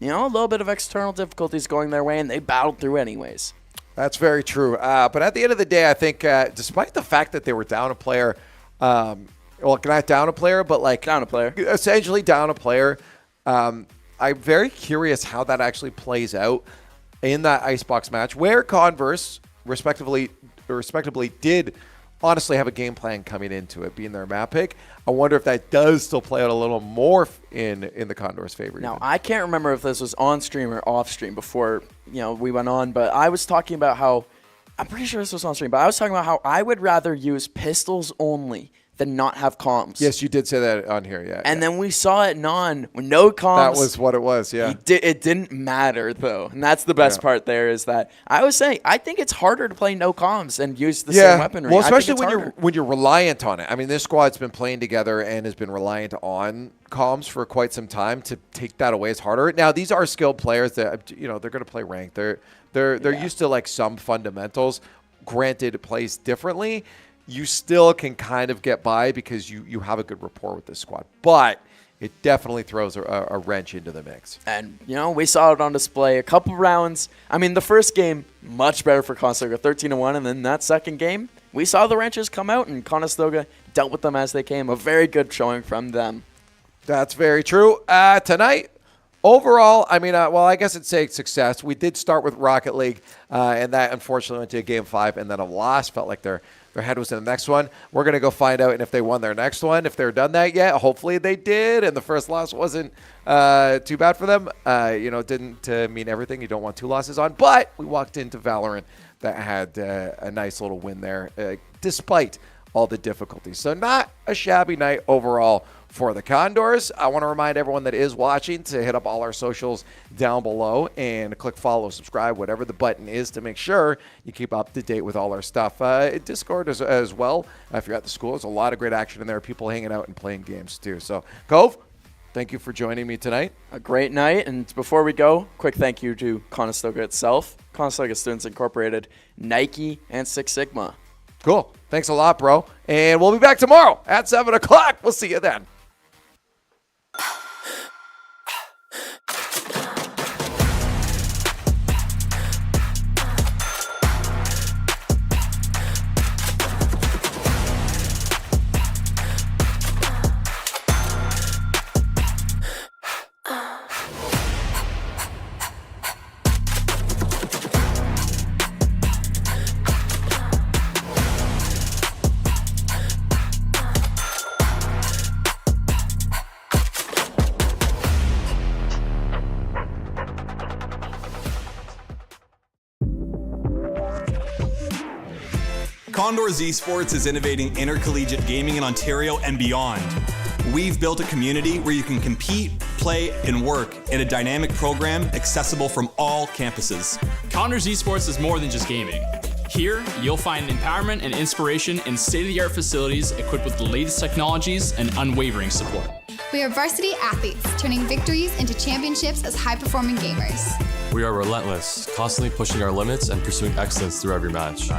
a little bit of external difficulties going their way, and they battled through anyways. That's very true. But at the end of the day, I think despite the fact that they were down a player, not down a player, but down a player. Essentially down a player, I'm very curious how that actually plays out in that Icebox match where Converse, respectively, did honestly have a game plan coming into it, being their map pick. I wonder if that does still play out a little more in the Condors' favor. Now, I can't remember if this was on stream or off stream before we went on, but I was talking about how, I'm pretty sure this was on stream, but I was talking about how I would rather use pistols only than not have comms. Yes, you did say that on here, yeah. And then we saw it with no comms. That was what it was, yeah. It didn't matter, though. And that's the best part there, is that I was saying, I think it's harder to play no comms and use the same weaponry. Well, especially when you're reliant on it. I mean, this squad's been playing together and has been reliant on comms for quite some time. To take that away is harder. Now, these are skilled players that, they're going to play ranked. They're used to some fundamentals. Granted, it plays differently. You still can kind of get by because you have a good rapport with this squad. But it definitely throws a wrench into the mix. And, we saw it on display a couple rounds. I mean, the first game, much better for Conestoga, 13-1. And then that second game, we saw the wrenches come out, and Conestoga dealt with them as they came. A very good showing from them. That's very true. Tonight, overall, I mean, I guess it's a success. We did start with Rocket League, and that unfortunately went to a Game 5 and then a loss. Felt like their head was in the next one. We're going to go find out if they won their next one, if they're done that yet. Hopefully they did, and the first loss wasn't too bad for them. It didn't mean everything. You don't want 2 losses on. But we walked into Valorant that had a nice little win there, despite all the difficulties. So not a shabby night overall for the Condors. I want to remind everyone that is watching to hit up all our socials down below and click follow, subscribe, whatever the button is to make sure you keep up to date with all our stuff. Discord as well. If you're at the school, there's a lot of great action in there. People hanging out and playing games too. So, Cove, thank you for joining me tonight. A great night. And before we go, quick thank you to Conestoga itself, Conestoga Students Incorporated, Nike, and Six Sigma. Cool. Thanks a lot, bro. And we'll be back tomorrow at 7 o'clock. We'll see you then. Condors Esports is innovating intercollegiate gaming in Ontario and beyond. We've built a community where you can compete, play, and work in a dynamic program accessible from all campuses. Condors Esports is more than just gaming. Here, you'll find empowerment and inspiration in state-of-the-art facilities equipped with the latest technologies and unwavering support. We are varsity athletes, turning victories into championships as high-performing gamers. We are relentless, constantly pushing our limits and pursuing excellence through every match.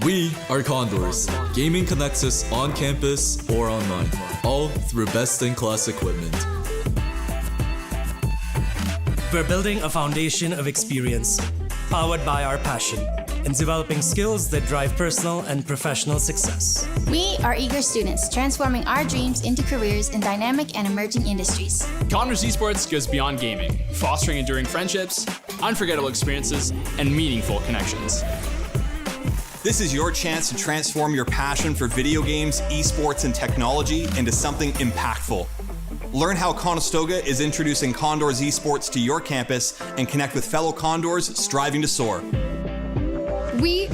We are Condors. Gaming connects us on campus or online, all through best-in-class equipment. We're building a foundation of experience, powered by our passion, and developing skills that drive personal and professional success. We are eager students, transforming our dreams into careers in dynamic and emerging industries. Condors Esports goes beyond gaming, fostering enduring friendships, unforgettable experiences, and meaningful connections. This is your chance to transform your passion for video games, esports, and technology into something impactful. Learn how Conestoga is introducing Condors Esports to your campus and connect with fellow Condors striving to soar. We